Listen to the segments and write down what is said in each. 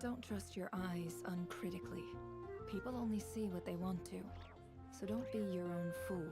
Don't trust your eyes uncritically. People only see what they want to, so don't be your own fool.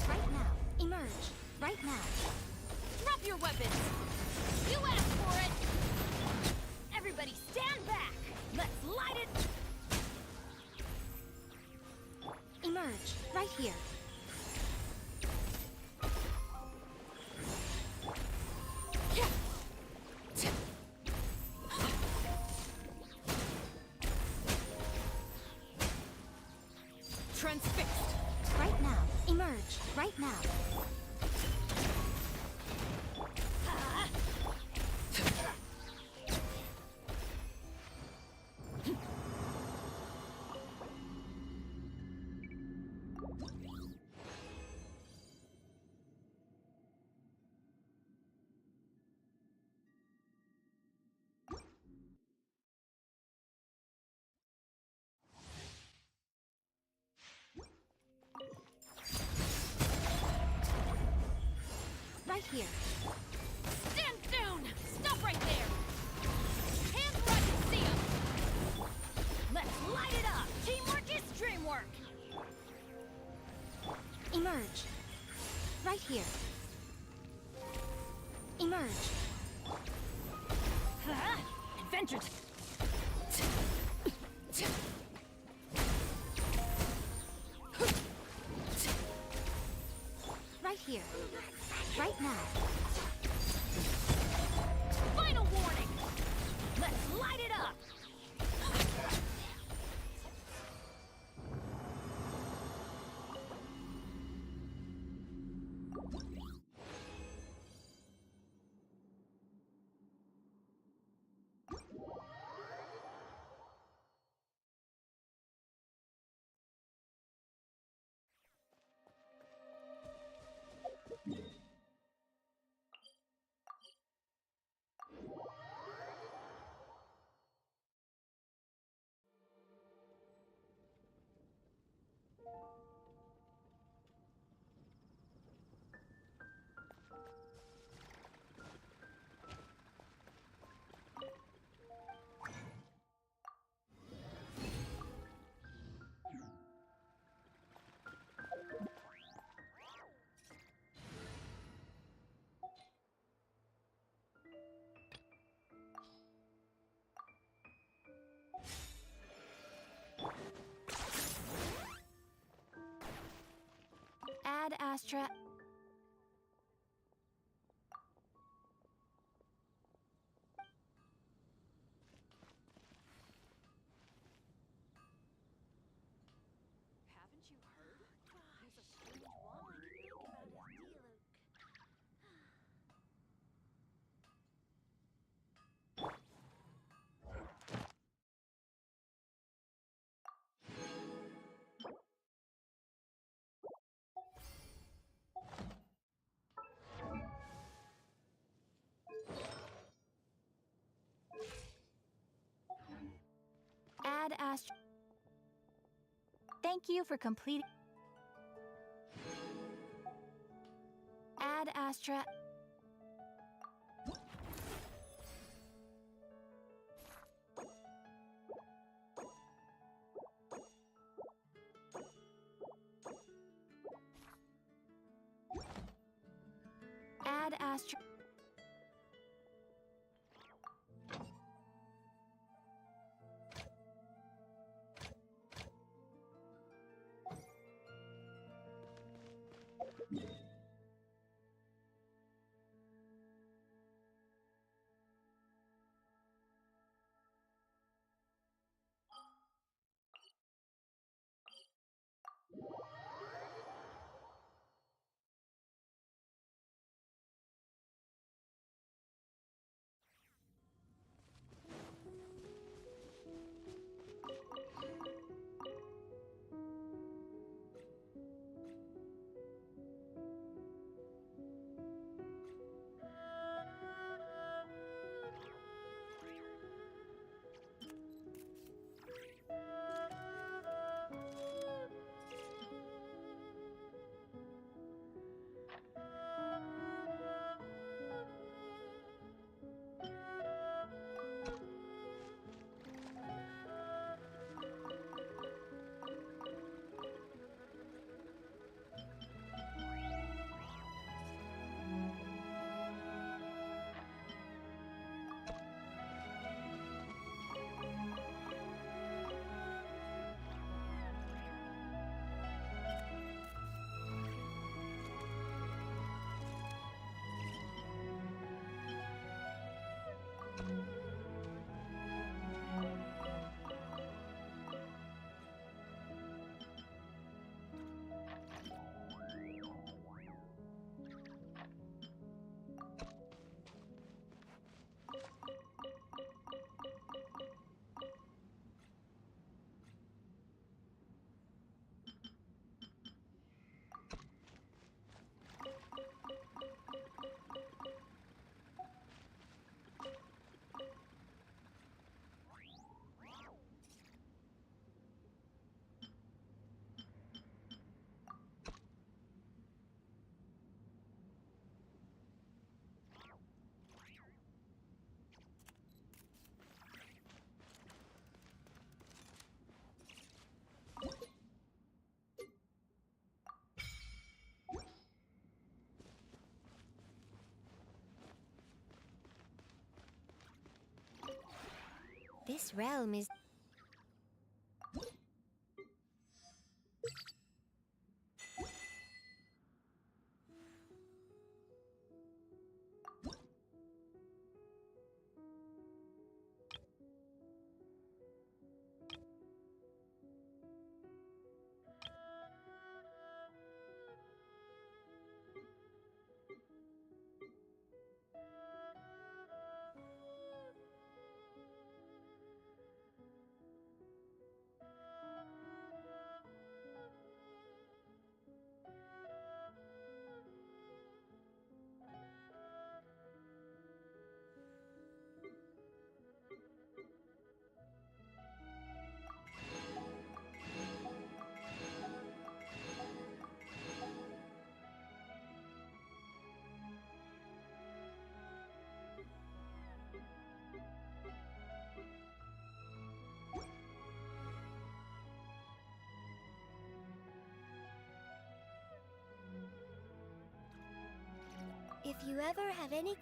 Right now. Emerge. Right now. Drop your weapons! You asked for it! Everybody stand back! Let's light it! Emerge. Right here. Transfixed! Right now. Emerge. Right now. Right here. Stand down! Stop right there! Hands where I can see 'em! Let's light it up! Teamwork is dreamwork! Emerge. Right here. Emerge. Adventures! Right here. Right now. Final warning! Let's light it up! Ad Astra. Haven't you heard? There's a strange wobbly thing about his dialogue. Thank you for completing. Ad Astra. Ad Astra. This realm is... If you ever have any...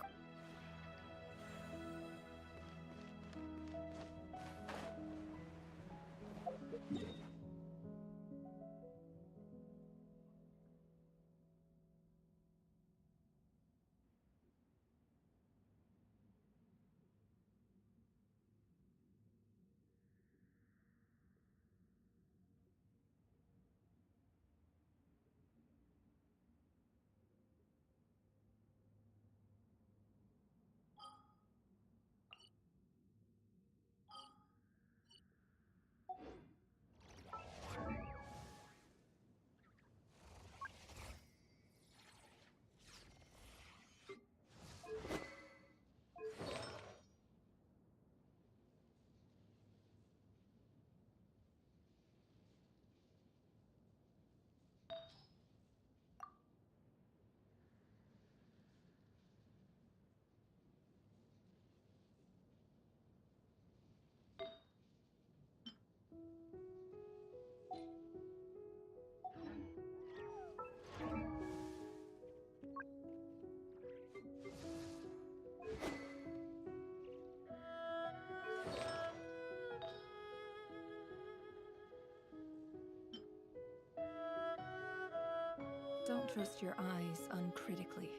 Don't trust your eyes uncritically.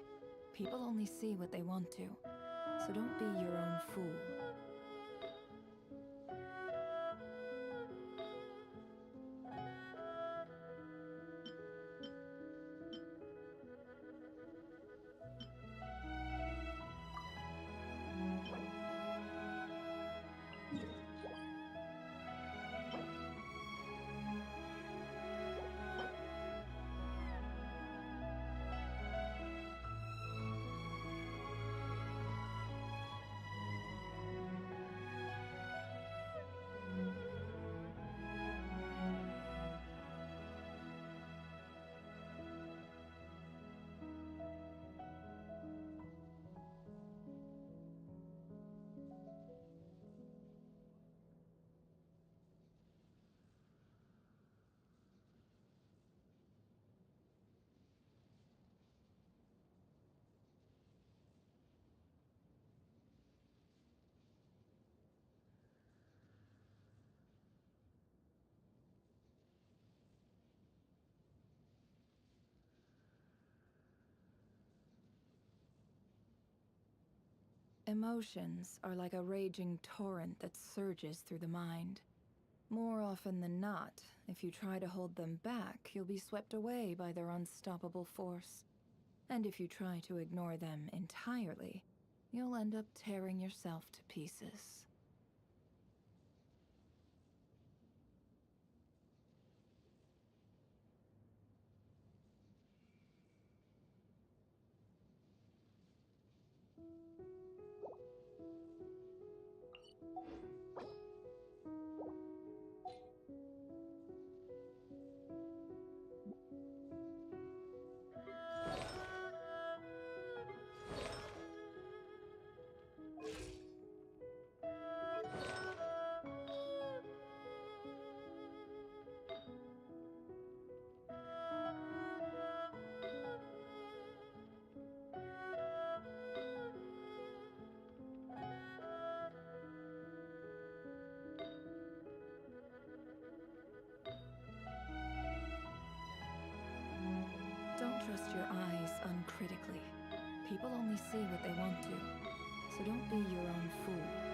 People only see what they want to, so don't be your own fool. Emotions are like a raging torrent that surges through the mind. More often than not, if you try to hold them back, you'll be swept away by their unstoppable force. And if you try to ignore them entirely, you'll end up tearing yourself to pieces. Don't trust your eyes uncritically. People only see what they want to, so don't be your own fool.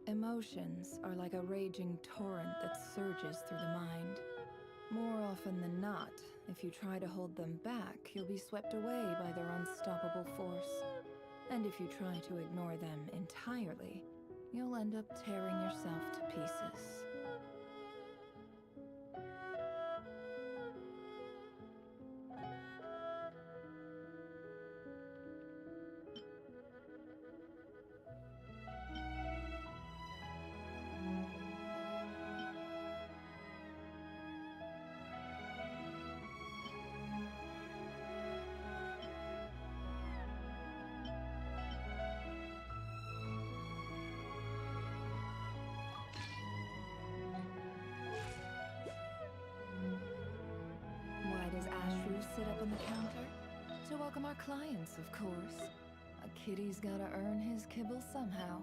Emotions are like a raging torrent that surges through the mind. More often than not, if you try to hold them back, you'll be swept away by their unstoppable force. And if you try to ignore them entirely, you'll end up tearing yourself to pieces. welcome our clients, of course. A kitty's gotta earn his kibble somehow.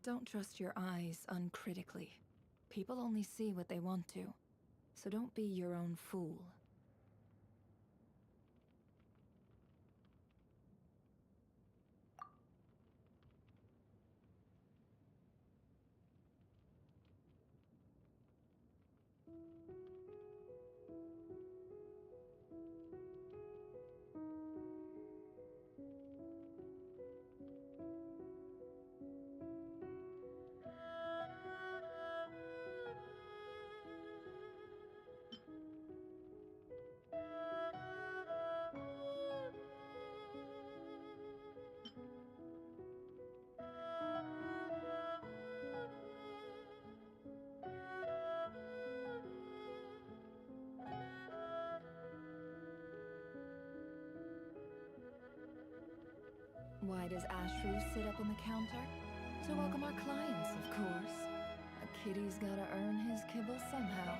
Don't trust your eyes uncritically. People only see what they want to, so don't be your own fool. Why does Ashru sit up on the counter? To welcome our clients, of course. A kitty's gotta earn his kibble somehow.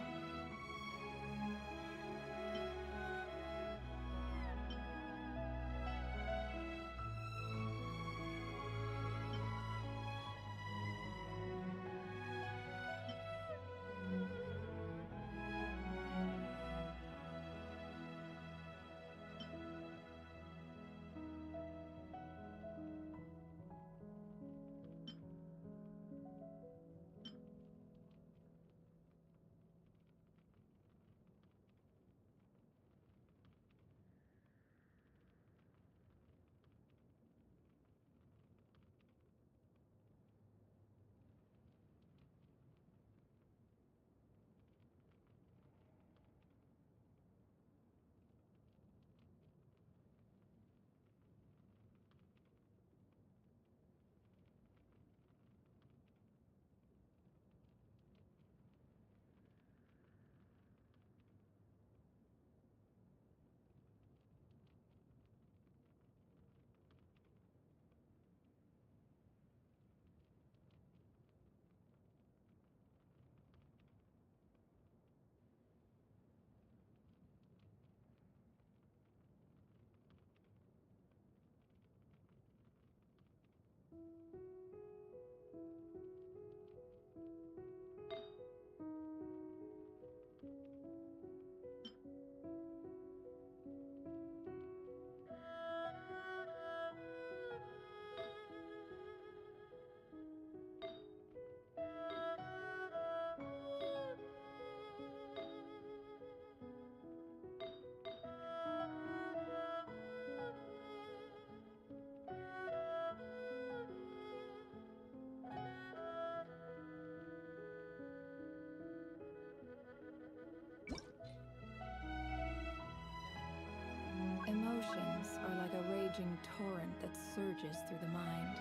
Emotions are like a raging torrent that surges through the mind.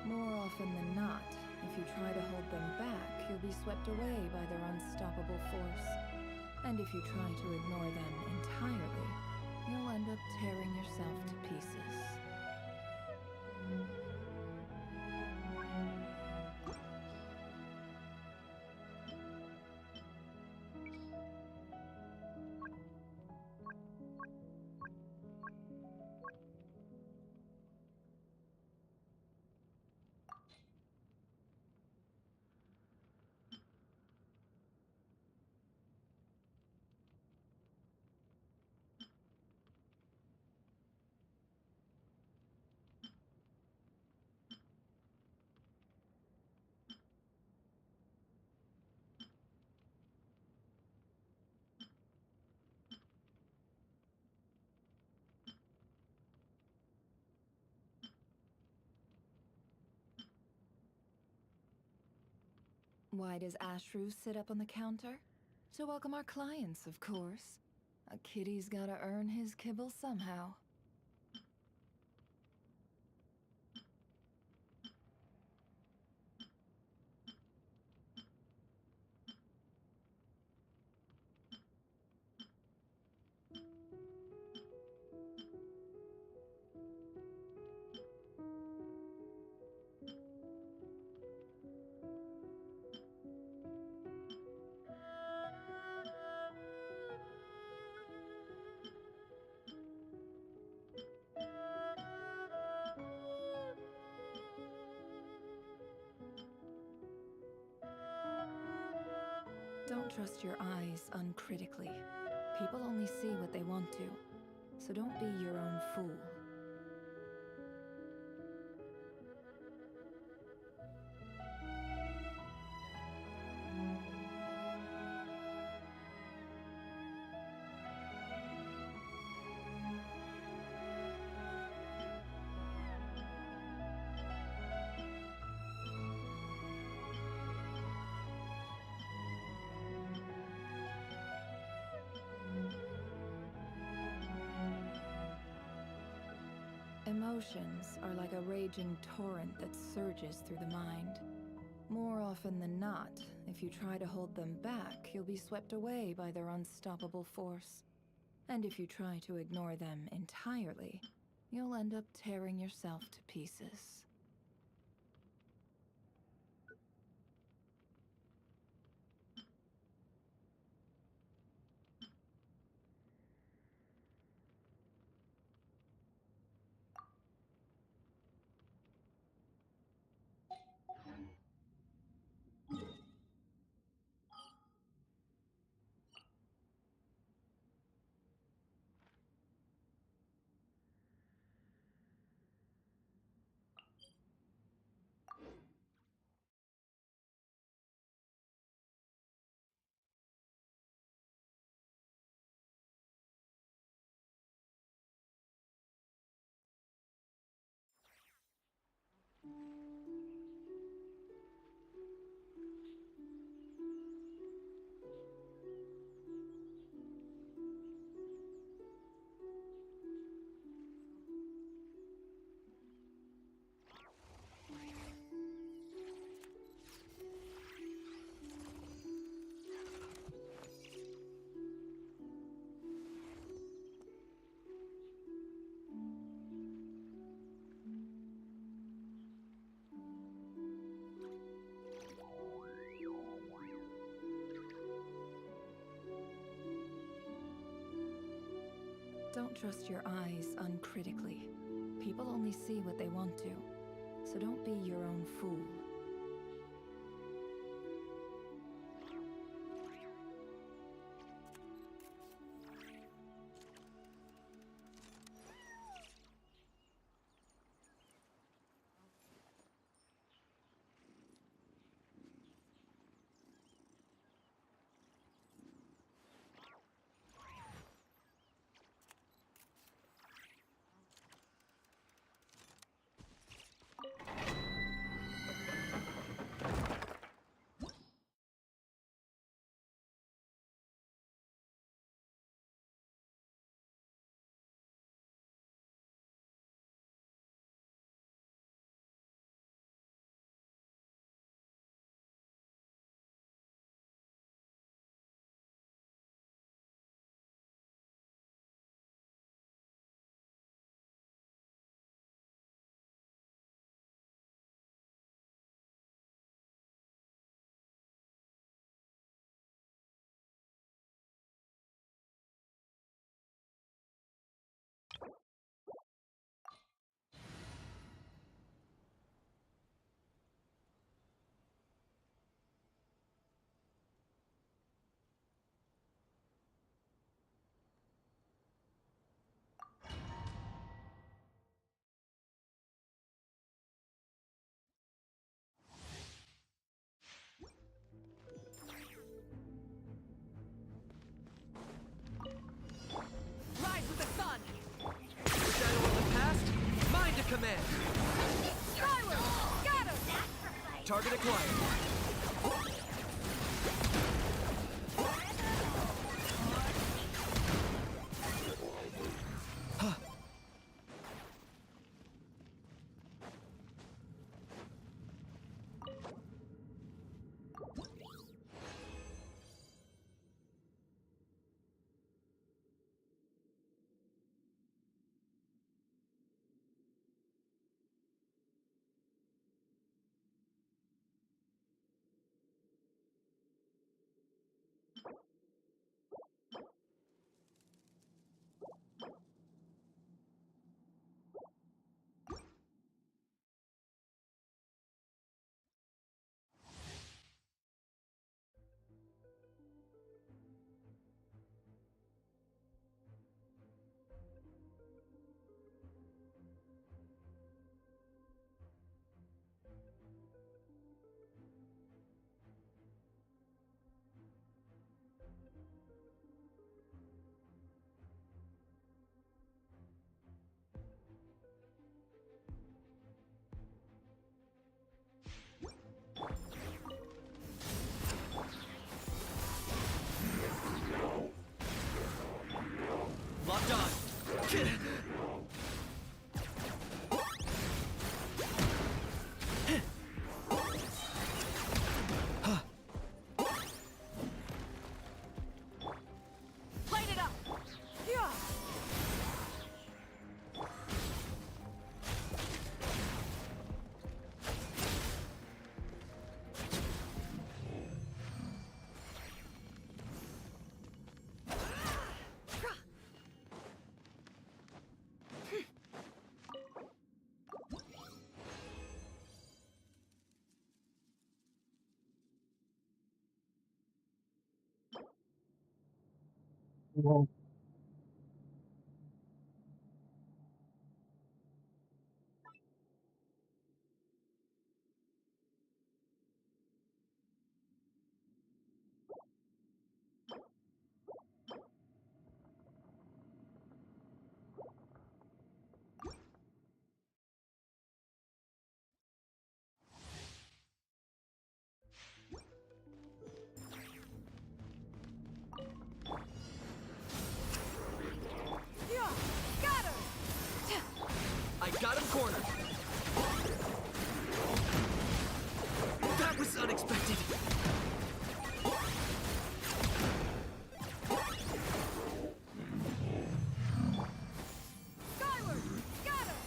More often than not, if you try to hold them back, you'll be swept away by their unstoppable force. And if you try to ignore them entirely, you'll end up tearing yourself to pieces. Why does Ashru sit up on the counter? To welcome our clients, of course. A kitty's gotta earn his kibble somehow. Don't trust your eyes uncritically. People only see what they want to, so don't be your own fool. Emotions are like a raging torrent that surges through the mind. More often than not, if you try to hold them back, you'll be swept away by their unstoppable force. And if you try to ignore them entirely, you'll end up tearing yourself to pieces. Don't trust your eyes uncritically. People only see what they want to, so don't be your own fool. Rise with the sun! The shadow of the past, mine to command! Skyward! Got him! Target acquired. Locked on. Light it up! I got him cornered. That was unexpected. Skyward! Scatter!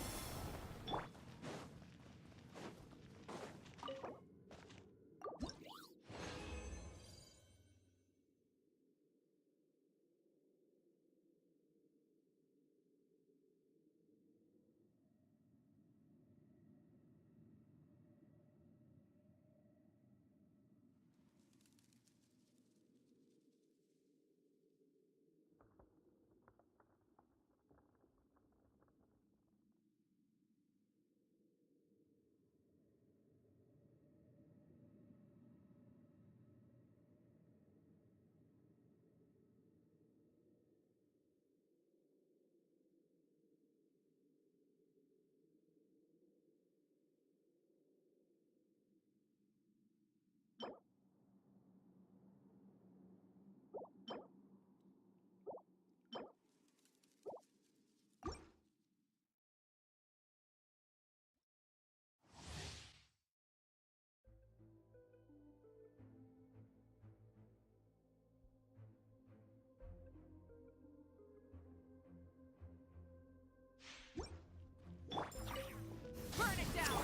Burn it down!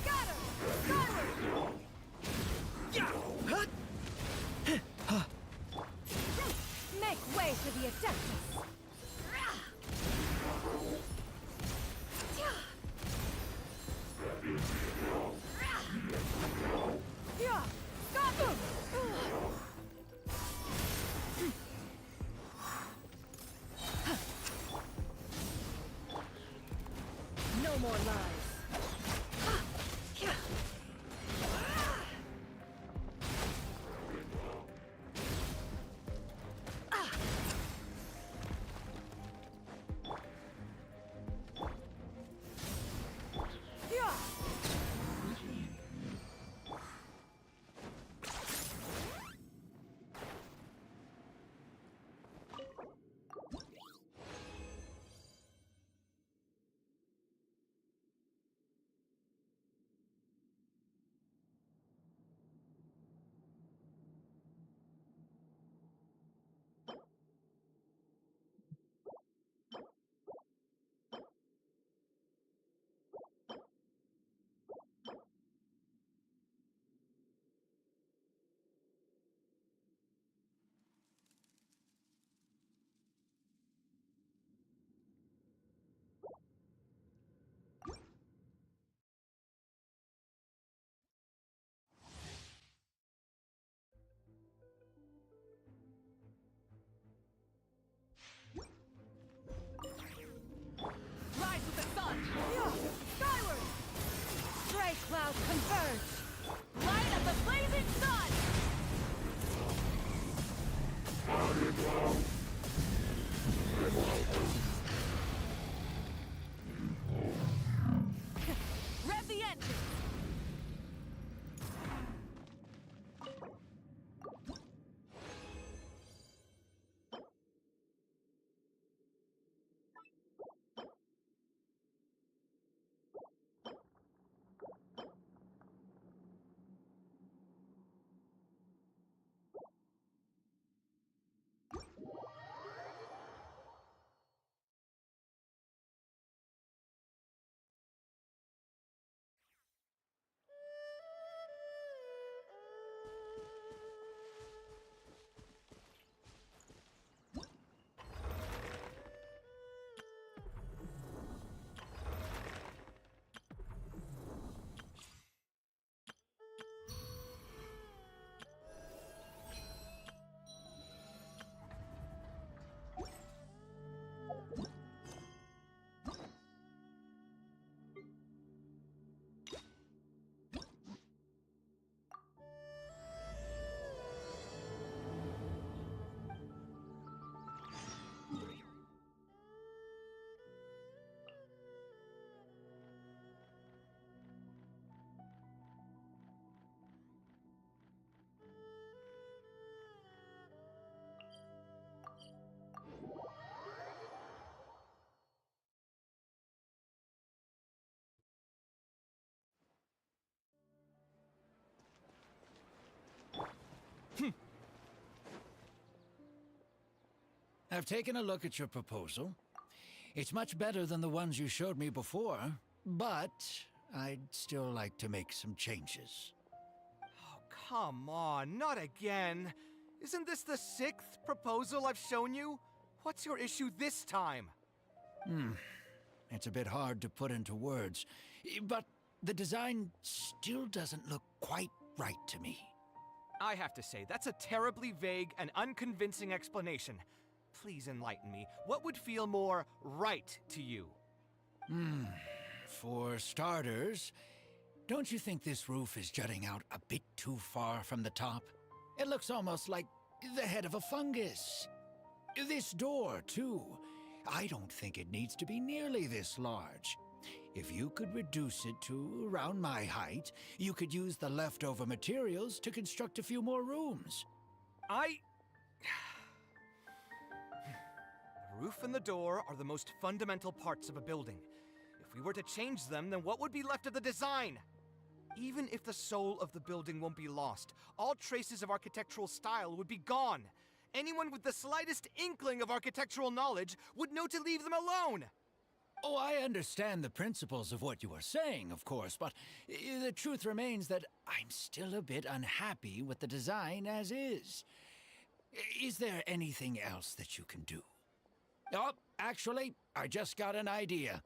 Scatter! Skyward! Make way for the Adeptus! No more lies. shadows converge! Light of the blazing sun! Rev the engine! I've taken a look at your proposal. It's much better than the ones you showed me before, but I'd still like to make some changes. Oh, come on, not again. Isn't this the 6th proposal I've shown you? What's your issue this time? It's a bit hard to put into words, but the design still doesn't look quite right to me. I have to say, that's a terribly vague and unconvincing explanation. Please enlighten me. What would feel more right to you? For starters, don't you think this roof is jutting out a bit too far from the top? It looks almost like the head of a fungus. This door, too. I don't think it needs to be nearly this large. If you could reduce it to around my height, you could use the leftover materials to construct a few more rooms. The roof and the door are the most fundamental parts of a building. If we were to change them, then what would be left of the design? Even if the soul of the building won't be lost, all traces of architectural style would be gone. Anyone with the slightest inkling of architectural knowledge would know to leave them alone. Oh, I understand the principles of what you are saying, of course, but the truth remains that I'm still a bit unhappy with the design as is. Is there anything else that you can do? Oh, actually, I just got an idea.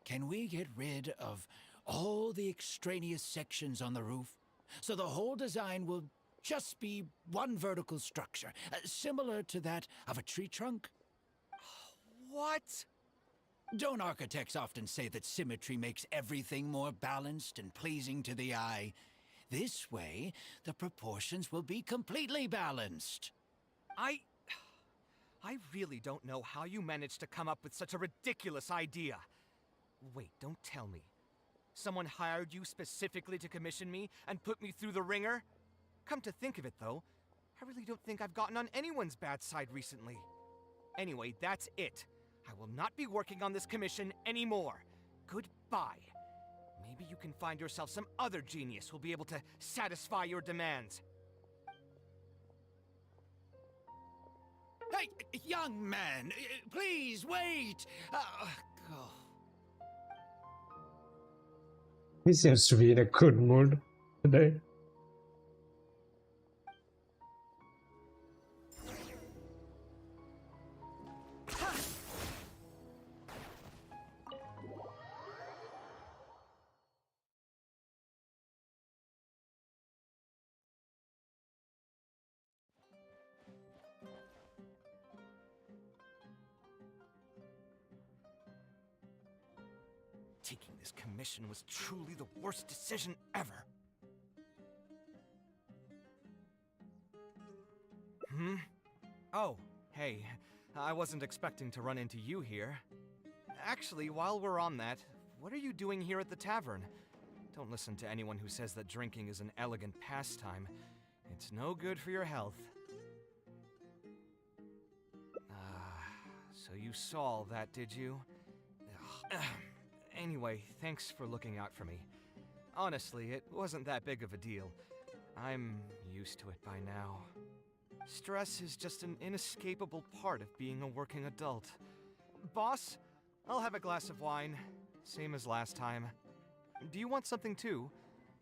Can we get rid of all the extraneous sections on the roof, so the whole design will just be one vertical structure, similar to that of a tree trunk? What? Don't architects often say that symmetry makes everything more balanced and pleasing to the eye? This way, the proportions will be completely balanced. I really don't know how you managed to come up with such a ridiculous idea. Wait, don't tell me. Someone hired you specifically to commission me and put me through the ringer? Come to think of it, though, I really don't think I've gotten on anyone's bad side recently. Anyway, that's it. I will not be working on this commission anymore. Goodbye. Maybe you can find yourself some other genius who'll be able to satisfy your demands. Hey, young man, please wait! Oh. He seems to be in a good mood today. Taking this commission was truly the worst decision ever. Hmm? Oh, hey. I wasn't expecting to run into you here. Actually, while we're on that, what are you doing here at the tavern? Don't listen to anyone who says that drinking is an elegant pastime. It's no good for your health. So you saw all that, did you? Anyway, thanks for looking out for me. Honestly, it wasn't that big of a deal. I'm used to it by now. Stress is just an inescapable part of being a working adult. Boss, I'll have a glass of wine, same as last time. Do you want something too?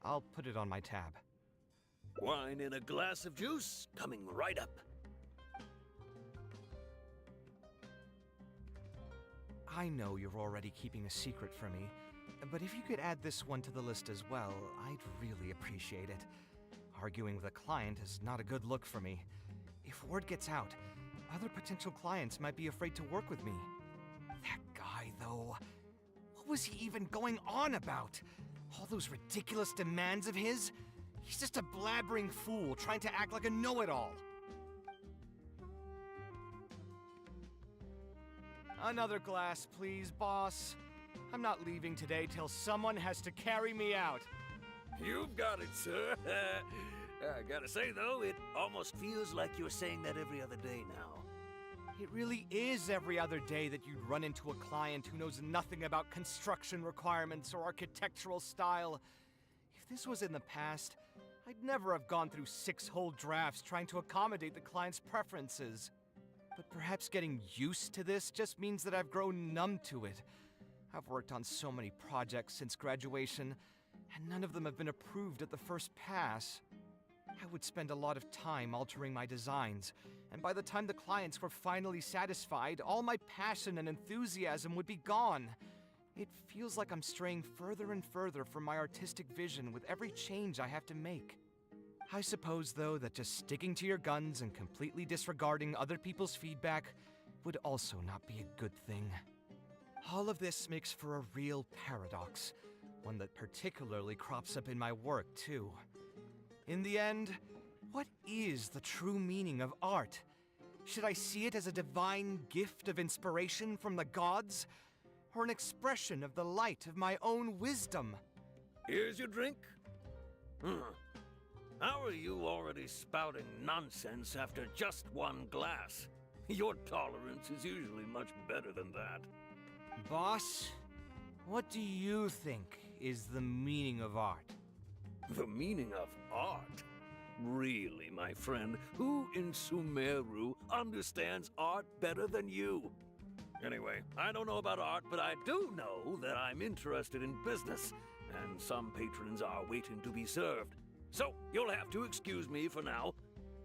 I'll put it on my tab. Wine and a glass of juice coming right up. I know you're already keeping a secret from me, but if you could add this one to the list as well, I'd really appreciate it. Arguing with a client is not a good look for me. If word gets out, other potential clients might be afraid to work with me. That guy, though, what was he even going on about? All those ridiculous demands of his? He's just a blabbering fool trying to act like a know-it-all. Another glass, please, boss. I'm not leaving today till someone has to carry me out. You've got it, sir. I gotta say, though, it almost feels like you're saying that every other day now. It really is every other day that you'd run into a client who knows nothing about construction requirements or architectural style. If this was in the past, I'd never have gone through 6 whole drafts trying to accommodate the client's preferences. But perhaps getting used to this just means that I've grown numb to it. I've worked on so many projects since graduation, and none of them have been approved at the first pass. I would spend a lot of time altering my designs, and by the time the clients were finally satisfied, all my passion and enthusiasm would be gone. It feels like I'm straying further and further from my artistic vision with every change I have to make. I suppose, though, that just sticking to your guns and completely disregarding other people's feedback would also not be a good thing. All of this makes for a real paradox, one that particularly crops up in my work, too. In the end, what is the true meaning of art? Should I see it as a divine gift of inspiration from the gods, or an expression of the light of my own wisdom? Here's your drink. How are you already spouting nonsense after just one glass? Your tolerance is usually much better than that. Boss, what do you think is the meaning of art? The meaning of art? Really, my friend, who in Sumeru understands art better than you? Anyway, I don't know about art, but I do know that I'm interested in business, and some patrons are waiting to be served. So, you'll have to excuse me for now.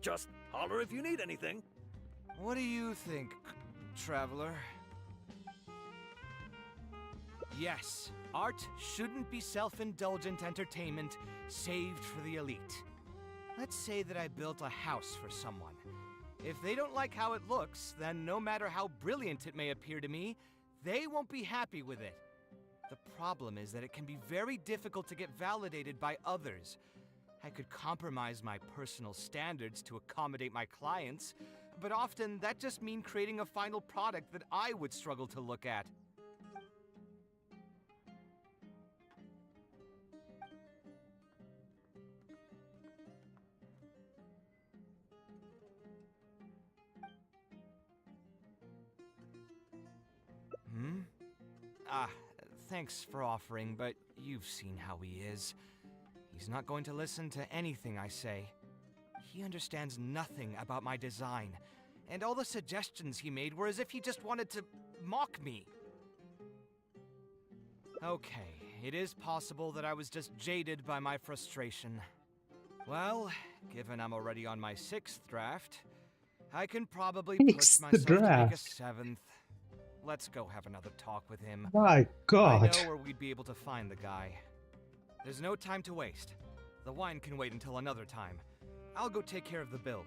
Just holler if you need anything. What do you think, traveler? Yes, art shouldn't be self-indulgent entertainment saved for the elite. Let's say that I built a house for someone. If they don't like how it looks, then no matter how brilliant it may appear to me, they won't be happy with it. The problem is that it can be very difficult to get validated by others. I could compromise my personal standards to accommodate my clients, but often that just means creating a final product that I would struggle to look at. Thanks for offering, but you've seen how he is. He's not going to listen to anything I say. He understands nothing about my design, and all the suggestions he made were as if he just wanted to mock me. Okay, it is possible that I was just jaded by my frustration. Well, given I'm already on my 6th draft, I can probably push Sixth myself to make a draft. 7th. Let's go have another talk with him. My I god. know where we'd be able to find the guy. There's no time to waste. The wine can wait until another time. I'll go take care of the bill.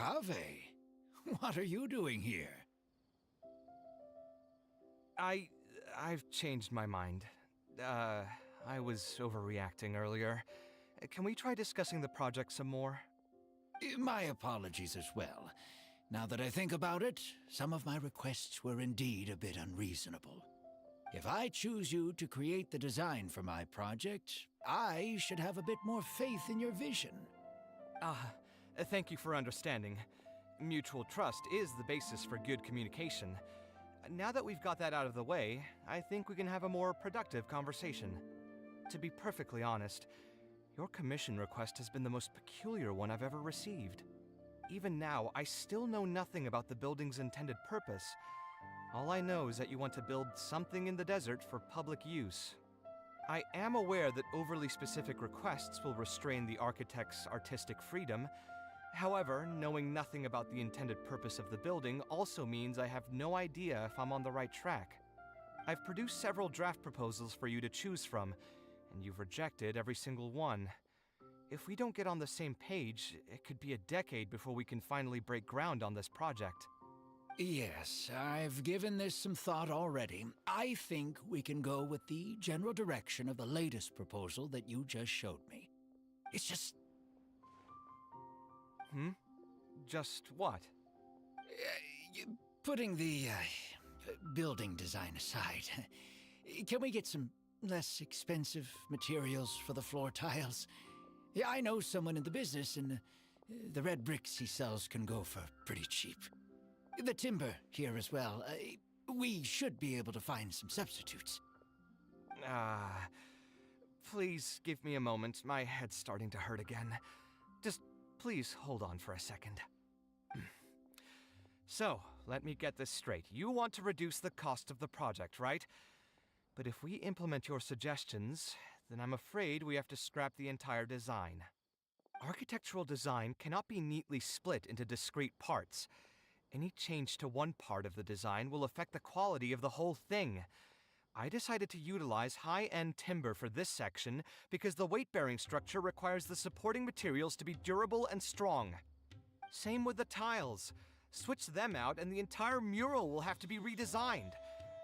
Kaveh, what are you doing here? I've changed my mind. I was overreacting earlier. Can we try discussing the project some more? My apologies as well. Now that I think about it, some of my requests were indeed a bit unreasonable. If I choose you to create the design for my project, I should have a bit more faith in your vision. Thank you for understanding. Mutual trust is the basis for good communication. Now that we've got that out of the way, I think we can have a more productive conversation. To be perfectly honest, your commission request has been the most peculiar one I've ever received. Even now, I still know nothing about the building's intended purpose. All I know is that you want to build something in the desert for public use. I am aware that overly specific requests will restrain the architect's artistic freedom. However, knowing nothing about the intended purpose of the building also means I have no idea if I'm on the right track. I've produced several draft proposals for you to choose from, and you've rejected every single one. If we don't get on the same page, it could be a decade before we can finally break ground on this project. Yes, I've given this some thought already. I think we can go with the general direction of the latest proposal that you just showed me. It's just... Just what? Putting the building design aside, can we get some less expensive materials for the floor tiles? Yeah, I know someone in the business, and the red bricks he sells can go for pretty cheap. The timber here as well. We should be able to find some substitutes. Please give me a moment. My head's starting to hurt again. Just please hold on for a second. So, let me get this straight. You want to reduce the cost of the project, right? But if we implement your suggestions, then I'm afraid we have to scrap the entire design. Architectural design cannot be neatly split into discrete parts. Any change to one part of the design will affect the quality of the whole thing. I decided to utilize high-end timber for this section because the weight-bearing structure requires the supporting materials to be durable and strong. Same with the tiles. Switch them out and the entire mural will have to be redesigned.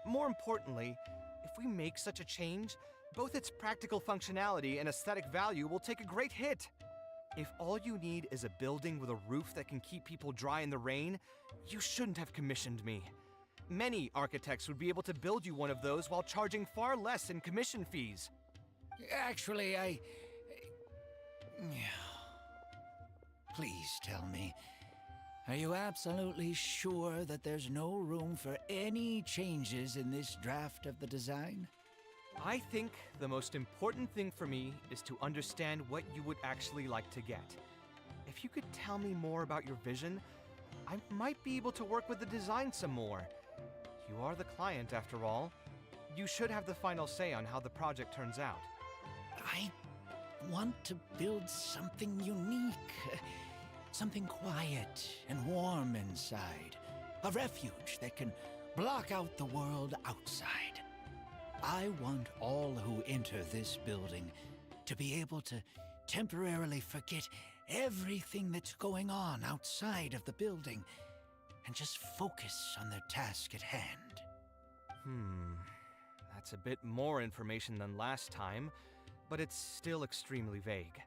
More importantly, if we make such a change, both its practical functionality and aesthetic value will take a great hit. If all you need is a building with a roof that can keep people dry in the rain, you shouldn't have commissioned me. Many architects would be able to build you one of those while charging far less in commission fees. Actually, Please tell me, are you absolutely sure that there's no room for any changes in this draft of the design? I think the most important thing for me is to understand what you would actually like to get. If you could tell me more about your vision, I might be able to work with the design some more. You are the client, after all. You should have the final say on how the project turns out. I want to build something unique. Something quiet and warm inside. A refuge that can block out the world outside. I want all who enter this building to be able to temporarily forget everything that's going on outside of the building and just focus on their task at hand. That's a bit more information than last time, but it's still extremely vague.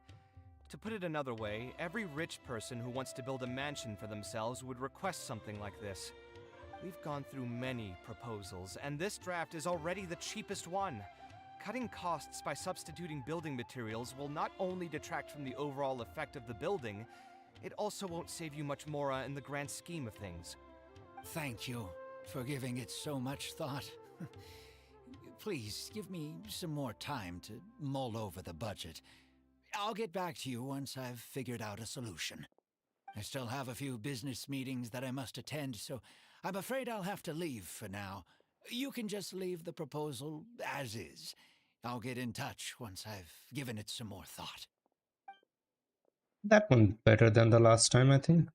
To put it another way, every rich person who wants to build a mansion for themselves would request something like this. We've gone through many proposals, and this draft is already the cheapest one. Cutting costs by substituting building materials will not only detract from the overall effect of the building, it also won't save you much more in the grand scheme of things. Thank you for giving it so much thought. Please, give me some more time to mull over the budget. I'll get back to you once I've figured out a solution. I still have a few business meetings that I must attend, so I'm afraid I'll have to leave for now. You can just leave the proposal as is. I'll get in touch once I've given it some more thought. That one better than the last time, I think.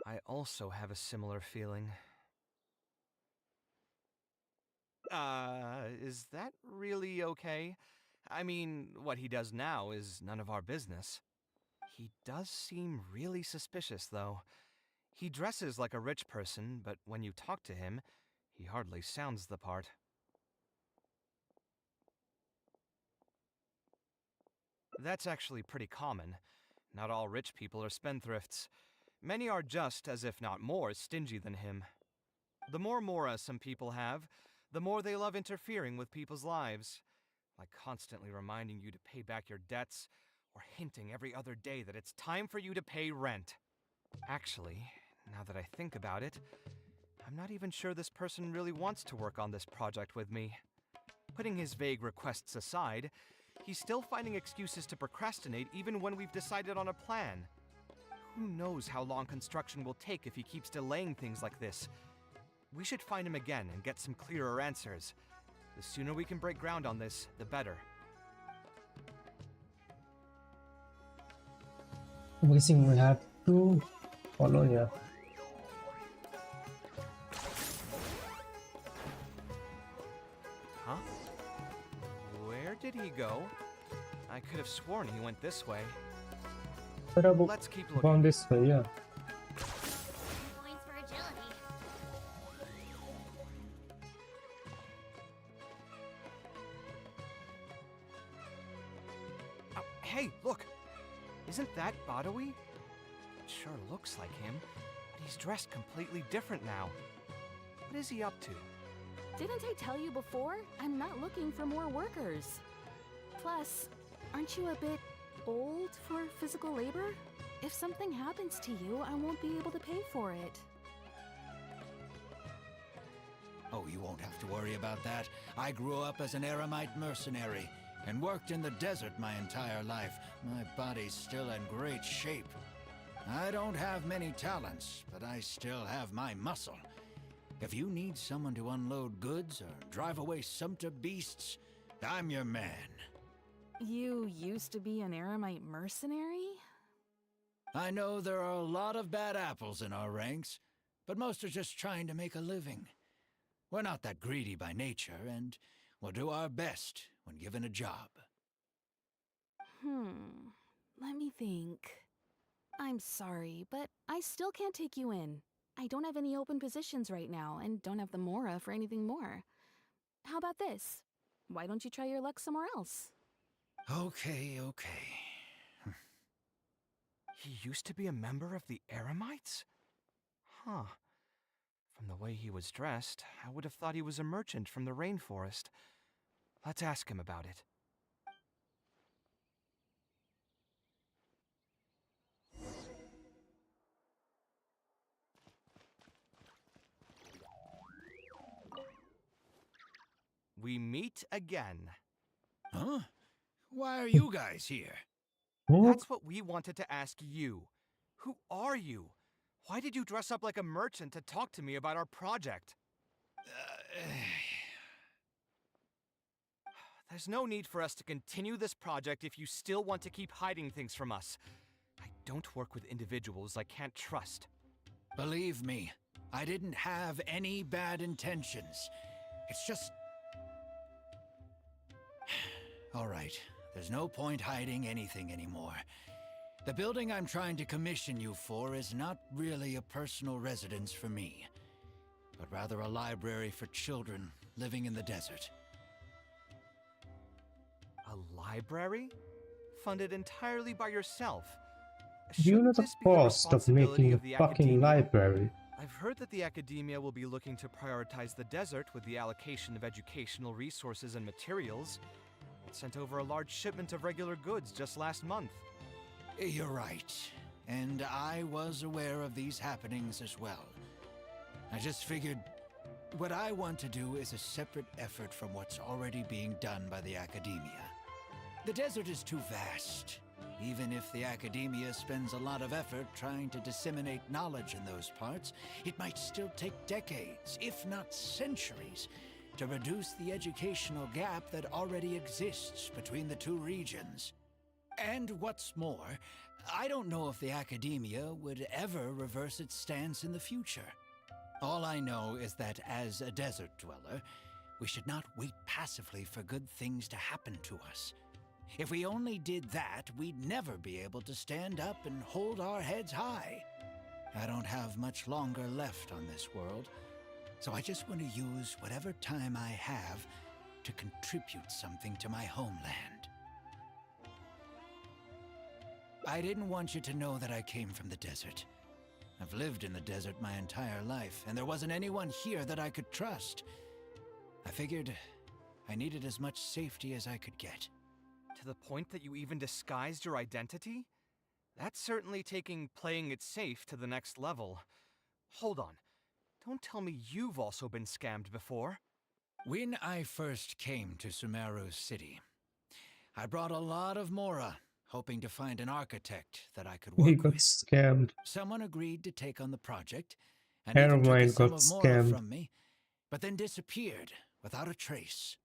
I also have a similar feeling. Is that really okay? I mean, what he does now is none of our business. He does seem really suspicious, though. He dresses like a rich person, but when you talk to him, he hardly sounds the part. That's actually pretty common. Not all rich people are spendthrifts. Many are just, as if not more, stingy than him. The more mora some people have, the more they love interfering with people's lives. Like constantly reminding you to pay back your debts, or hinting every other day that it's time for you to pay rent. Actually, now that I think about it, I'm not even sure this person really wants to work on this project with me. Putting his vague requests aside, he's still finding excuses to procrastinate even when we've decided on a plan. Who knows how long construction will take if he keeps delaying things like this? We should find him again and get some clearer answers. The sooner we can break ground on this, the better. I'm guessing we have to follow here. Huh? Where did he go? I could have sworn he went this way. But I've Let's keep looking. gone this way, yeah. Points for agility. Oh, hey, look! Isn't that Badawi? It sure looks like him, but he's dressed completely different now. What is he up to? Didn't I tell you before? I'm not looking for more workers. Plus, aren't you a bit old for physical labor? If something happens to you, I won't be able to pay for it. Oh, you won't have to worry about that. I grew up as an Eremite mercenary and worked in the desert my entire life. My body's still in great shape. I don't have many talents, but I still have my muscle. If you need someone to unload goods or drive away sumpter beasts, I'm your man. You used to be an Eremite mercenary? I know there are a lot of bad apples in our ranks, but most are just trying to make a living. We're not that greedy by nature, and we'll do our best when given a job. Let me think. I'm sorry, but I still can't take you in. I don't have any open positions right now, and don't have the mora for anything more. How about this? Why don't you try your luck somewhere else? Okay. He used to be a member of the Eremites? Huh. From the way he was dressed, I would have thought he was a merchant from the rainforest. Let's ask him about it. We meet again. Huh? Why are you guys here? What? That's what we wanted to ask you. Who are you? Why did you dress up like a merchant to talk to me about our project? There's no need for us to continue this project if you still want to keep hiding things from us. I don't work with individuals I can't trust. Believe me, I didn't have any bad intentions. It's just... All right, there's no point hiding anything anymore. The building I'm trying to commission you for is not really a personal residence for me, but rather a library for children living in the desert. A library? Funded entirely by yourself? Do you know Shouldn't the this be the cost of responsibility making of a the fucking academia? library? I've heard that the academia will be looking to prioritize the desert with the allocation of educational resources and materials. It sent over a large shipment of regular goods just last month. You're right, and I was aware of these happenings as well. I just figured what I want to do is a separate effort from what's already being done by the academia. The desert is too vast. Even if the academia spends a lot of effort trying to disseminate knowledge in those parts, it might still take decades, if not centuries, to reduce the educational gap that already exists between the two regions. And what's more, I don't know if the academia would ever reverse its stance in the future. All I know is that as a desert dweller, we should not wait passively for good things to happen to us. If we only did that, we'd never be able to stand up and hold our heads high. I don't have much longer left on this world, so I just want to use whatever time I have to contribute something to my homeland. I didn't want you to know that I came from the desert. I've lived in the desert my entire life, and there wasn't anyone here that I could trust. I figured I needed as much safety as I could get. To the point that you even disguised your identity? That's certainly taking playing it safe to the next level. Hold on. Don't tell me you've also been scammed before. When I first came to Sumeru's city, I brought a lot of Mora, hoping to find an architect that I could He work got with. scammed. Someone agreed to take on the project, and even took Hermione some got of Mora scammed. from me, but then disappeared without a trace.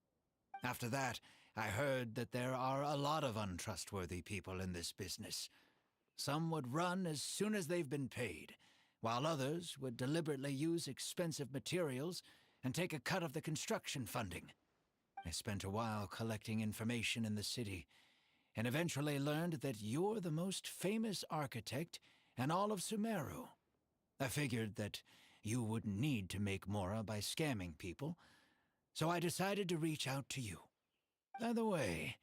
After that, I heard that there are a lot of untrustworthy people in this business. Some would run as soon as they've been paid, while others would deliberately use expensive materials and take a cut of the construction funding. I spent a while collecting information in the city, and eventually learned that you're the most famous architect in all of Sumeru. I figured that you wouldn't need to make Mora by scamming people, so I decided to reach out to you. By the way,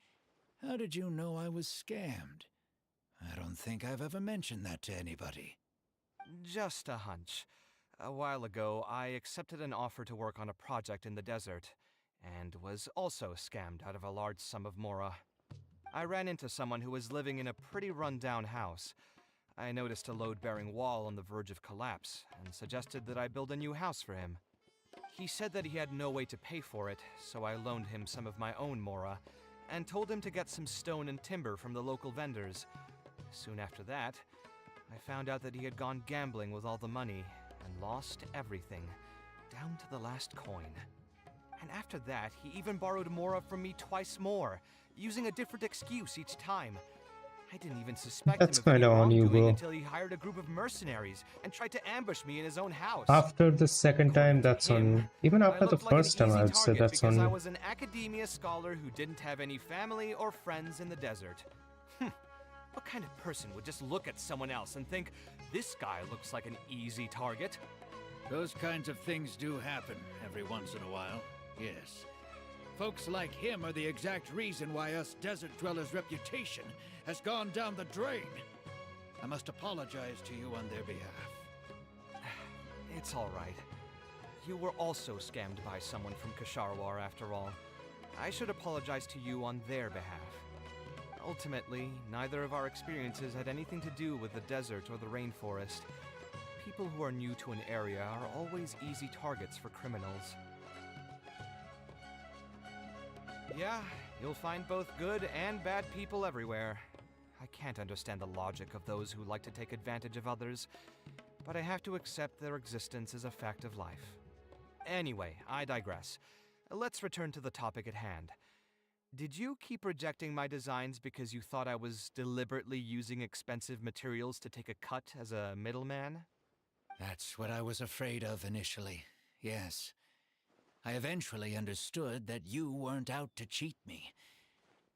how did you know I was scammed? I don't think I've ever mentioned that to anybody. Just a hunch. A while ago, I accepted an offer to work on a project in the desert, and was also scammed out of a large sum of Mora. I ran into someone who was living in a pretty run-down house. I noticed a load-bearing wall on the verge of collapse, and suggested that I build a new house for him. He said that he had no way to pay for it, so I loaned him some of my own Mora, and told him to get some stone and timber from the local vendors. Soon after that, I found out that he had gone gambling with all the money, and lost everything, down to the last coin. And after that, he even borrowed Mora from me twice more, using a different excuse each time. I didn't even suspect That's him of any kinda on you, wrongdoing bro. until he hired a group of mercenaries and tried to ambush me in his own house. After the second time, According to that's on him, you. Even I after the looked like an first time, easy I'd say target that's on because I you. was an academia scholar who didn't have any family or friends in the desert. What kind of person would just look at someone else and think, this guy looks like an easy target? Those kinds of things do happen every once in a while, yes. Folks like him are the exact reason why us desert dwellers' reputation has gone down the drain. I must apologize to you on their behalf. It's all right. You were also scammed by someone from Kasharwar after all. I should apologize to you on their behalf. Ultimately, neither of our experiences had anything to do with the desert or the rainforest. People who are new to an area are always easy targets for criminals. Yeah, you'll find both good and bad people everywhere. I can't understand the logic of those who like to take advantage of others, but I have to accept their existence as a fact of life. Anyway, I digress. Let's return to the topic at hand. Did you keep rejecting my designs because you thought I was deliberately using expensive materials to take a cut as a middleman? That's what I was afraid of initially, yes. I eventually understood that you weren't out to cheat me.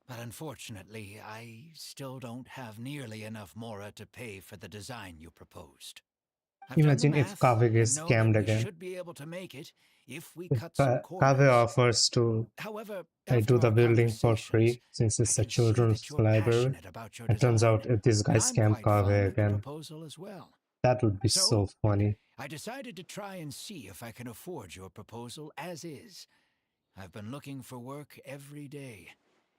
But unfortunately, I still don't have nearly enough Mora to pay for the design you proposed. I've done the Imagine if math Kaveh and gets know that scammed we again. should be able to make it if we If cut some Kaveh corners. offers to However, do after the our building for conversations, free, since I it's a can see that children's you're library, passionate about your it turns design. out this guy And I'm scammed quite fond Kaveh of the again. proposal as well. That would be So, so funny. I decided to try and see if I can afford your proposal as is. I've been looking for work every day,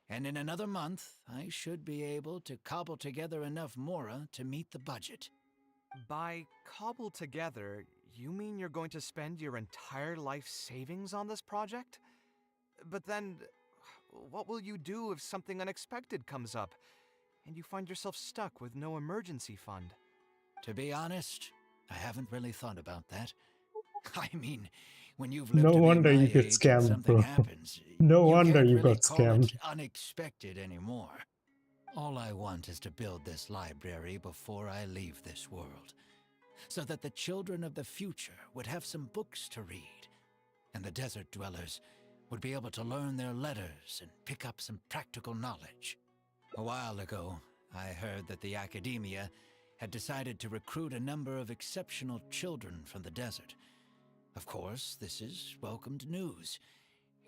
and in another month, I should be able to cobble together enough Mora to meet the budget. By cobble together, you mean you're going to spend your entire life savings on this project? But then, what will you do if something unexpected comes up, and you find yourself stuck with no emergency fund? To be honest, I haven't really thought about that. I mean, when you've No lived to be wonder my you get age and scammed, something bro. happens, No you wonder can't you really got call it scammed. unexpected anymore. All I want is to build this library before I leave this world, so that the children of the future would have some books to read, and the desert dwellers would be able to learn their letters and pick up some practical knowledge. A while ago, I heard that the academia had decided to recruit a number of exceptional children from the desert. Of course, this is welcomed news.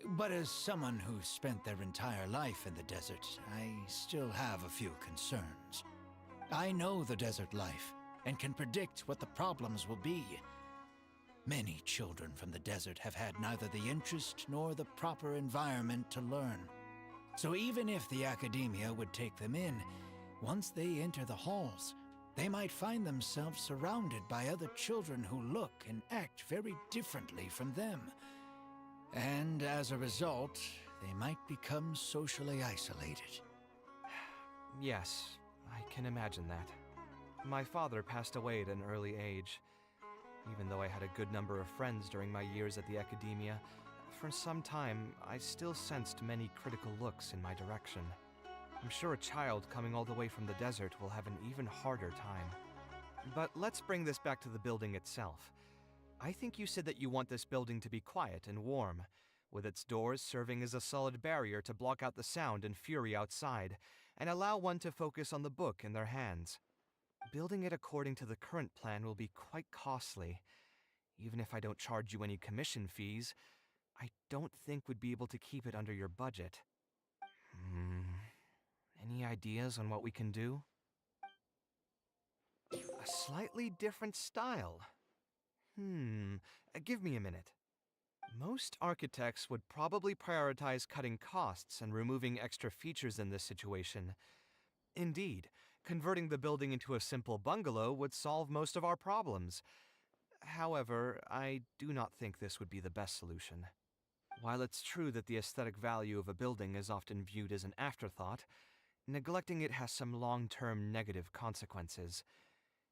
But as someone who spent their entire life in the desert, I still have a few concerns. I know the desert life, and can predict what the problems will be. Many children from the desert have had neither the interest nor the proper environment to learn. So even if the academia would take them in, once they enter the halls, they might find themselves surrounded by other children who look and act very differently from them. And as a result, they might become socially isolated. Yes, I can imagine that. My father passed away at an early age. Even though I had a good number of friends during my years at the academia, for some time I still sensed many critical looks in my direction. I'm sure a child coming all the way from the desert will have an even harder time. But let's bring this back to the building itself. I think you said that you want this building to be quiet and warm, with its doors serving as a solid barrier to block out the sound and fury outside, and allow one to focus on the book in their hands. Building it according to the current plan will be quite costly. Even if I don't charge you any commission fees, I don't think we'd be able to keep it under your budget. Any ideas on what we can do? A slightly different style. Give me a minute. Most architects would probably prioritize cutting costs and removing extra features in this situation. Indeed, converting the building into a simple bungalow would solve most of our problems. However, I do not think this would be the best solution. While it's true that the aesthetic value of a building is often viewed as an afterthought, neglecting it has some long-term negative consequences.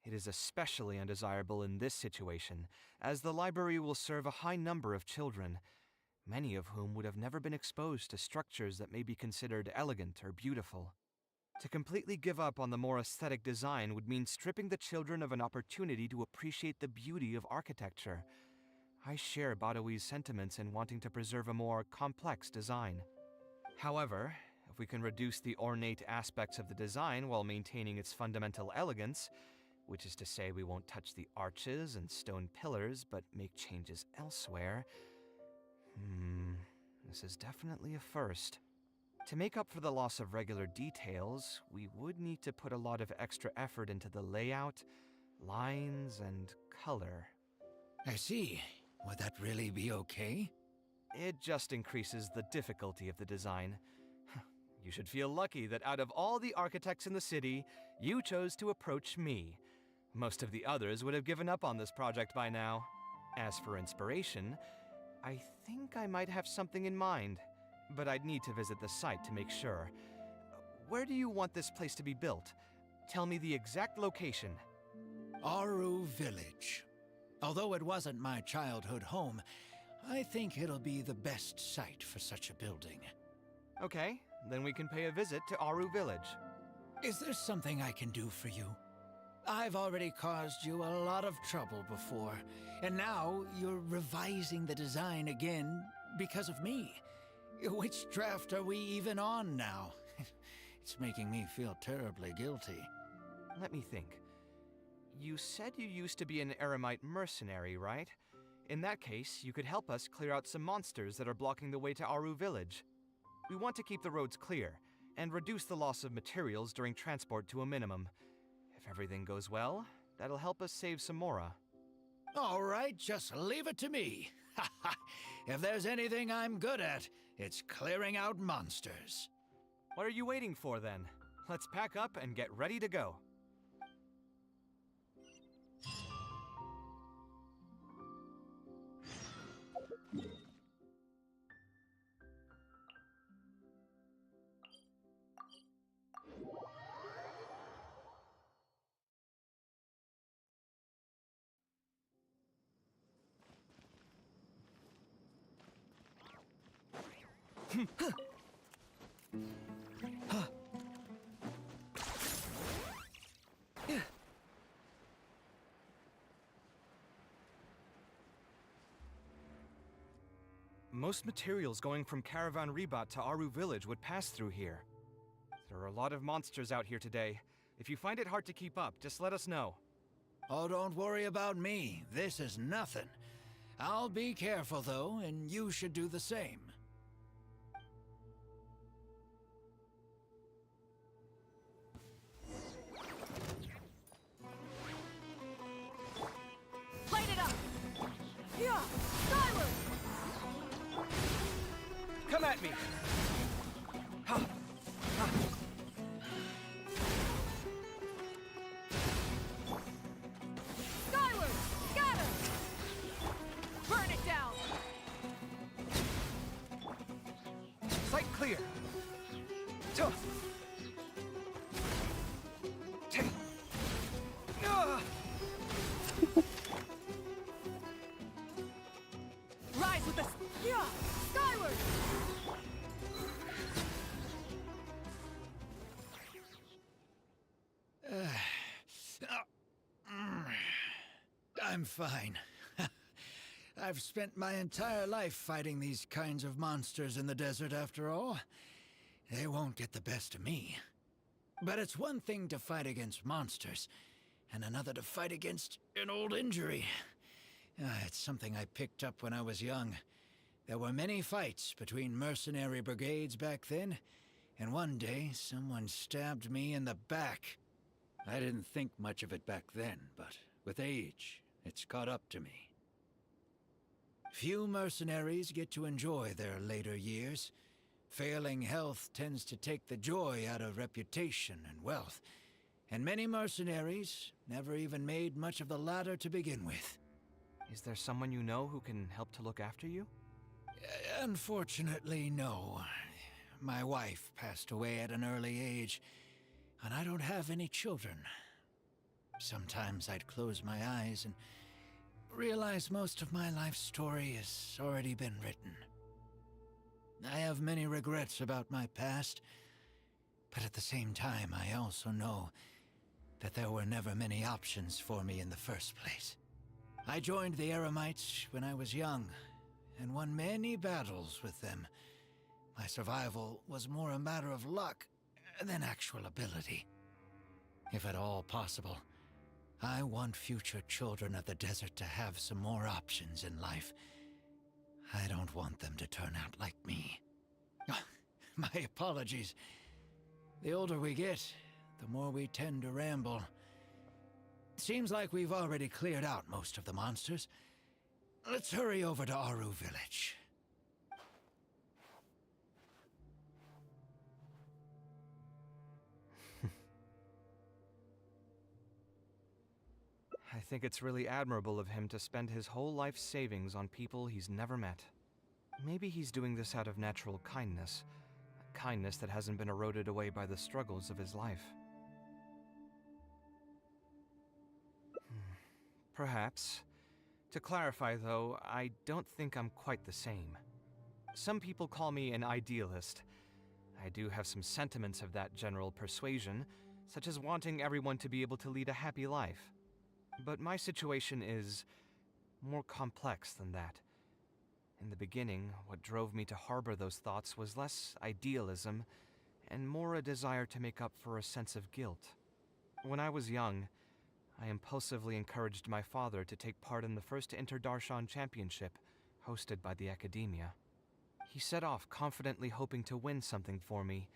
It is especially undesirable in this situation, as the library will serve a high number of children, many of whom would have never been exposed to structures that may be considered elegant or beautiful. To completely give up on the more aesthetic design would mean stripping the children of an opportunity to appreciate the beauty of architecture. I share Badawi's sentiments in wanting to preserve a more complex design. However, if we can reduce the ornate aspects of the design while maintaining its fundamental elegance, which is to say we won't touch the arches and stone pillars but make changes elsewhere, this is definitely a first. To make up for the loss of regular details, we would need to put a lot of extra effort into the layout, lines, and color. I see. Would that really be okay? It just increases the difficulty of the design. You should feel lucky that out of all the architects in the city, you chose to approach me. Most of the others would have given up on this project by now. As for inspiration, I think I might have something in mind, but I'd need to visit the site to make sure. Where do you want this place to be built? Tell me the exact location. Aru Village. Although it wasn't my childhood home, I think it'll be the best site for such a building. Okay, then we can pay a visit to Aru Village. Is there something I can do for you? I've already caused you a lot of trouble before, and now you're revising the design again because of me. Which draft are we even on now? It's making me feel terribly guilty. Let me think. You said you used to be an Eremite mercenary, right? In that case, you could help us clear out some monsters that are blocking the way to Aru Village. We want to keep the roads clear, and reduce the loss of materials during transport to a minimum. If everything goes well, that'll help us save some Mora. All right, just leave it to me. If there's anything I'm good at, it's clearing out monsters. What are you waiting for then? Let's pack up and get ready to go. Most materials going from Caravan Rebat to Aru Village would pass through here. There are a lot of monsters out here today. If you find it hard to keep up, just let us know. Oh, don't worry about me. This is nothing. I'll be careful, though, and you should do the same. Light it up! Yeah! Skyward! Come at me! Ha! Ha! Skyward! Scatter! Burn it down! Sight clear! Tuh! Take! Ah! Rise with us! Yeah! Skyward! I'm fine. I've spent my entire life fighting these kinds of monsters in the desert, after all. They won't get the best of me. But it's one thing to fight against monsters, and another to fight against an old injury. It's something I picked up when I was young. There were many fights between mercenary brigades back then, and one day someone stabbed me in the back. I didn't think much of it back then, but with age, it's caught up to me. Few mercenaries get to enjoy their later years. Failing health tends to take the joy out of reputation and wealth, and many mercenaries never even made much of the latter to begin with. Is there someone you know who can help to look after you? Unfortunately, no. My wife passed away at an early age, and I don't have any children. Sometimes I'd close my eyes and realize most of my life story has already been written. I have many regrets about my past, but at the same time I also know that there were never many options for me in the first place. I joined the Eremites when I was young, and won many battles with them. My survival was more a matter of luck than actual ability. If at all possible, I want future children of the desert to have some more options in life. I don't want them to turn out like me. My apologies. The older we get, the more we tend to ramble. Seems like we've already cleared out most of the monsters. Let's hurry over to Aru Village. I think it's really admirable of him to spend his whole life's savings on people he's never met. Maybe he's doing this out of natural kindness. A kindness that hasn't been eroded away by the struggles of his life. Perhaps. To clarify, though, I don't think I'm quite the same. Some people call me an idealist. I do have some sentiments of that general persuasion, such as wanting everyone to be able to lead a happy life. But my situation is more complex than that. In the beginning, what drove me to harbor those thoughts was less idealism and more a desire to make up for a sense of guilt. When I was young, I impulsively encouraged my father to take part in the first Inter-Darshan Championship, hosted by the Academia. He set off confidently hoping to win something for me,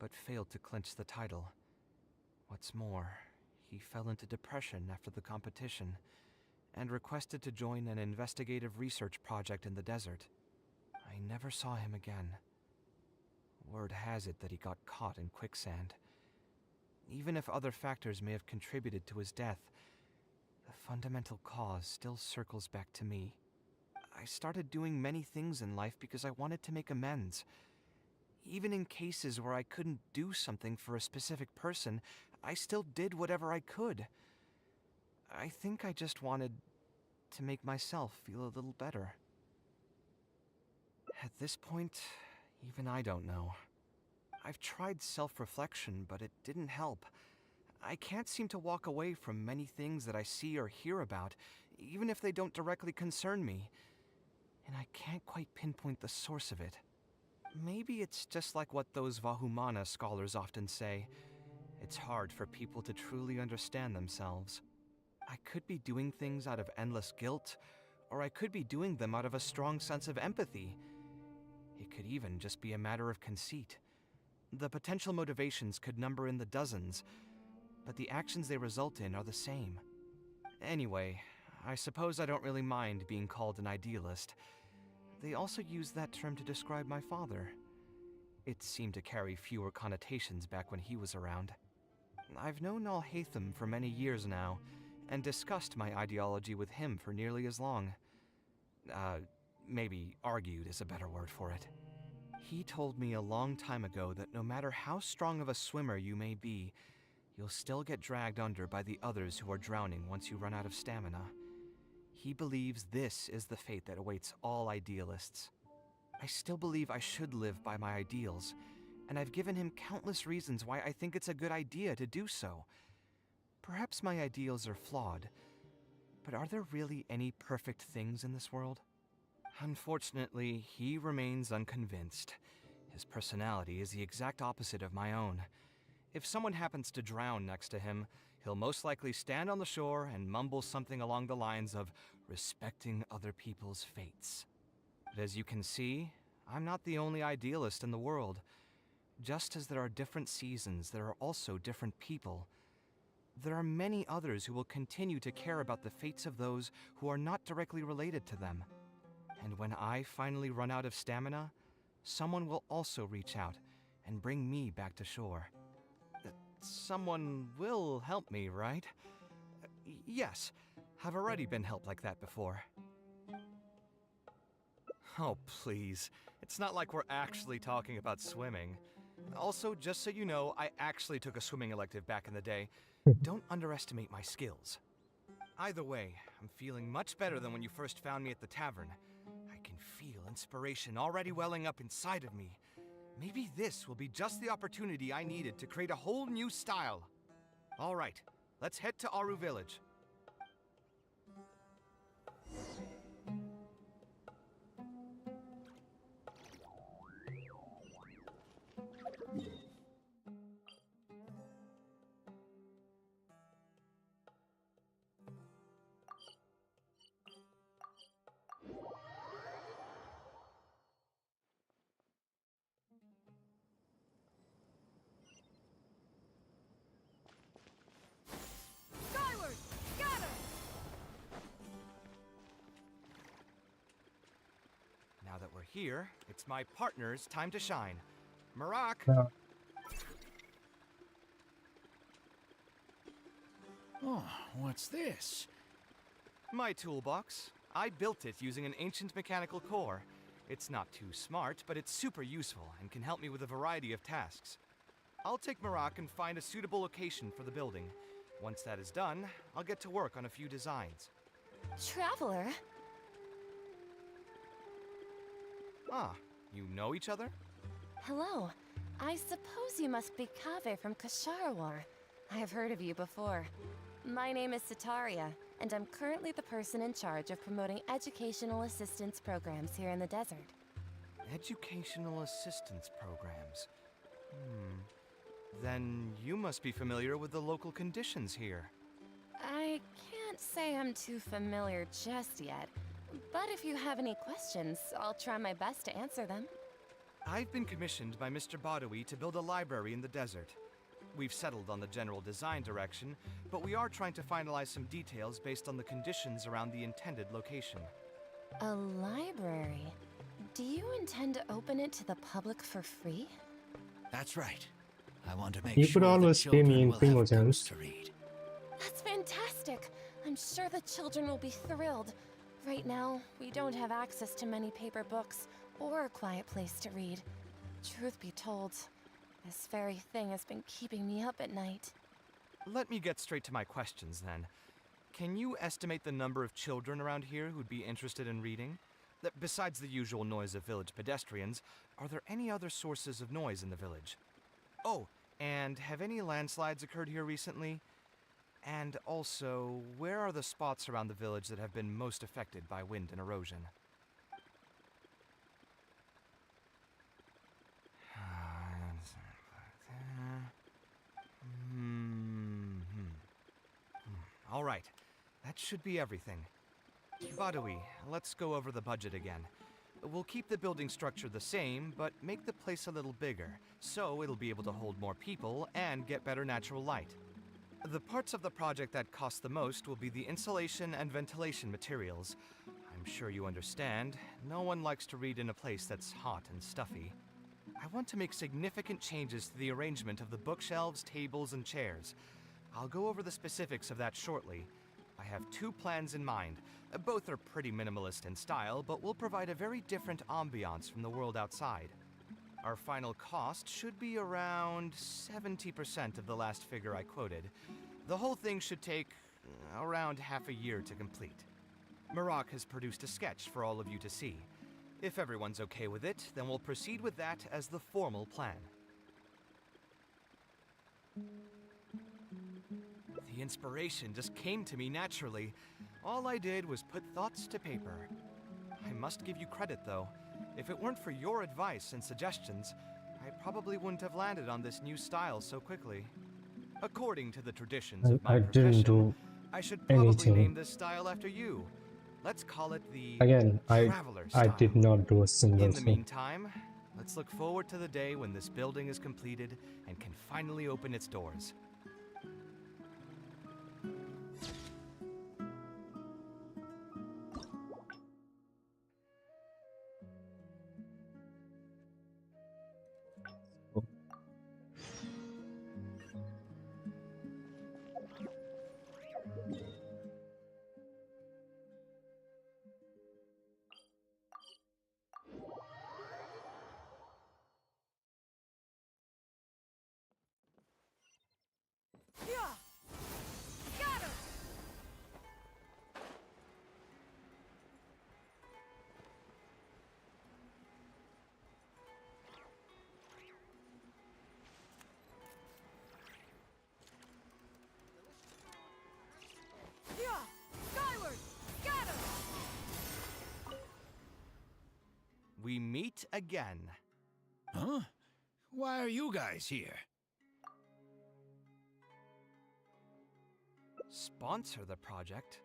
but failed to clinch the title. What's more, he fell into depression after the competition, and requested to join an investigative research project in the desert. I never saw him again. Word has it that he got caught in quicksand. Even if other factors may have contributed to his death, the fundamental cause still circles back to me. I started doing many things in life because I wanted to make amends. Even in cases where I couldn't do something for a specific person, I still did whatever I could. I think I just wanted to make myself feel a little better. At this point, even I don't know. I've tried self-reflection, but it didn't help. I can't seem to walk away from many things that I see or hear about, even if they don't directly concern me. and I can't quite pinpoint the source of it. Maybe it's just like what those Vahumana scholars often say. It's hard for people to truly understand themselves. I could be doing things out of endless guilt, or I could be doing them out of a strong sense of empathy. It could even just be a matter of conceit. The potential motivations could number in the dozens, but the actions they result in are the same. Anyway, I suppose I don't really mind being called an idealist. They also use that term to describe my father. It seemed to carry fewer connotations back when he was around. I've known Al-Haytham for many years now, and discussed my ideology with him for nearly as long. Maybe argued is a better word for it. He told me a long time ago that no matter how strong of a swimmer you may be, you'll still get dragged under by the others who are drowning once you run out of stamina. He believes this is the fate that awaits all idealists. I still believe I should live by my ideals, and I've given him countless reasons why I think it's a good idea to do so. Perhaps my ideals are flawed, but are there really any perfect things in this world? Unfortunately, he remains unconvinced. His personality is the exact opposite of my own. If someone happens to drown next to him, he'll most likely stand on the shore and mumble something along the lines of respecting other people's fates. But as you can see, I'm not the only idealist in the world. Just as there are different seasons, there are also different people. There are many others who will continue to care about the fates of those who are not directly related to them. And when I finally run out of stamina, someone will also reach out and bring me back to shore. Someone will help me, right? Yes, I've already been helped like that before. Oh, please. It's not like we're actually talking about swimming. Also, just so you know, I actually took a swimming elective back in the day. Don't underestimate my skills. Either way, I'm feeling much better than when you first found me at the tavern. I can feel inspiration already welling up inside of me. Maybe this will be just the opportunity I needed to create a whole new style. All right, let's head to Aru Village. Skyward! Gather! Now that we're here, it's my partner's time to shine. Marak! Yeah. Oh, what's this? My toolbox. I built it using an ancient mechanical core. It's not too smart, but it's super useful and can help me with a variety of tasks. I'll take Marak and find a suitable location for the building. Once that is done, I'll get to work on a few designs. Traveler? Ah, you know each other? Hello. I suppose you must be Kaveh from Kasharawar. I have heard of you before. My name is Sitaria, and I'm currently the person in charge of promoting educational assistance programs here in the desert. Educational assistance programs. Then you must be familiar with the local conditions here. I can't say I'm too familiar just yet, but if you have any questions, I'll try my best to answer them. I've been commissioned by Mr. Badawi to build a library in the desert. We've settled on the general design direction, but we are trying to finalize some details based on the conditions around the intended location. A library? Do you intend to open it to the public for free? That's right. I want to make You sure could the always pay children me in will have Primogems. books to read. That's fantastic! I'm sure the children will be thrilled. Right now, we don't have access to many paper books or a quiet place to read. Truth be told, this very thing has been keeping me up at night. Let me get straight to my questions then. Can you estimate the number of children around here who'd be interested in reading? Besides the usual noise of village pedestrians, are there any other sources of noise in the village? Oh, and have any landslides occurred here recently? And also, where are the spots around the village that have been most affected by wind and erosion? All right. That should be everything. Badawi, let's go over the budget again. We'll keep the building structure the same, but make the place a little bigger, so it'll be able to hold more people and get better natural light. The parts of the project that cost the most will be the insulation and ventilation materials. I'm sure you understand, no one likes to read in a place that's hot and stuffy. I want to make significant changes to the arrangement of the bookshelves, tables, and chairs. I'll go over the specifics of that shortly. I have 2 plans in mind. Both are pretty minimalist in style, but will provide a very different ambiance from the world outside. Our final cost should be around 70% of the last figure I quoted. The whole thing should take around half a year to complete. Marak has produced a sketch for all of you to see. If everyone's okay with it, then we'll proceed with that as the formal plan. The inspiration just came to me naturally. All I did was put thoughts to paper. I must give you credit, though. If it weren't for your advice and suggestions, I probably wouldn't have landed on this new style so quickly. According to the traditions of my I didn't profession, do I should probably anything. name this style after you. Let's call it the Again. Traveler I style. did not do a single In the thing. meantime, let's look forward to the day when this building is completed and can finally open its doors. Got him! Skyward! Got him! We meet again. Huh? Why are you guys here? Sponsor the project?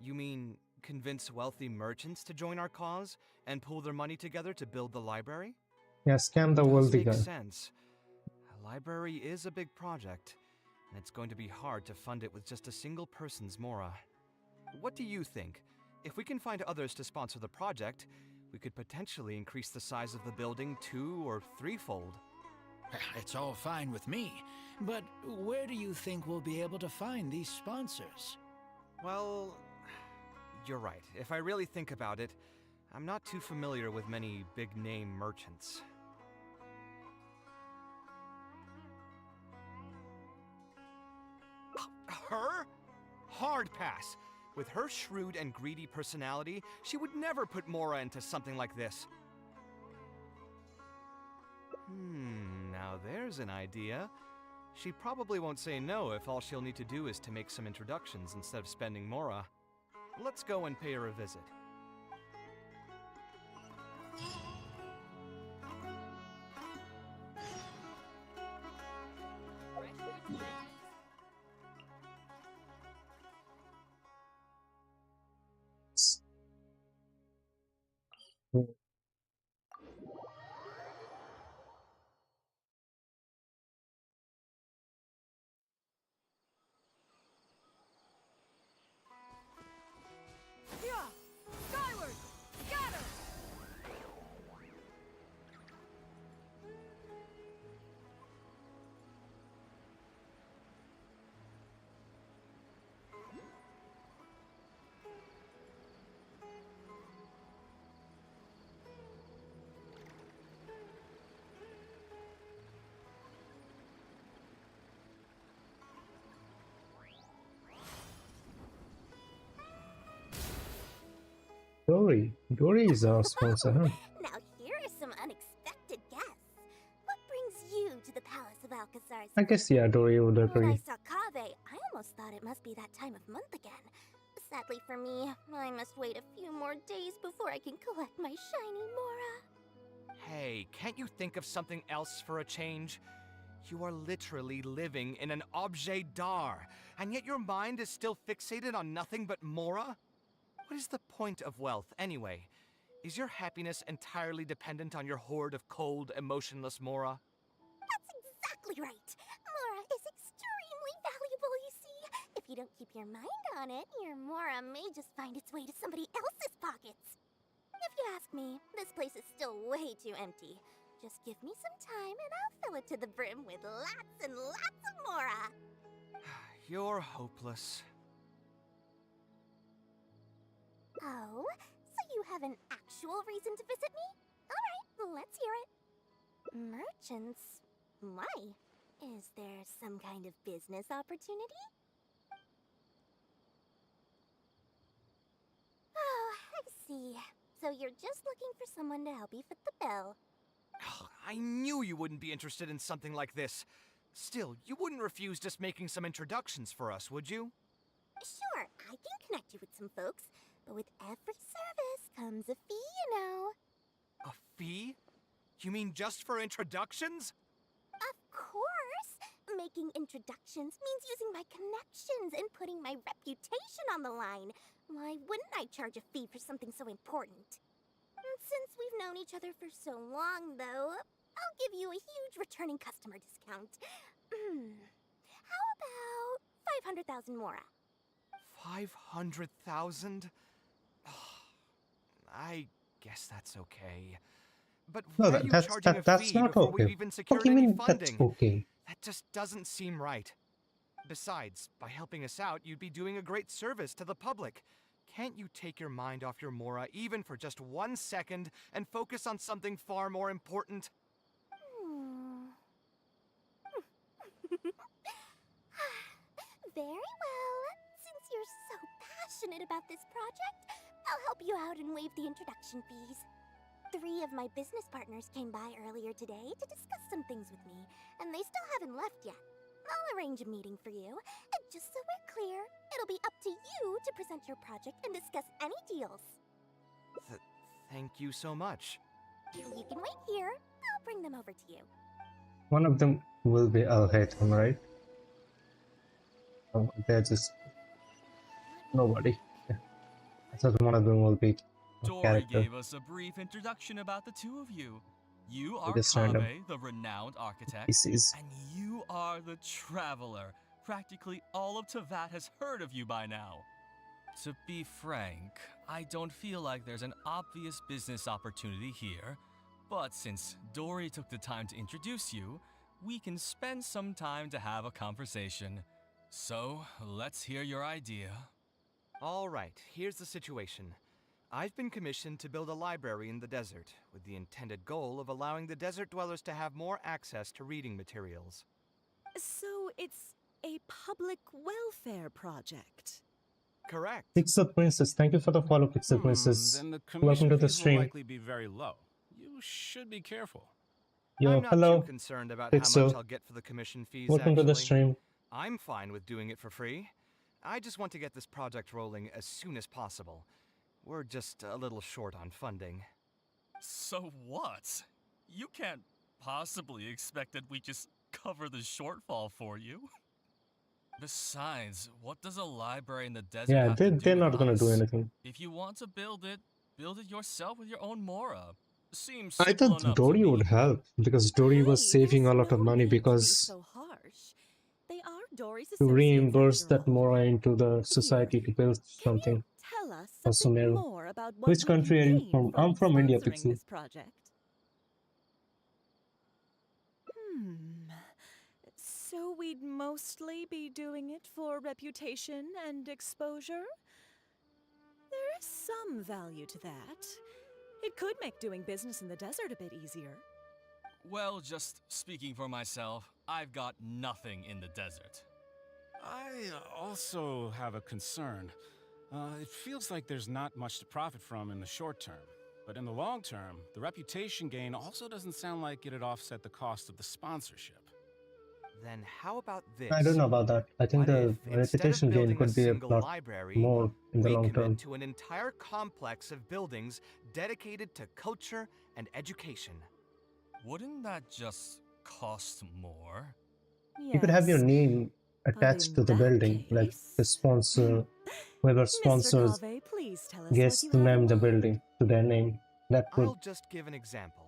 You mean convince wealthy merchants to join our cause and pool their money together to build the library? Yeah, scam the Does wealthy make guy. sense. A library is a big project, and it's going to be hard to fund it with just a single person's mora. What do you think? If we can find others to sponsor the project, we could potentially increase the size of the building 2- or 3-fold. It's all fine with me, but where do you think we'll be able to find these sponsors? Well, you're right. If I really think about it, I'm not too familiar with many big-name merchants. Her? Hard pass. With her shrewd and greedy personality, she would never put Mora into something like this. Now there's an idea. She probably won't say no if all she'll need to do is to make some introductions instead of spending Mora. Let's go and pay her a visit. Skyward! Got him! Dory is our sponsor, huh? Now here are some unexpected guests. What brings you to the Palace of Alcazar? I guess, yeah, Dory would When I agree. saw Kaveh, I almost thought it must be that time of month again. Sadly for me, I must wait a few more days before I can collect my shiny Mora. Hey, can't you think of something else for a change? You are literally living in an objet d'art, and yet your mind is still fixated on nothing but Mora? What is the point of wealth, anyway? Is your happiness entirely dependent on your hoard of cold, emotionless Mora? That's exactly right. Mora is extremely valuable, you see. If you don't keep your mind on it, your Mora may just find its way to somebody else's pockets. If you ask me, this place is still way too empty. Just give me some time and I'll fill it to the brim with lots and lots of Mora. You're hopeless. Oh, so you have an actual reason to visit me? Alright, let's hear it. Merchants? Why? Is there some kind of business opportunity? Oh, I see. So you're just looking for someone to help you fit the bill. I knew you wouldn't be interested in something like this. Still, you wouldn't refuse just making some introductions for us, would you? Sure, I can connect you with some folks, but with every service comes a fee, you know. A fee? You mean just for introductions? Of course! Making introductions means using my connections and putting my reputation on the line. Why wouldn't I charge a fee for something so important? Since we've known each other for so long, though, I'll give you a huge returning customer discount. How about 500,000 Mora? 500,000? I guess that's okay. But No, why are you that's charging a that's fee not before okay. we've even What secured do you any mean that's funding? okay? That just doesn't seem right. Besides, by helping us out, you'd be doing a great service to the public. Can't you take your mind off your Mora even for just 1 second and focus on something far more important? Very well. Since you're so passionate about this project, I'll help you out and waive the introduction fees. 3 of my business partners came by earlier today to discuss some things with me, and they still haven't left yet. I'll arrange a meeting for you, and just so we're clear, it'll be up to you to present your project and discuss any deals. Thank you so much. You can wait here. I'll bring them over to you. One of them will be Al-Haytham, right? Oh, they're just nobody. I thought one of them will be a Dory character. gave us a brief introduction about the two of you. You are Just random. Kaveh, the renowned architect, Pieces. and you are the traveler. Practically all of Teyvat has heard of you by now. To be frank, I don't feel like there's an obvious business opportunity here, but since Dory took the time to introduce you, we can spend some time to have a conversation. So, let's hear your idea. All right, here's the situation. I've been commissioned to build a library in the desert, with the intended goal of allowing the desert dwellers to have more access to reading materials. So it's a public welfare project. Correct. Pixel Princess, thank you for the follow, Pixel Princess. Then the Welcome commission to the fees will stream. likely be very low. You should be careful. Yo, I'm not hello. too concerned about how Pixel. much I'll get for the commission fees, Welcome to the actually. stream. I'm fine with doing it for free. I just want to get this project rolling as soon as possible. We're just a little short on funding. So what? You can't possibly expect that we just cover the shortfall for you. Besides, what does a library in the desert Yeah, have to do they're with not gonna do us? anything. If you want to build it yourself with your own Mora. Seems I simple thought enough to Dory me. would help because Dory was Hey, saving a there's lot of no money need to be because so harsh. They are Dory's to associates reimburse after that all. Mora into the society to build Can something. you tell us for something Sumeru. more about what Which we can country are you gain from? I'm from India, sponsoring Pixel. this project? So we'd mostly be doing it for reputation and exposure? There is some value to that. It could make doing business in the desert a bit easier. Well, just speaking for myself, I've got nothing in the desert. I also have a concern. It feels like there's not much to profit from in the short term. But in the long term, the reputation gain also doesn't sound like it'd offset the cost of the sponsorship. Then how about this? I don't know about that. I think What the if, instead of reputation gain building could be a single lot library, more in the we long commit term. to an entire complex of buildings dedicated to culture and education? Wouldn't that just cost more. You could have your Yes, name but attached in to the that building, like the case... sponsor, whoever Mr. sponsors Cave, please tell us what gets you to have in name the mind. building to their name. That would. I'll just give an example.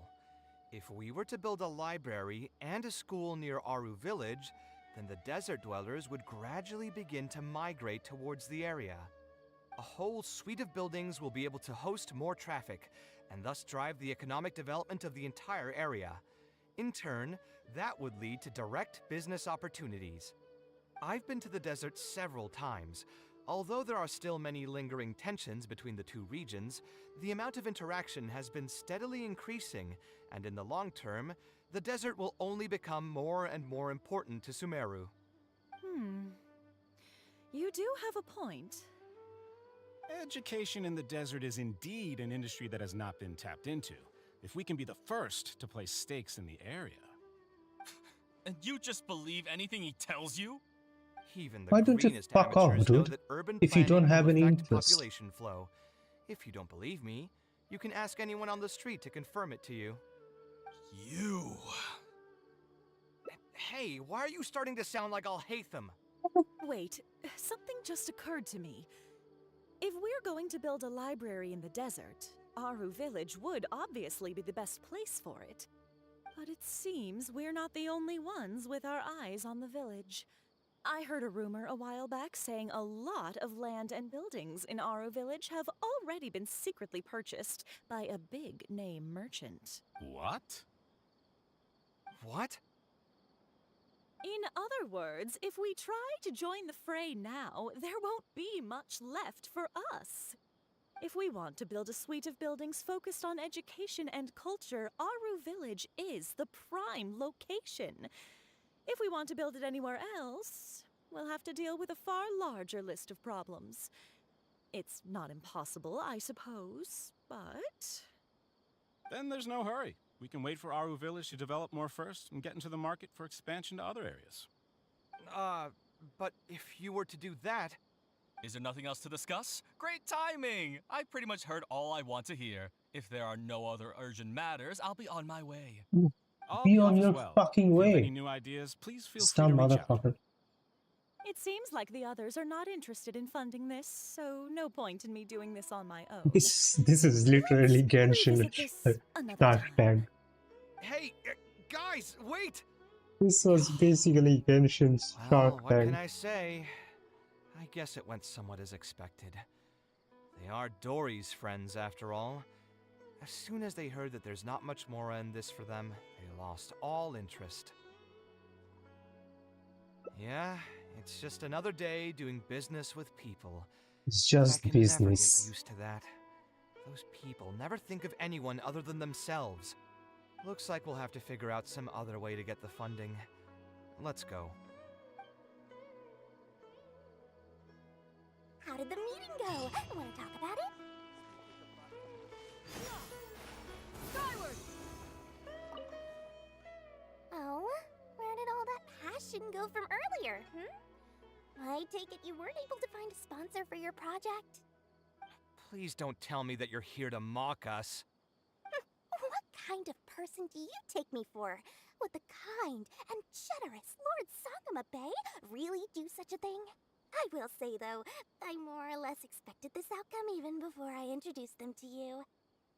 If we were to build a library and a school near Aru Village, then the desert dwellers would gradually begin to migrate towards the area. A whole suite of buildings will be able to host more traffic, and thus drive the economic development of the entire area. In turn, that would lead to direct business opportunities. I've been to the desert several times. Although there are still many lingering tensions between the two regions, the amount of interaction has been steadily increasing, and in the long term, the desert will only become more and more important to Sumeru. You do have a point. Education in the desert is indeed an industry that has not been tapped into. If we can be the first to place stakes in the area. And you just believe anything he tells you? Even the Why don't you greenest fuck off, amateurs know dude? that urban If you don't planning have will any affect interest. population flow. If you don't believe me, you can ask anyone on the street to confirm it to you. You... Hey, why are you starting to sound like I'll hate them? Wait, something just occurred to me. If we're going to build a library in the desert, Aru Village would obviously be the best place for it. But it seems we're not the only ones with our eyes on the village. I heard a rumor a while back saying a lot of land and buildings in Aru Village have already been secretly purchased by a big-name merchant. What? What? In other words, if we try to join the fray now, there won't be much left for us. If we want to build a suite of buildings focused on education and culture, Aru Village is the prime location. If we want to build it anywhere else, we'll have to deal with a far larger list of problems. It's not impossible, I suppose, but... Then there's no hurry. We can wait for Aru Village to develop more first and get into the market for expansion to other areas. But if you were to do that... Is there nothing else to discuss? Great timing! I pretty much heard all I want to hear. If there are no other urgent matters, I'll be on my way. I'll Be off on as your well. fucking If you have way. any new ideas, please feel free Dumb to reach out. motherfucker. It seems like the others are not interested in funding this, so no point in me doing this on my own. This is literally Genshin revisit this another Shark time. Tank. Hey, guys, wait! This was basically Genshin's Well, Shark what can Tank. I say? I guess it went somewhat as expected. They are Dory's friends, after all. As soon as they heard that there's not much more in this for them, they lost all interest. Yeah, it's just another day doing business with people. It's But just I can never get business. used to that. Those people never think of anyone other than themselves. Looks like we'll have to figure out some other way to get the funding. Let's go. How did the meeting go? Want to talk about it? Skyward! Oh, where did all that passion go from earlier, I take it you weren't able to find a sponsor for your project? Please don't tell me that you're here to mock us. What kind of person do you take me for? Would the kind and generous Lord Sakuma Bay really do such a thing? I will say, though, I more or less expected this outcome even before I introduced them to you.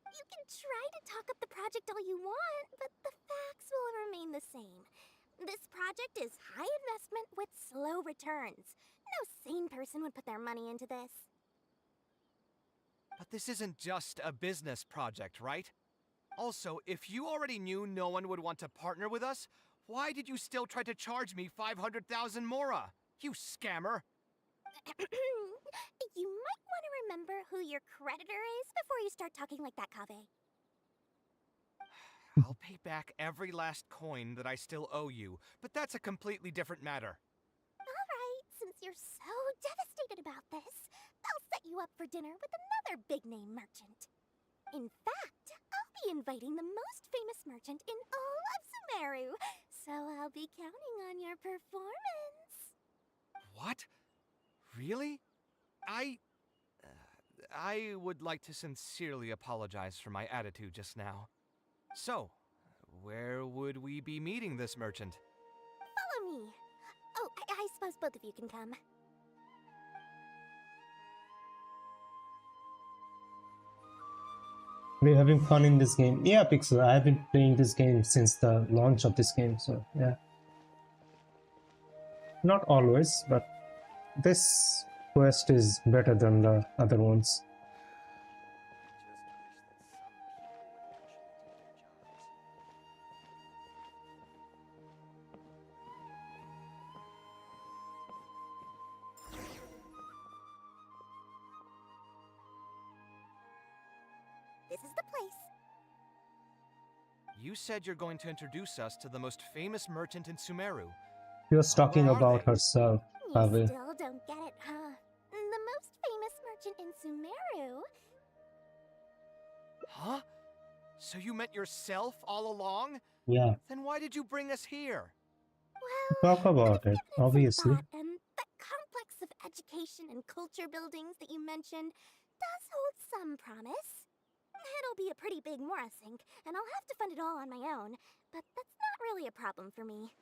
You can try to talk up the project all you want, but the facts will remain the same. This project is high investment with slow returns. No sane person would put their money into this. But this isn't just a business project, right? Also, if you already knew no one would want to partner with us, why did you still try to charge me 500,000 mora? You scammer! You might want to remember who your creditor is before you start talking like that, Kaveh. I'll pay back every last coin that I still owe you, but that's a completely different matter. Alright, since you're so devastated about this, I'll set you up for dinner with another big-name merchant. In fact, I'll be inviting the most famous merchant in all of Sumeru, so I'll be counting on your performance. What? Really? I would like to sincerely apologize for my attitude just now. So, Where would we be meeting this merchant? Follow me. Oh, I suppose both of you can come. Are you having fun in this game? Yeah, Pixel, I've been playing this game since the launch of this game, so yeah. Not always, but this quest is better than the other ones. This is the place. You said you're going to introduce us to the most famous merchant in Sumeru. She was talking Where are about they? herself, You Pavel. still don't get it, huh? The most famous merchant in Sumeru. Huh? So you met yourself all along? Yeah, Then why did you bring us here? Well, talk about I've it, given some obviously. thought, and that complex of education and culture buildings that you mentioned does hold some promise. It'll be a pretty big Mora sink, and I'll have to fund it all on my own, but that's not really a problem for me.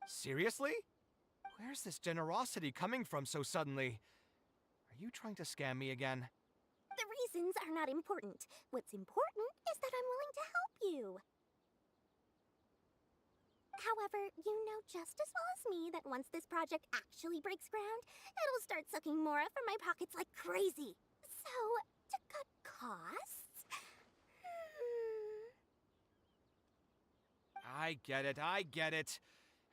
Seriously? Where's this generosity coming from so suddenly? Are you trying to scam me again? The reasons are not important. What's important is that I'm willing to help you. However, you know just as well as me that once this project actually breaks ground, it'll start sucking Mora from my pockets like crazy. So, to cut costs... I get it, I get it.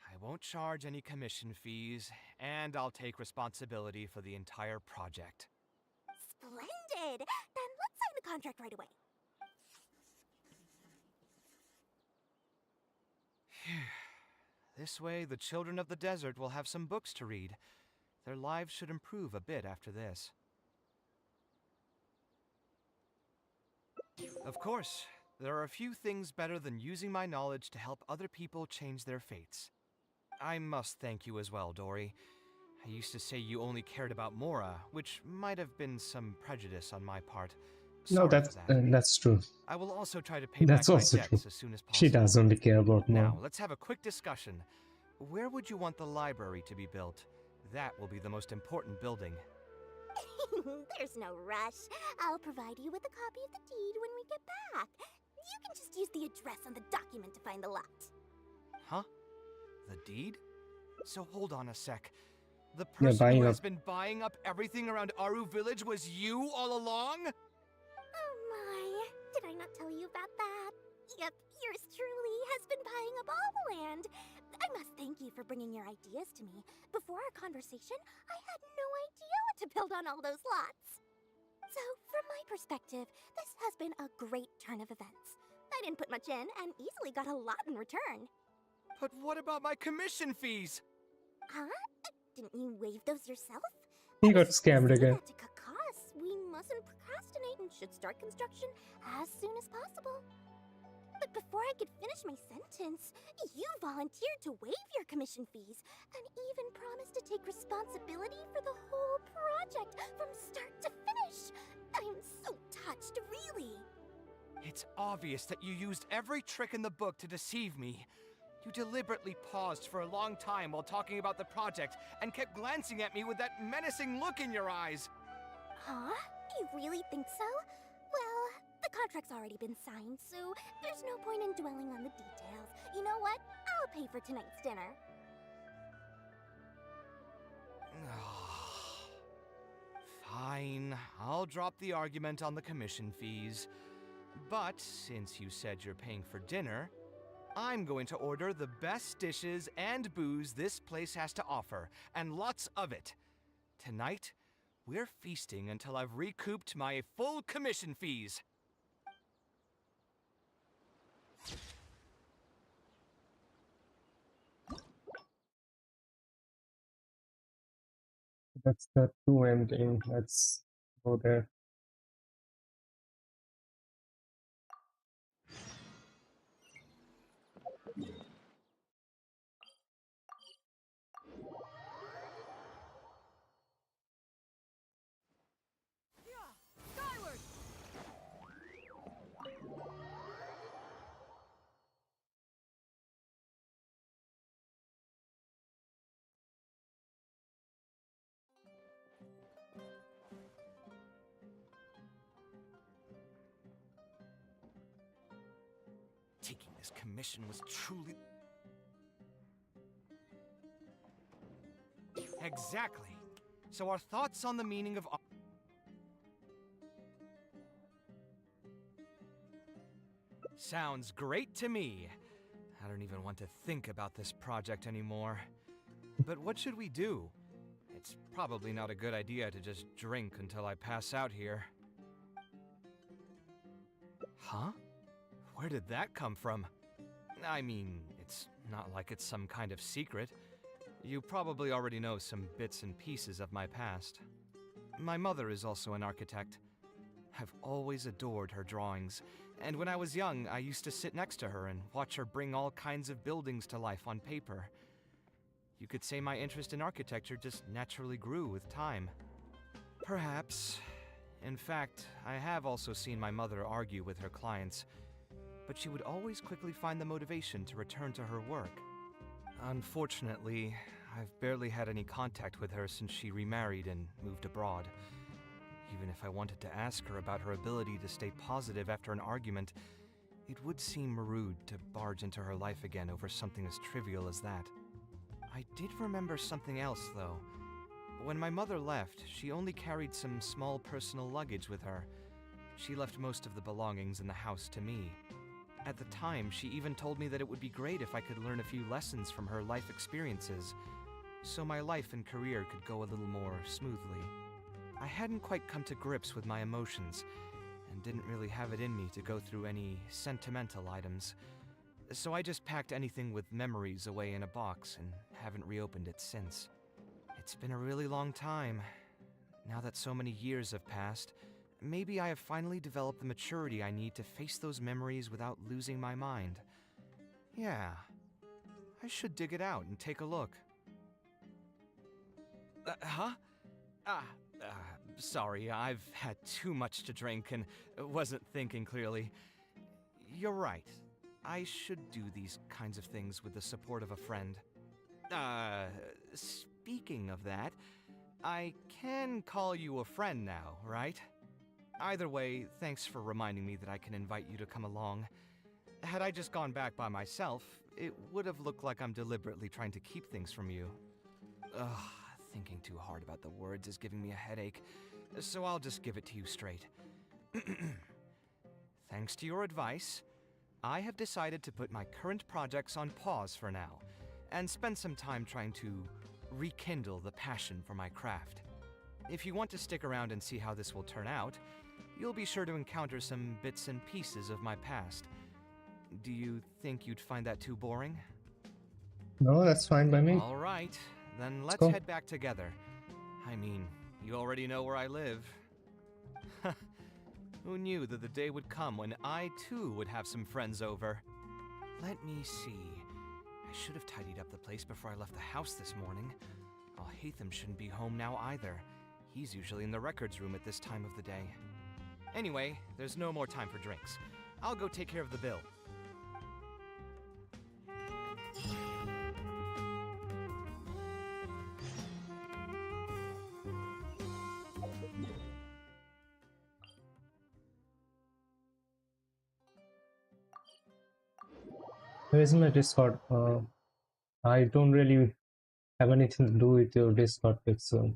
I won't charge any commission fees, and I'll take responsibility for the entire project. Splendid! Then let's sign the contract right away. This way, the children of the desert will have some books to read. Their lives should improve a bit after this. Of course, there are a few things better than using my knowledge to help other people change their fates. I must thank you as well, Dory. I used to say you only cared about Mora, which might have been some prejudice on my part. No, Sorry for that. that's true. I will also try to pay That's back my also debts true. as soon as possible. She does only care about Now, Mora. let's have a quick discussion. Where would you want the library to be built? That will be the most important building. There's no rush. I'll provide you with a copy of the deed when we get back. You can just use the address on the document to find the lot. Huh? The deed? So hold on a sec. The Yeah, person buying who up. has been buying up everything around Aru Village was you all along? Oh my, did I not tell you about that? Yep, yours truly has been buying up all the land. I must thank you for bringing your ideas to me. Before our conversation, I had no idea what to build on all those lots. So, from my perspective, this has been a great turn of events. I didn't put much in and easily got a lot in return. But what about my commission fees? Huh? Didn't you waive those yourself? He I got was just gonna scammed say again. that to cut costs. We mustn't procrastinate and should start construction as soon as possible. But before I could finish my sentence, you volunteered to waive your commission fees and even promised to take responsibility for the whole project from start to finish. I'm so touched, really. It's obvious that you used every trick in the book to deceive me. You deliberately paused for a long time while talking about the project and kept glancing at me with that menacing look in your eyes. Huh? You really think so? Well, the contract's already been signed, so there's no point in dwelling on the details. You know what? I'll pay for tonight's dinner. Fine, I'll drop the argument on the commission fees. But since you said you're paying for dinner, I'm going to order the best dishes and booze this place has to offer, and lots of it. Tonight, we're feasting until I've recouped my full commission fees. That's the 2M thing. Let's go there. Skyward! Taking this commission was truly... Exactly. So our thoughts on the meaning of... Sounds great to me. I don't even want to think about this project anymore. But what should we do? It's probably not a good idea to just drink until I pass out here. Huh? Where did that come from? I mean, it's not like it's some kind of secret. You probably already know some bits and pieces of my past. My mother is also an architect. I've always adored her drawings, and when I was young, I used to sit next to her and watch her bring all kinds of buildings to life on paper. You could say my interest in architecture just naturally grew with time. Perhaps. In fact, I have also seen my mother argue with her clients, but she would always quickly find the motivation to return to her work. Unfortunately, I've barely had any contact with her since she remarried and moved abroad. Even if I wanted to ask her about her ability to stay positive after an argument, it would seem rude to barge into her life again over something as trivial as that. I did remember something else, though. When my mother left, she only carried some small personal luggage with her. She left most of the belongings in the house to me. At the time, she even told me that it would be great if I could learn a few lessons from her life experiences, so my life and career could go a little more smoothly. I hadn't quite come to grips with my emotions, and didn't really have it in me to go through any sentimental items, so I just packed anything with memories away in a box and haven't reopened it since. It's been a really long time. Now that so many years have passed, maybe I have finally developed the maturity I need to face those memories without losing my mind. Yeah, I should dig it out and take a look. Huh? Sorry, I've had too much to drink and wasn't thinking clearly. You're right. I should do these kinds of things with the support of a friend. Speaking of that, I can call you a friend now, right? Either way, thanks for reminding me that I can invite you to come along. Had I just gone back by myself, it would have looked like I'm deliberately trying to keep things from you. Ugh, thinking too hard about the words is giving me a headache, so I'll just give it to you straight. Thanks to your advice, I have decided to put my current projects on pause for now, and spend some time trying to rekindle the passion for my craft. If you want to stick around and see how this will turn out, you'll be sure to encounter some bits and pieces of my past. Do you think you'd find that too boring? No, that's fine by me. All right, then let's go. head back together. I mean, you already know where I live. Who knew that the day would come when I too would have some friends over? Let me see. I should have tidied up the place before I left the house this morning. Alhaitham shouldn't be home now either. He's usually in the records room at this time of the day. Anyway, there's no more time for drinks. I'll go take care of the bill. Where is my Discord? I don't really have anything to do with your Discord, Pixel.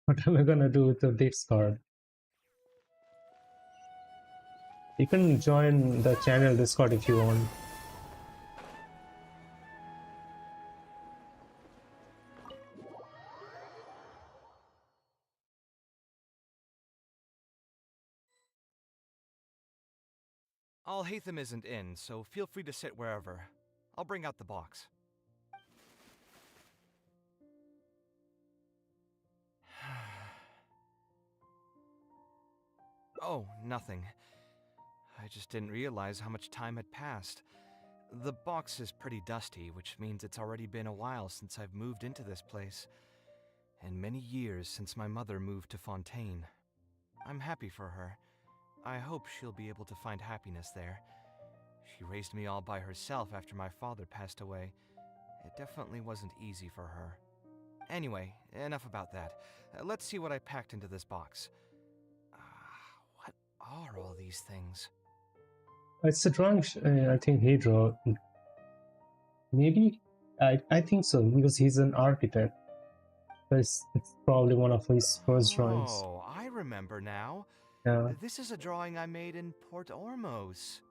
What am I gonna do with your Discord? You can join the channel Discord if you want. Alhaitham isn't in, so feel free to sit wherever. I'll bring out the box. Oh, nothing. I just didn't realize how much time had passed. The box is pretty dusty, which means it's already been a while since I've moved into this place, and many years since my mother moved to Fontaine. I'm happy for her. I hope she'll be able to find happiness there. She raised me all by herself after my father passed away. It definitely wasn't easy for her. Anyway, enough about that. Let's see what I packed into this box. What are all these things? It's a drawing. I think he drew. Maybe I think so because he's an architect. It's probably one of his first drawings. Oh, I remember now. Yeah. This is a drawing I made in Port Ormos.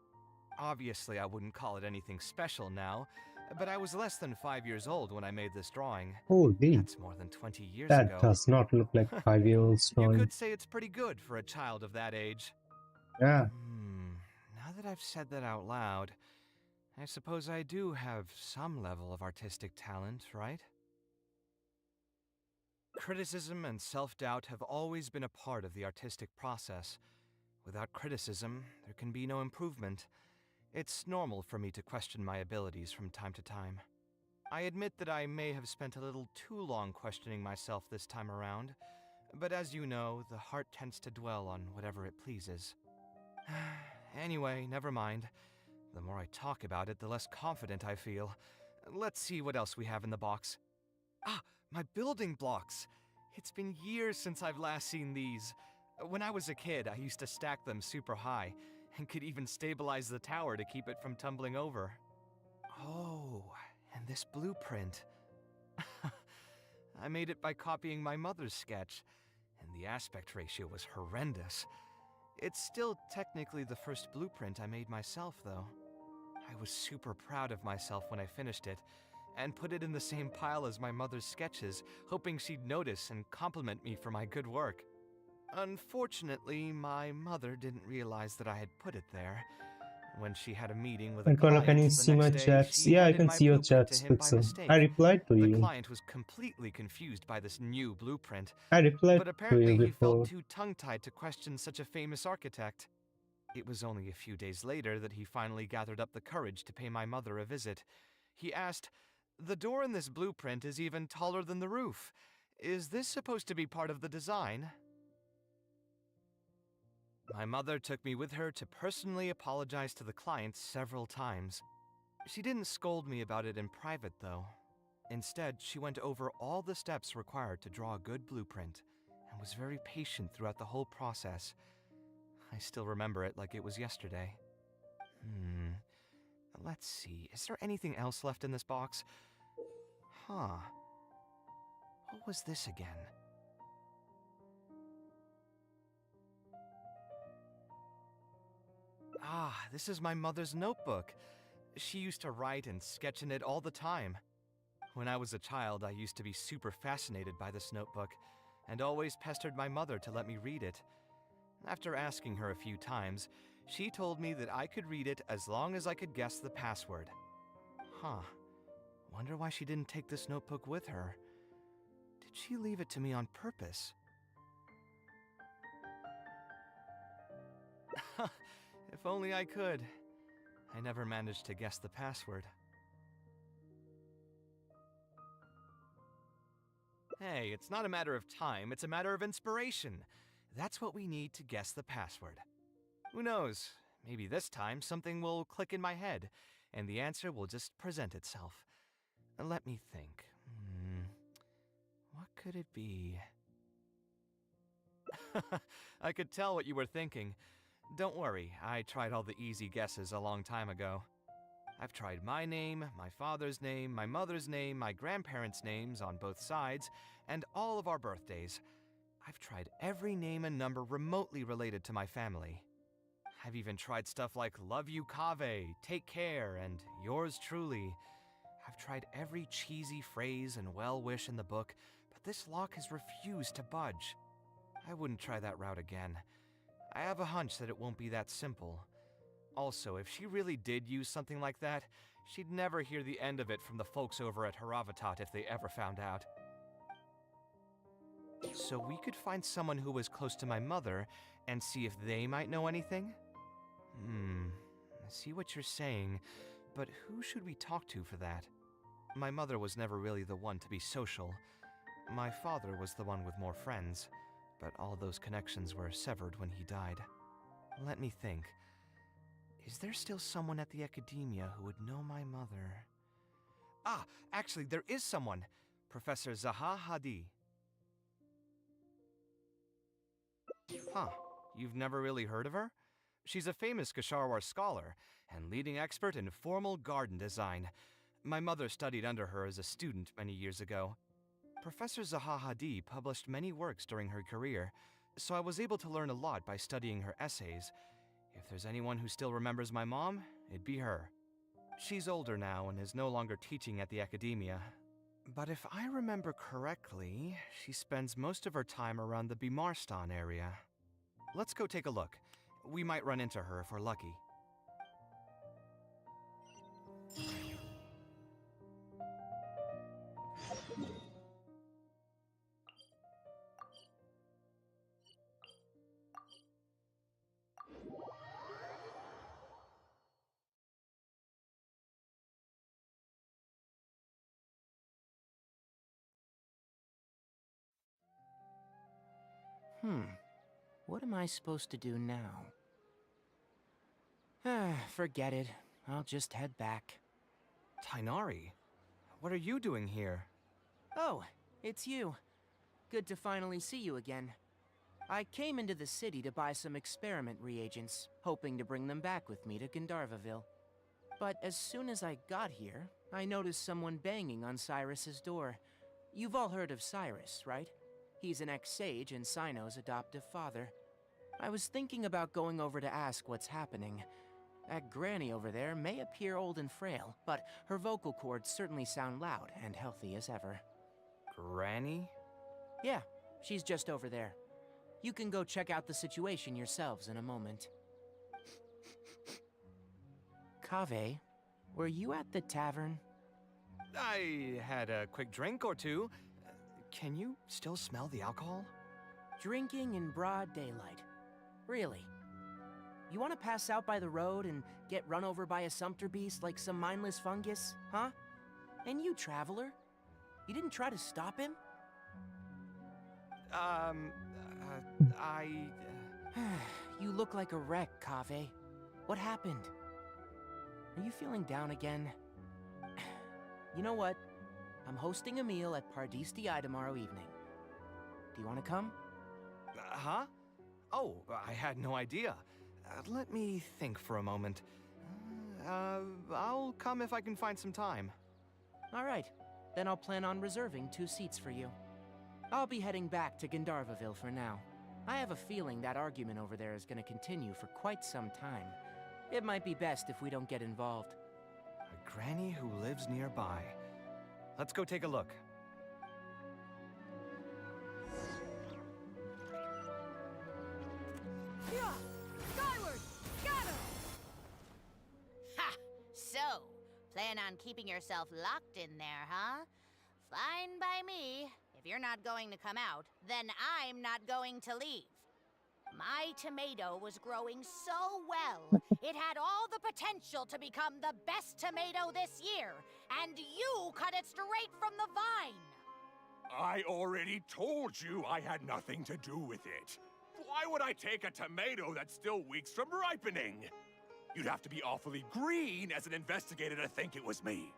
Obviously, I wouldn't call it anything special now, but I was less than 5 years old when I made this drawing. Holy, That's more than 20 years that ago. does not look like 5-year-old You drawing. could say it's pretty good for a child of that age. Yeah. Now that I've said that out loud, I suppose I do have some level of artistic talent, right? Criticism and self-doubt have always been a part of the artistic process. Without criticism, there can be no improvement. It's normal for me to question my abilities from time to time. I admit that I may have spent a little too long questioning myself this time around, but as you know, the heart tends to dwell on whatever it pleases. Anyway, never mind. The more I talk about it, the less confident I feel. Let's see what else we have in the box. Ah, my building blocks! It's been years since I've last seen these. When I was a kid, I used to stack them super high, and could even stabilize the tower to keep it from tumbling over. Oh, and this blueprint. I made it by copying my mother's sketch, and the aspect ratio was horrendous. It's still technically the first blueprint I made myself, though. I was super proud of myself when I finished it, and put it in the same pile as my mother's sketches, hoping she'd notice and compliment me for my good work. Unfortunately, my mother didn't realize that I had put it there. When she had a meeting with a Nicola, client can you the see my next day, chats? she Yeah, I handed can my see your blueprint chats, to him by Pixel. mistake. I replied to The you. client was completely confused by this new blueprint, I replied but to apparently you he felt before. too tongue-tied to question such a famous architect. It was only a few days later that he finally gathered up the courage to pay my mother a visit. He asked, "The door in this blueprint is even taller than the roof. Is this supposed to be part of the design?" My mother took me with her to personally apologize to the client several times. She didn't scold me about it in private, though. Instead, she went over all the steps required to draw a good blueprint, and was very patient throughout the whole process. I still remember it like it was yesterday. Let's see, is there anything else left in this box? Huh. What was this again? Ah, this is my mother's notebook. She used to write and sketch in it all the time. When I was a child, I used to be super fascinated by this notebook, and always pestered my mother to let me read it. After asking her a few times, she told me that I could read it as long as I could guess the password. Huh. Wonder why she didn't take this notebook with her. Did she leave it to me on purpose? If only I could. I never managed to guess the password. Hey, it's not a matter of time, it's a matter of inspiration. That's what we need to guess the password. Who knows? Maybe this time something will click in my head, and the answer will just present itself. Let me think. What could it be? I could tell what you were thinking. Don't worry, I tried all the easy guesses a long time ago. I've tried my name, my father's name, my mother's name, my grandparents' names on both sides, and all of our birthdays. I've tried every name and number remotely related to my family. I've even tried stuff like Love You Kave, Take Care, and Yours Truly. I've tried every cheesy phrase and well-wish in the book, but this lock has refused to budge. I wouldn't try that route again. I have a hunch that it won't be that simple. Also, if she really did use something like that, she'd never hear the end of it from the folks over at Haravatat if they ever found out. So we could find someone who was close to my mother and see if they might know anything? I see what you're saying, but who should we talk to for that? My mother was never really the one to be social. My father was the one with more friends, but all those connections were severed when he died. Let me think. Is there still someone at the academia who would know my mother? Ah, actually, there is someone. Professor Zaha Hadi. Huh, you've never really heard of her? She's a famous Kasharwar scholar and leading expert in formal garden design. My mother studied under her as a student many years ago. Professor Zaha Hadid published many works during her career, so I was able to learn a lot by studying her essays. If there's anyone who still remembers my mom, it'd be her. She's older now and is no longer teaching at the academia. But if I remember correctly, she spends most of her time around the Bimarstan area. Let's go take a look. We might run into her if we're lucky. What am I supposed to do now? Forget it. I'll just head back. Tainari, what are you doing here? Oh, it's you. Good to finally see you again. I came into the city to buy some experiment reagents, hoping to bring them back with me to Gandharvaville. But as soon as I got here, I noticed someone banging on Cyrus's door. You've all heard of Cyrus, right? He's an ex-sage and Cyno's adoptive father. I was thinking about going over to ask what's happening. That granny over there may appear old and frail, but her vocal cords certainly sound loud and healthy as ever. Granny? Yeah, she's just over there. You can go check out the situation yourselves in a moment. Kaveh, were you at the tavern? I had a quick drink or two. Can you still smell the alcohol? Drinking in broad daylight. Really? You want to pass out by the road and get run over by a sumpter beast like some mindless fungus, huh? And you, traveler? You didn't try to stop him? You look like a wreck, Kaveh. What happened? Are you feeling down again? You know what? I'm hosting a meal at Pardistii tomorrow evening. Do you want to come? Huh? Oh, I had no idea. Let me think for a moment. I'll come if I can find some time. All right. Then I'll plan on reserving 2 seats for you. I'll be heading back to Gandharvaville for now. I have a feeling that argument over there is going to continue for quite some time. It might be best if we don't get involved. A granny who lives nearby. Let's go take a look. Yeah! Skyward! Scatter! Ha! So, plan on keeping yourself locked in there, huh? Fine by me. If you're not going to come out, then I'm not going to leave. My tomato was growing so well, it had all the potential to become the best tomato this year, and you cut it straight from the vine. I already told you I had nothing to do with it. Why would I take a tomato that's still weeks from ripening? You'd have to be awfully green as an investigator to think it was me.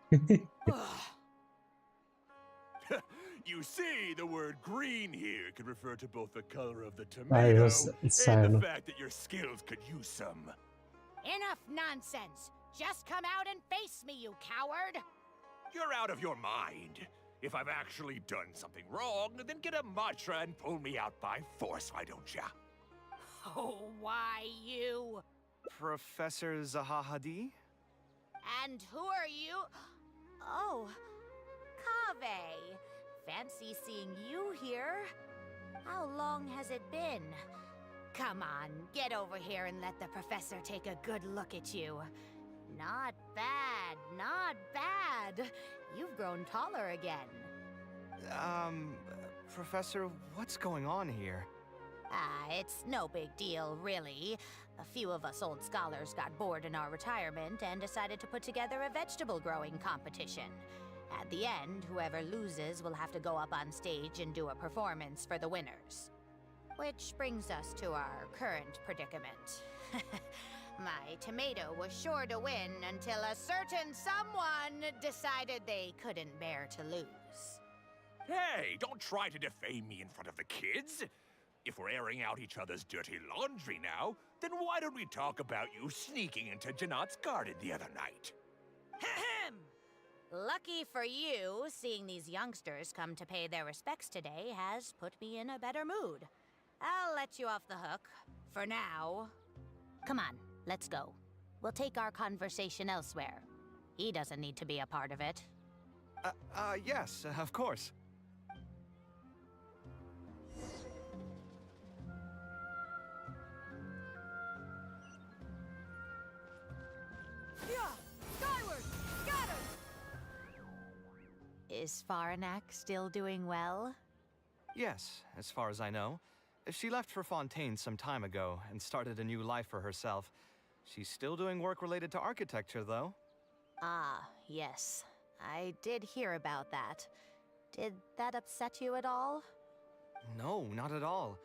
You see, the word green here could refer to both the color of the tomato and the fact that your skills could use some. Enough nonsense. Just come out and face me, you coward. You're out of your mind. If I've actually done something wrong, then get a mantra and pull me out by force, why don't ya? Oh, why you? Professor Zaha Hadid? And who are you? Oh, Kaveh. Fancy seeing you here. How long has it been? Come on, get over here and let the professor take a good look at you. Not bad, not bad. You've grown taller again. Professor, what's going on here? It's no big deal, really. A few of us old scholars got bored in our retirement and decided to put together a vegetable growing competition. At the end, whoever loses will have to go up on stage and do a performance for the winners. Which brings us to our current predicament. My tomato was sure to win until a certain someone decided they couldn't bear to lose. Hey, don't try to defame me in front of the kids. If we're airing out each other's dirty laundry now, then why don't we talk about you sneaking into Janat's garden the other night? Ahem! Lucky for you, seeing these youngsters come to pay their respects today has put me in a better mood. I'll let you off the hook. For now. Come on, let's go. We'll take our conversation elsewhere. He doesn't need to be a part of it. Yes, of course. Skyward! Scatter! Is Faranak still doing well? Yes, as far as I know. She left for Fontaine some time ago and started a new life for herself. She's still doing work related to architecture, though. Ah, yes. I did hear about that. Did that upset you at all? No, not at all.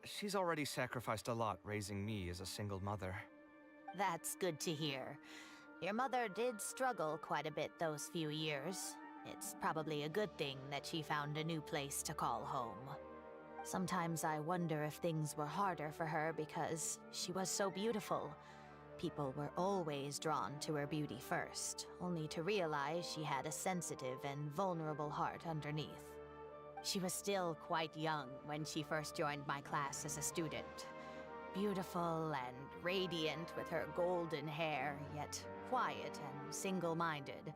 She's already sacrificed a lot raising me as a single mother. That's good to hear. Your mother did struggle quite a bit those few years. It's probably a good thing that she found a new place to call home. Sometimes I wonder if things were harder for her because she was so beautiful. People were always drawn to her beauty first, only to realize she had a sensitive and vulnerable heart underneath. She was still quite young when she first joined my class as a student. Beautiful and radiant with her golden hair, yet quiet and single-minded.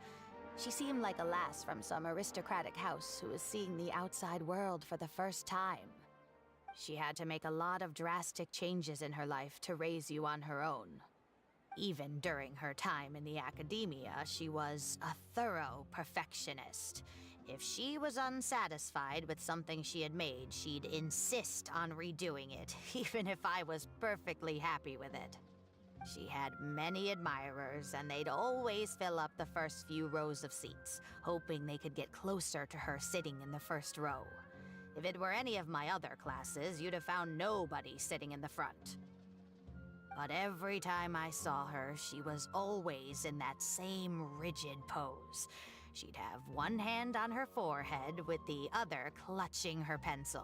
She seemed like a lass from some aristocratic house who was seeing the outside world for the first time. She had to make a lot of drastic changes in her life to raise you on her own. Even during her time in the academia, she was a thorough perfectionist. If she was unsatisfied with something she had made, she'd insist on redoing it, even if I was perfectly happy with it. She had many admirers, and they'd always fill up the first few rows of seats, hoping they could get closer to her sitting in the first row. If it were any of my other classes, you'd have found nobody sitting in the front. But every time I saw her, she was always in that same rigid pose. She'd have one hand on her forehead with the other clutching her pencil.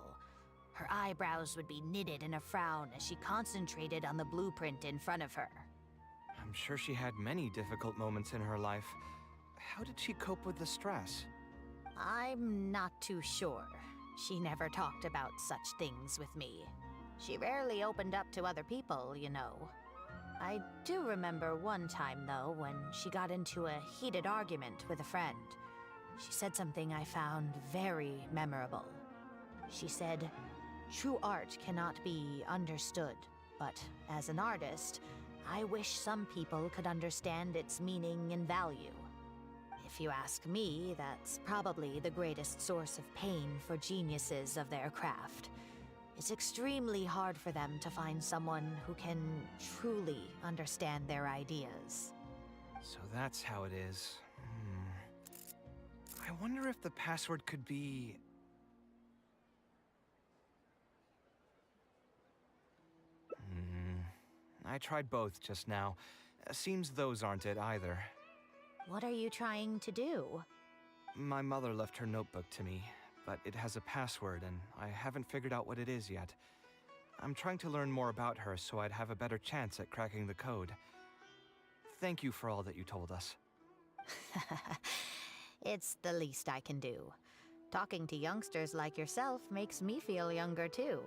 Her eyebrows would be knitted in a frown as she concentrated on the blueprint in front of her. I'm sure she had many difficult moments in her life. How did she cope with the stress? I'm not too sure. She never talked about such things with me. She rarely opened up to other people, you know. I do remember one time, though, when she got into a heated argument with a friend. She said something I found very memorable. She said, "True art cannot be understood, but as an artist, I wish some people could understand its meaning and value." If you ask me, that's probably the greatest source of pain for geniuses of their craft. It's extremely hard for them to find someone who can truly understand their ideas. So that's how it is. I wonder if the password could be... I tried both just now. Seems those aren't it either. What are you trying to do? My mother left her notebook to me, but it has a password and I haven't figured out what it is yet. I'm trying to learn more about her so I'd have a better chance at cracking the code. Thank you for all that you told us. It's the least I can do. Talking to youngsters like yourself makes me feel younger too.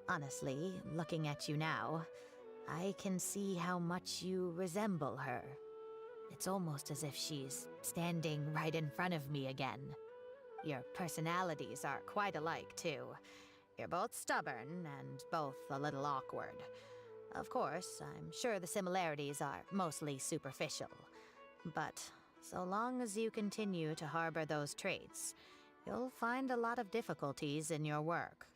Honestly, looking at you now, I can see how much you resemble her. It's almost as if she's standing right in front of me again. Your personalities are quite alike, too. You're both stubborn and both a little awkward. Of course, I'm sure the similarities are mostly superficial. But so long as you continue to harbor those traits, you'll find a lot of difficulties in your work.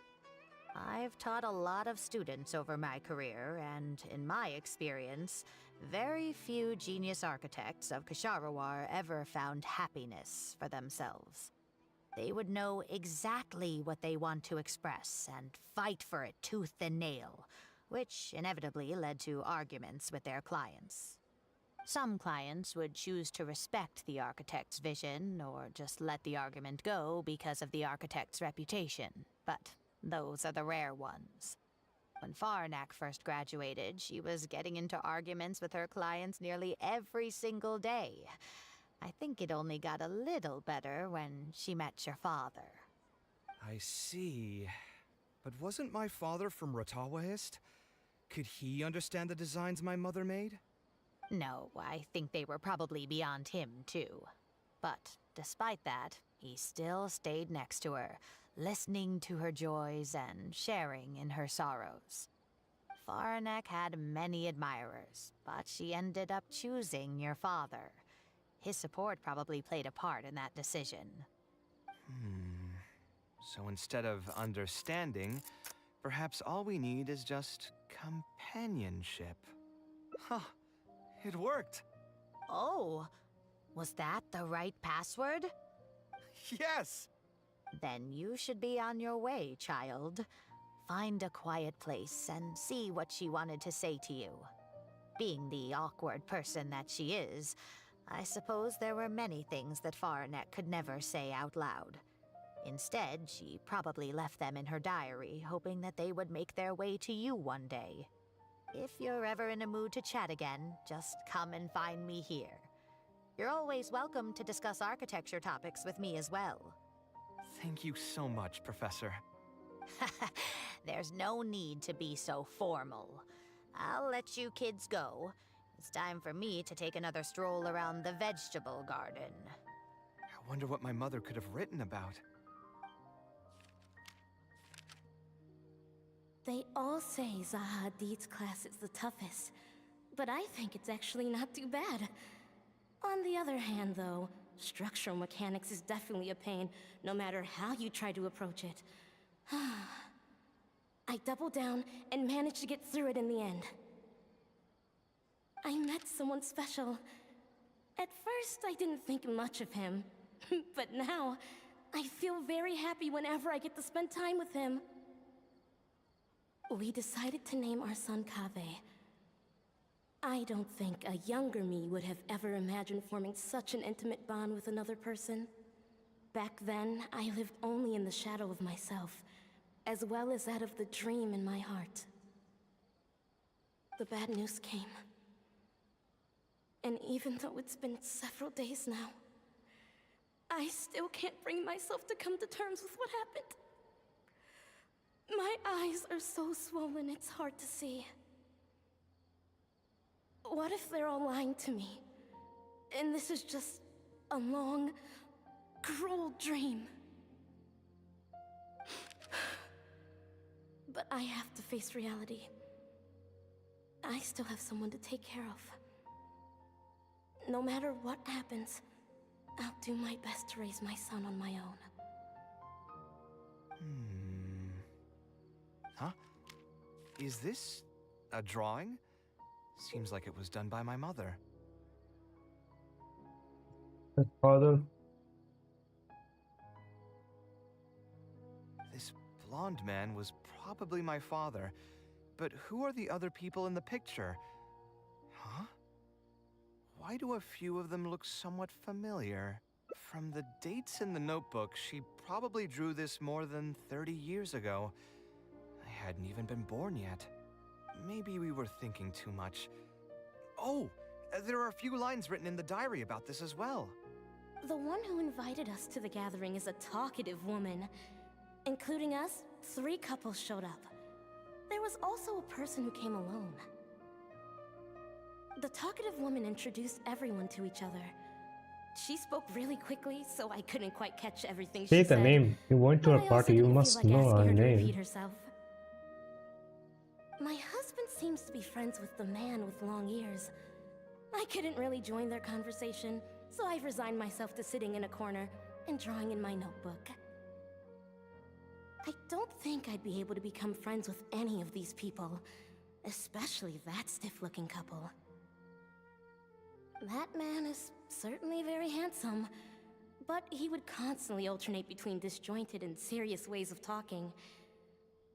I've taught a lot of students over my career, and in my experience, very few genius architects of Ksharawar ever found happiness for themselves. They would know exactly what they want to express and fight for it tooth and nail, which inevitably led to arguments with their clients. Some clients would choose to respect the architect's vision or just let the argument go because of the architect's reputation, but Those are the rare ones. When Farnak first graduated, she was getting into arguments with her clients nearly every single day. I think it only got a little better when she met your father. I see. But wasn't my father from Rotawahist? Could he understand the designs my mother made? No, I think they were probably beyond him, too. But despite that, he still stayed next to her, listening to her joys and sharing in her sorrows. Farnak had many admirers, but she ended up choosing your father. His support probably played a part in that decision. So instead of understanding, perhaps all we need is just companionship. Huh. It worked. Oh, was that the right password? Yes! Then you should be on your way, child. Find a quiet place and see what she wanted to say to you. Being the awkward person that she is, I suppose there were many things that Farnak could never say out loud. Instead, she probably left them in her diary, hoping that they would make their way to you one day. If you're ever in a mood to chat again, just come and find me here. You're always welcome to discuss architecture topics with me as well. Thank you so much, Professor. There's no need to be so formal. I'll let you kids go. It's time for me to take another stroll around the vegetable garden. I wonder what my mother could have written about. They all say Zaha Hadid's class is the toughest, but I think it's actually not too bad. On the other hand, though, structural mechanics is definitely a pain, no matter how you try to approach it. I doubled down and managed to get through it in the end. I met someone special. At first, I didn't think much of him, but now, I feel very happy whenever I get to spend time with him. We decided to name our son Kaveh. I don't think a younger me would have ever imagined forming such an intimate bond with another person. Back then, I lived only in the shadow of myself, as well as that of the dream in my heart. The bad news came. And even though it's been several days now, I still can't bring myself to come to terms with what happened. My eyes are so swollen, it's hard to see. What if they're all lying to me? And this is just a long, cruel dream? But I have to face reality. I still have someone to take care of. No matter what happens, I'll do my best to raise my son on my own. Huh? Is this a drawing? Seems like it was done by my mother. His father. This blonde man was probably my father, but who are the other people in the picture? Huh? Why do a few of them look somewhat familiar? From the dates in the notebook, she probably drew this more than 30 years ago. I hadn't even been born yet. Maybe we were thinking too much. Oh, there are a few lines written in the diary about this as well. The one who invited us to the gathering is a talkative woman. Including us, 3 couples showed up. There was also a person who came alone. The talkative woman introduced everyone to each other. She spoke really quickly, so I couldn't quite catch everything Say she the said. name. You went to But a I also party. You didn't must feel like know asking her her to name. repeat herself. My husband seems to be friends with the man with long ears. I couldn't really join their conversation, so I've resigned myself to sitting in a corner and drawing in my notebook. I don't think I'd be able to become friends with any of these people, especially that stiff-looking couple. That man is certainly very handsome, but he would constantly alternate between disjointed and serious ways of talking.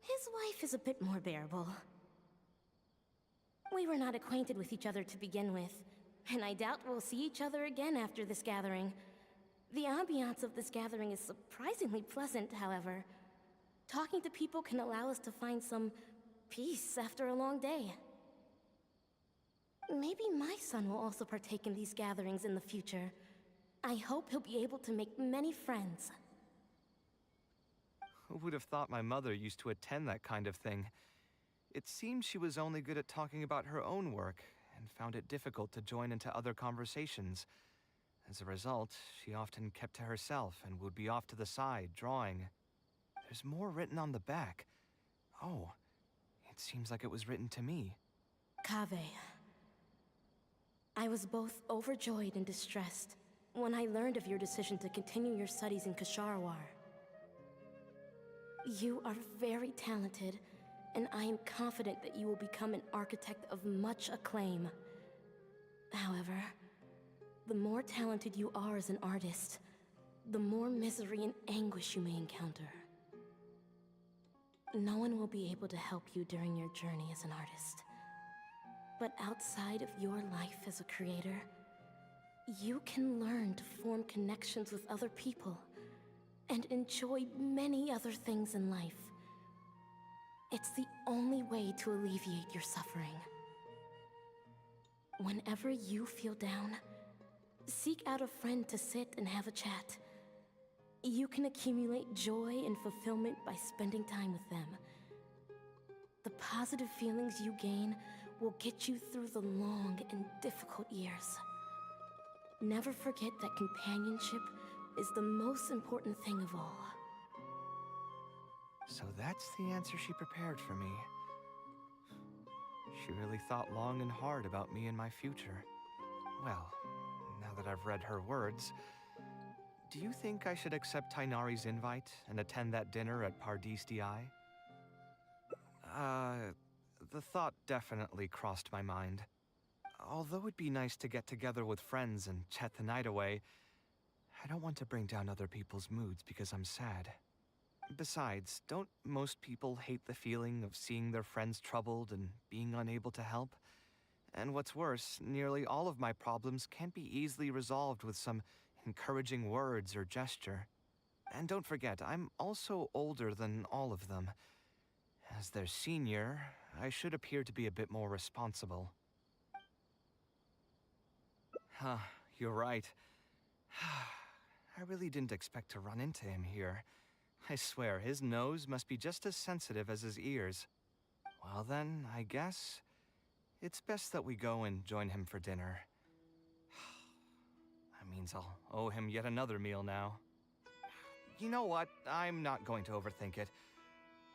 His wife is a bit more bearable. We were not acquainted with each other to begin with, and I doubt we'll see each other again after this gathering. The ambiance of this gathering is surprisingly pleasant, however. Talking to people can allow us to find some peace after a long day. Maybe my son will also partake in these gatherings in the future. I hope he'll be able to make many friends. Who would have thought my mother used to attend that kind of thing? It seemed she was only good at talking about her own work, and found it difficult to join into other conversations. As a result, she often kept to herself and would be off to the side, drawing. There's more written on the back. Oh, it seems like it was written to me. Kaveh. I was both overjoyed and distressed when I learned of your decision to continue your studies in Kasharwar. You are very talented, and I am confident that you will become an architect of much acclaim. However, the more talented you are as an artist, the more misery and anguish you may encounter. No one will be able to help you during your journey as an artist. But outside of your life as a creator, you can learn to form connections with other people and enjoy many other things in life. It's the only way to alleviate your suffering. Whenever you feel down, seek out a friend to sit and have a chat. You can accumulate joy and fulfillment by spending time with them. The positive feelings you gain will get you through the long and difficult years. Never forget that companionship is the most important thing of all. So that's the answer she prepared for me. She really thought long and hard about me and my future. Well, now that I've read her words, do you think I should accept Tainari's invite and attend that dinner at Pardis Eye? The thought definitely crossed my mind. Although it'd be nice to get together with friends and chat the night away, I don't want to bring down other people's moods because I'm sad. Besides, don't most people hate the feeling of seeing their friends troubled and being unable to help? And what's worse, nearly all of my problems can't be easily resolved with some encouraging words or gesture. And don't forget, I'm also older than all of them. As their senior, I should appear to be a bit more responsible. Huh, you're right. I really didn't expect to run into him here. I swear, his nose must be just as sensitive as his ears. Well then, I guess it's best that we go and join him for dinner. That means I'll owe him yet another meal now. You know what? I'm not going to overthink it.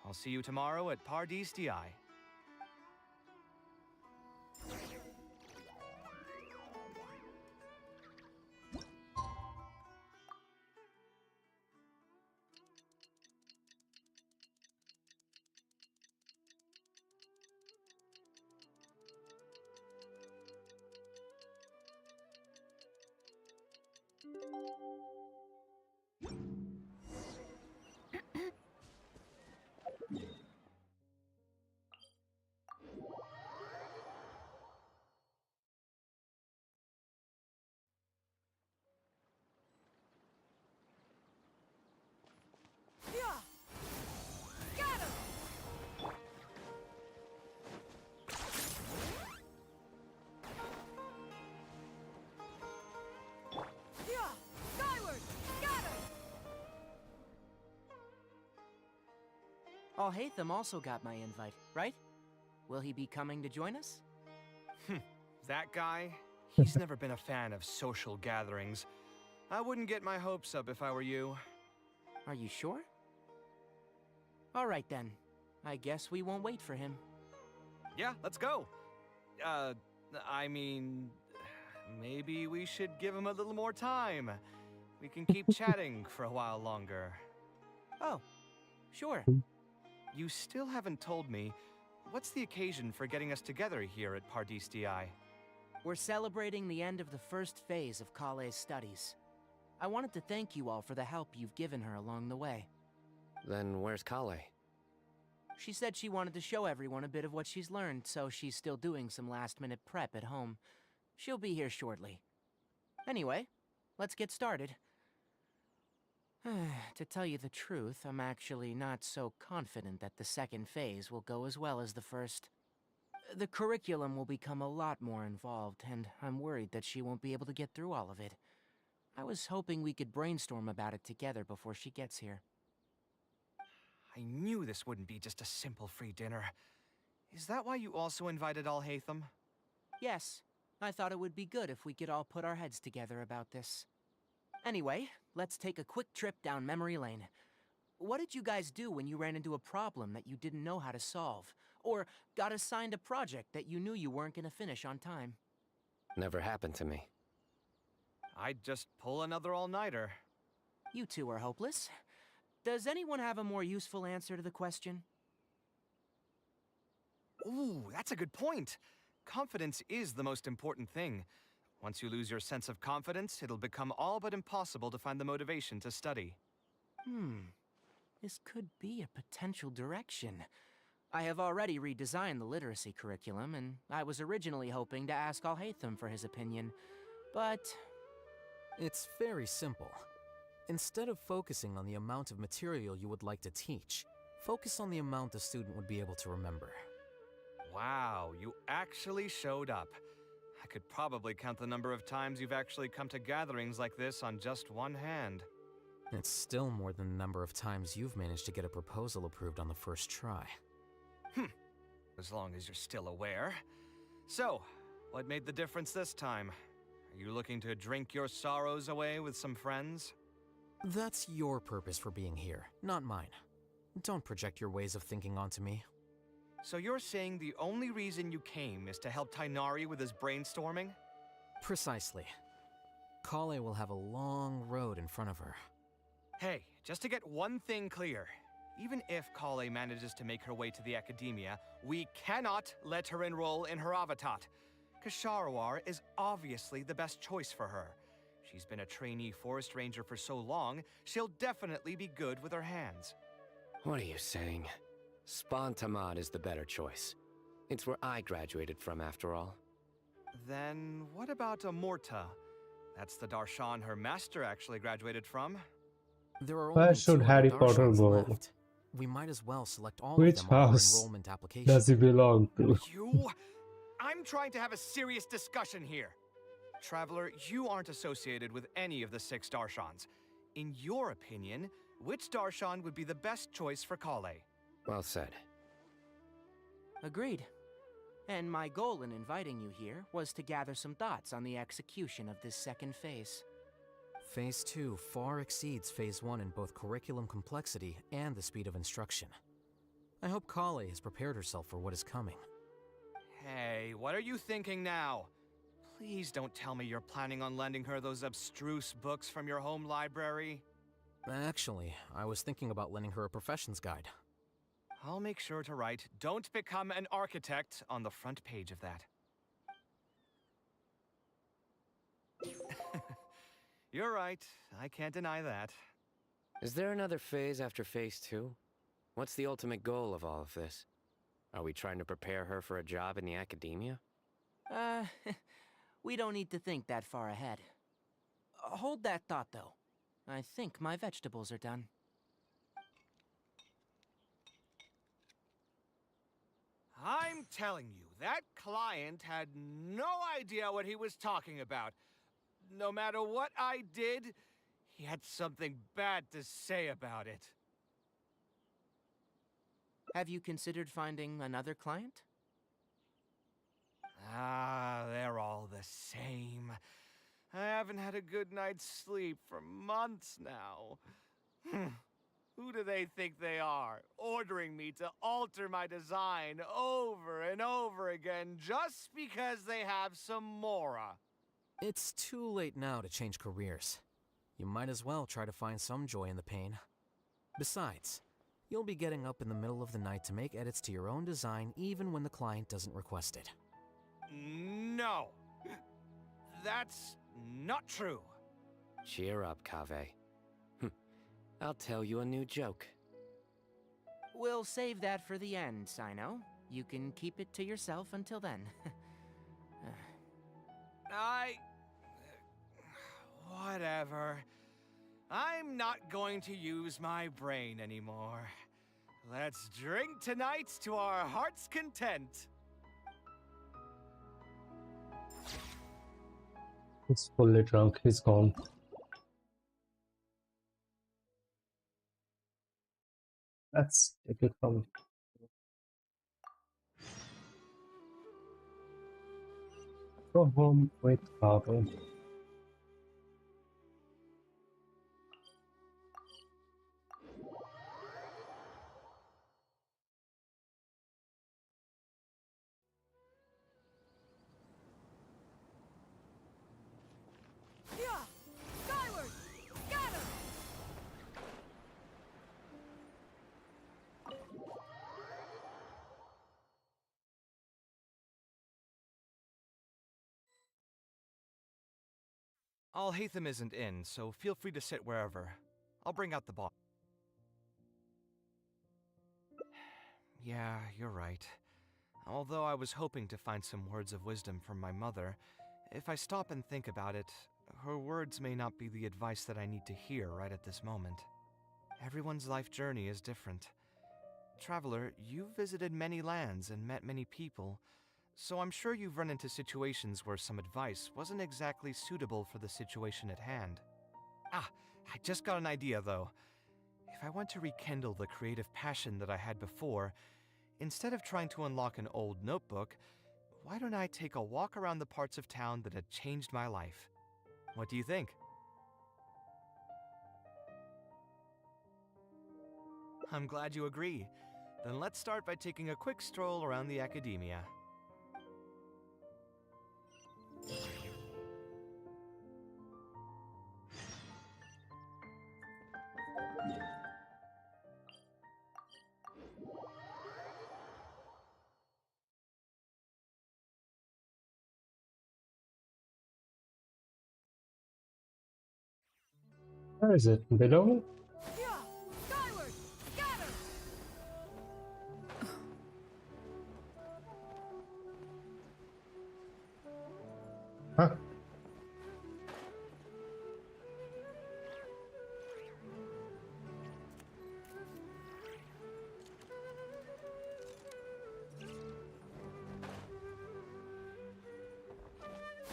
I'll see you tomorrow at Pardis Eye. Hatham also got my invite, right? Will he be coming to join us? That guy? He's never been a fan of social gatherings. I wouldn't get my hopes up if I were you. Are you sure? All right then. I guess we won't wait for him. Yeah, let's go. I mean, maybe we should give him a little more time. We can keep chatting for a while longer. Oh, sure. You still haven't told me, what's the occasion for getting us together here at Pardis Eye? We're celebrating the end of the first phase of Kale's studies. I wanted to thank you all for the help you've given her along the way. Then where's Kale? She said she wanted to show everyone a bit of what she's learned, so she's still doing some last-minute prep at home. She'll be here shortly. Anyway, let's get started. To tell you the truth, I'm actually not so confident that the second phase will go as well as the first. The curriculum will become a lot more involved, and I'm worried that she won't be able to get through all of it. I was hoping we could brainstorm about it together before she gets here. I knew this wouldn't be just a simple free dinner. Is that why you also invited Alhaitham? Yes, I thought it would be good if we could all put our heads together about this. Anyway, let's take a quick trip down memory lane. What did you guys do when you ran into a problem that you didn't know how to solve? Or got assigned a project that you knew you weren't gonna finish on time? Never happened to me. I'd just pull another all-nighter. You two are hopeless. Does anyone have a more useful answer to the question? Ooh, that's a good point. Confidence is the most important thing. Once you lose your sense of confidence, it'll become all but impossible to find the motivation to study. This could be a potential direction. I have already redesigned the literacy curriculum, and I was originally hoping to ask Alhaitham for his opinion, but... It's very simple. Instead of focusing on the amount of material you would like to teach, focus on the amount the student would be able to remember. Wow, you actually showed up. I could probably count the number of times you've actually come to gatherings like this on just one hand. It's still more than the number of times you've managed to get a proposal approved on the first try. As long as you're still aware. So, what made the difference this time? Are you looking to drink your sorrows away with some friends? That's your purpose for being here, not mine. Don't project your ways of thinking onto me. So you're saying the only reason you came is to help Tainari with his brainstorming? Precisely. Kale will have a long road in front of her. Hey, just to get one thing clear. Even if Kale manages to make her way to the academia, we cannot let her enroll in her Avatat. Kasharawar is obviously the best choice for her. She's been a trainee forest ranger for so long, she'll definitely be good with her hands. What are you saying? Spontamad is the better choice. It's where I graduated from, after all. Then what about Amorta? That's the Darshan her master actually graduated from. There are Where only should 2 Harry other Potter Darshans go? left. We might as well select all Which of them on our house enrollment application. does he belong to? I'm trying to have a serious discussion here. Traveler, you aren't associated with any of the 6 Darshans. In your opinion, which Darshan would be the best choice for Kale? Well said. Agreed. And my goal in inviting you here was to gather some thoughts on the execution of this second phase. Phase 2 far exceeds Phase 1 in both curriculum complexity and the speed of instruction. I hope Kale has prepared herself for what is coming. Hey, what are you thinking now? Please don't tell me you're planning on lending her those abstruse books from your home library. Actually, I was thinking about lending her a professions guide. I'll make sure to write, "Don't become an architect" on the front page of that. You're right. I can't deny that. Is there another phase after Phase 2? What's the ultimate goal of all of this? Are we trying to prepare her for a job in the academia? We don't need to think that far ahead. Hold that thought, though. I think my vegetables are done. I'm telling you, that client had no idea what he was talking about. No matter what I did, he had something bad to say about it. Have you considered finding another client? They're all the same. I haven't had a good night's sleep for months now. Who do they think they are, ordering me to alter my design over and over again just because they have some Mora? It's too late now to change careers. You might as well try to find some joy in the pain. Besides, you'll be getting up in the middle of the night to make edits to your own design even when the client doesn't request it. No. That's not true. Cheer up, Kaveh. I'll tell you a new joke. We'll save that for the end, Sino. You can keep it to yourself until then. Whatever. I'm not going to use my brain anymore. Let's drink tonight to our heart's content. He's fully drunk, he's gone. Let's take it from. Go home with Carl. Yeah! Skyward! Scatter! Alhaitham isn't in, so feel free to sit wherever. I'll bring out the bottle. Yeah, you're right. Although I was hoping to find some words of wisdom from my mother, if I stop and think about it, her words may not be the advice that I need to hear right at this moment. Everyone's life journey is different. Traveler, you've visited many lands and met many people, so I'm sure you've run into situations where some advice wasn't exactly suitable for the situation at hand. Ah, I just got an idea though. If I want to rekindle the creative passion that I had before, instead of trying to unlock an old notebook, why don't I take a walk around the parts of town that had changed my life? What do you think? I'm glad you agree. Then let's start by taking a quick stroll around the academia. Where is it? Below? Yeah! Skyward! Scatter! Huh?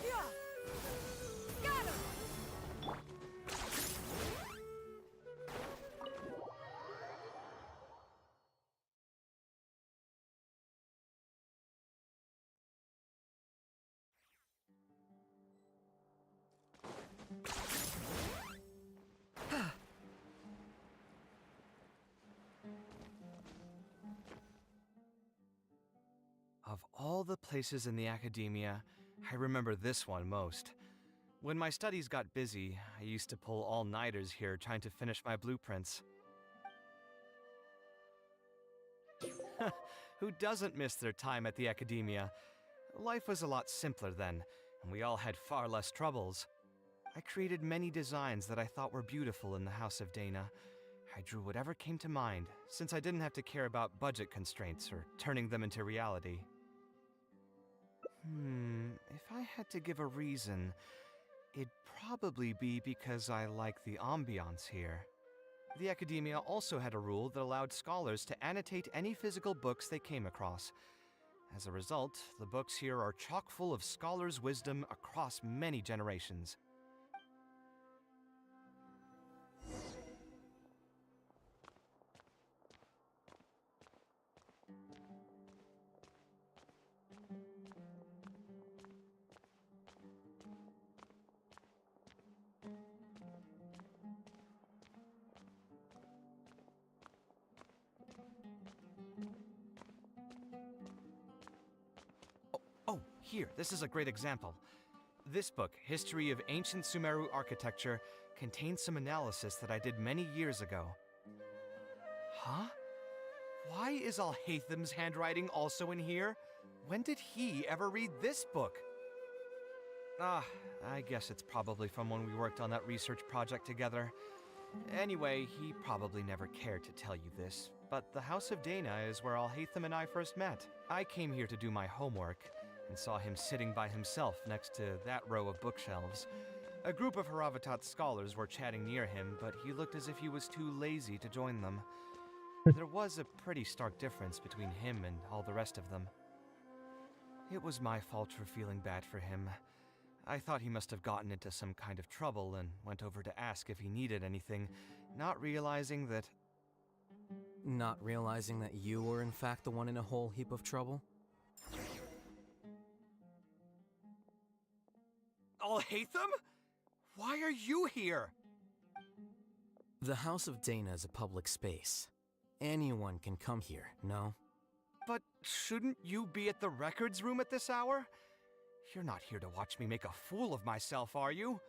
Yeah! Scatter! Of all the places in the academia, I remember this one most. When my studies got busy, I used to pull all-nighters here trying to finish my blueprints. Who doesn't miss their time at the academia? Life was a lot simpler then, and we all had far less troubles. I created many designs that I thought were beautiful in the House of Dana. I drew whatever came to mind, since I didn't have to care about budget constraints or turning them into reality. If I had to give a reason, it'd probably be because I like the ambiance here. The academia also had a rule that allowed scholars to annotate any physical books they came across. As a result, the books here are chock full of scholars' wisdom across many generations. Oh, here, this is a great example. This book, History of Ancient Sumeru Architecture, contains some analysis that I did many years ago. Huh? Why is Alhaitham's handwriting also in here? When did he ever read this book? Ah, I guess it's probably from when we worked on that research project together. Anyway, he probably never cared to tell you this, but the House of Dana is where Alhaitham and I first met. I came here to do my homework, and saw him sitting by himself next to that row of bookshelves. A group of Haravatat scholars were chatting near him, but he looked as if he was too lazy to join them. There was a pretty stark difference between him and all the rest of them. It was my fault for feeling bad for him. I thought he must have gotten into some kind of trouble and went over to ask if he needed anything, not realizing that... Not realizing that you were in fact the one in a whole heap of trouble? Alhaitham? Why are you here? The House of Dana is a public space. Anyone can come here, no? But shouldn't you be at the records room at this hour? You're not here to watch me make a fool of myself, are you?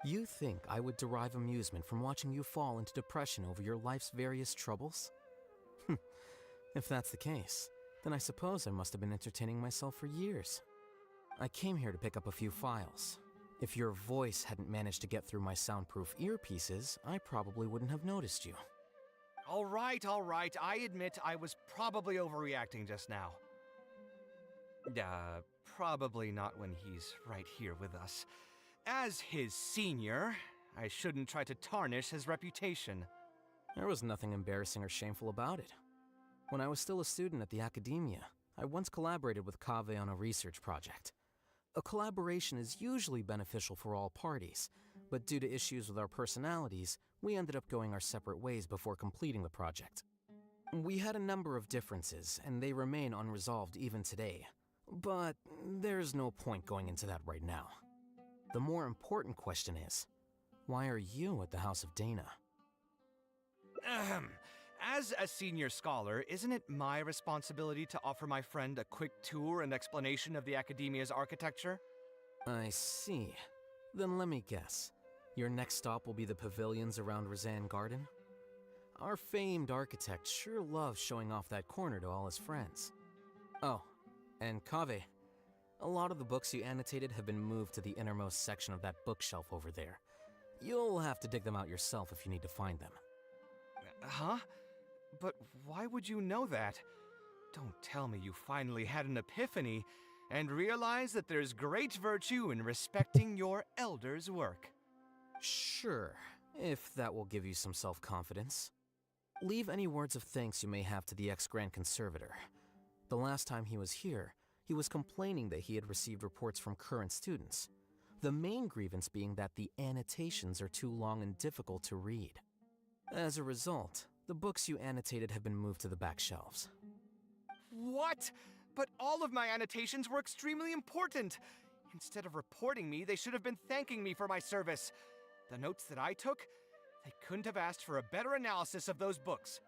You think I would derive amusement from watching you fall into depression over your life's various troubles? If that's the case, then I suppose I must have been entertaining myself for years. I came here to pick up a few files. If your voice hadn't managed to get through my soundproof earpieces, I probably wouldn't have noticed you. All right, I admit I was probably overreacting just now. Probably not when he's right here with us. As his senior, I shouldn't try to tarnish his reputation. There was nothing embarrassing or shameful about it. When I was still a student at the academia, I once collaborated with Kaveh on a research project. A collaboration is usually beneficial for all parties, but due to issues with our personalities, we ended up going our separate ways before completing the project. We had a number of differences, and they remain unresolved even today. But there's no point going into that right now. The more important question is, why are you at the House of Dana? As a senior scholar, isn't it my responsibility to offer my friend a quick tour and explanation of the academia's architecture? I see. Then let me guess. Your next stop will be the pavilions around Razan Garden? Our famed architect sure loves showing off that corner to all his friends. Oh, and Kaveh, a lot of the books you annotated have been moved to the innermost section of that bookshelf over there. You'll have to dig them out yourself if you need to find them. Huh? But why would you know that? Don't tell me you finally had an epiphany and realized that there's great virtue in respecting your elders' work. Sure, if that will give you some self-confidence. Leave any words of thanks you may have to the ex-Grand Conservator. The last time he was here, he was complaining that he had received reports from current students. The main grievance being that the annotations are too long and difficult to read. As a result, the books you annotated have been moved to the back shelves. What? But all of my annotations were extremely important. Instead of reporting me, they should have been thanking me for my service. The notes that I took, they couldn't have asked for a better analysis of those books.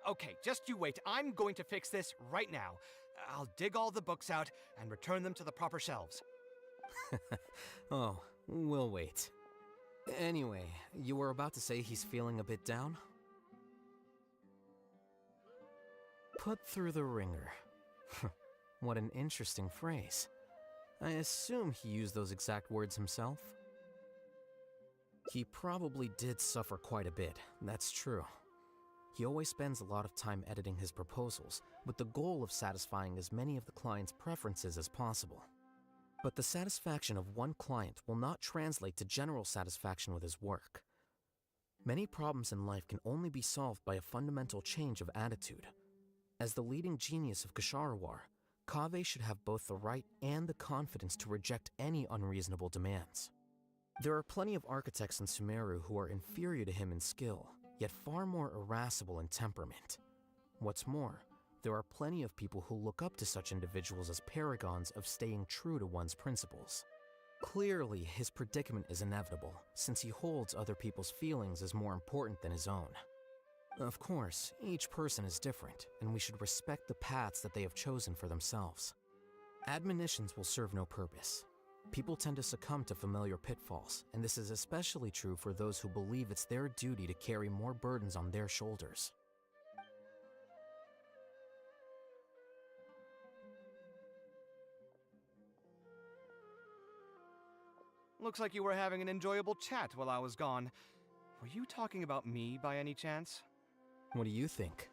Okay, just you wait. I'm going to fix this right now. I'll dig all the books out and return them to the proper shelves. Oh, we'll wait. Anyway, you were about to say he's feeling a bit down? Put through the ringer. What an interesting phrase. I assume he used those exact words himself? He probably did suffer quite a bit, that's true. He always spends a lot of time editing his proposals, with the goal of satisfying as many of the client's preferences as possible. But the satisfaction of one client will not translate to general satisfaction with his work. Many problems in life can only be solved by a fundamental change of attitude. As the leading genius of Ksharawar, Kaveh should have both the right and the confidence to reject any unreasonable demands. There are plenty of architects in Sumeru who are inferior to him in skill, yet far more irascible in temperament. What's more, there are plenty of people who look up to such individuals as paragons of staying true to one's principles. Clearly, his predicament is inevitable, since he holds other people's feelings as more important than his own. Of course, each person is different, and we should respect the paths that they have chosen for themselves. Admonitions will serve no purpose. People tend to succumb to familiar pitfalls, and this is especially true for those who believe it's their duty to carry more burdens on their shoulders. Looks like you were having an enjoyable chat while I was gone. Were you talking about me by any chance? What do you think?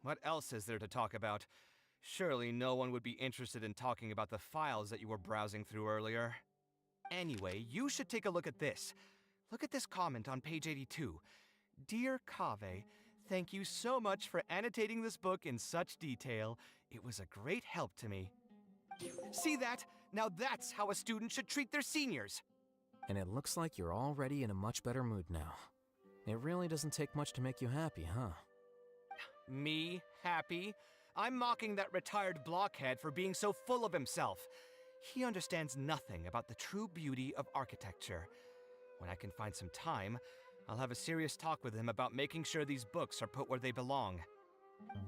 What else is there to talk about? Surely no one would be interested in talking about the files that you were browsing through earlier. Anyway, you should take a look at this. Look at this comment on page 82. Dear Kaveh, thank you so much for annotating this book in such detail. It was a great help to me. See that? Now that's how a student should treat their seniors. And it looks like you're already in a much better mood now. It really doesn't take much to make you happy, huh? Me? Happy? I'm mocking that retired blockhead for being so full of himself. He understands nothing about the true beauty of architecture. When I can find some time, I'll have a serious talk with him about making sure these books are put where they belong.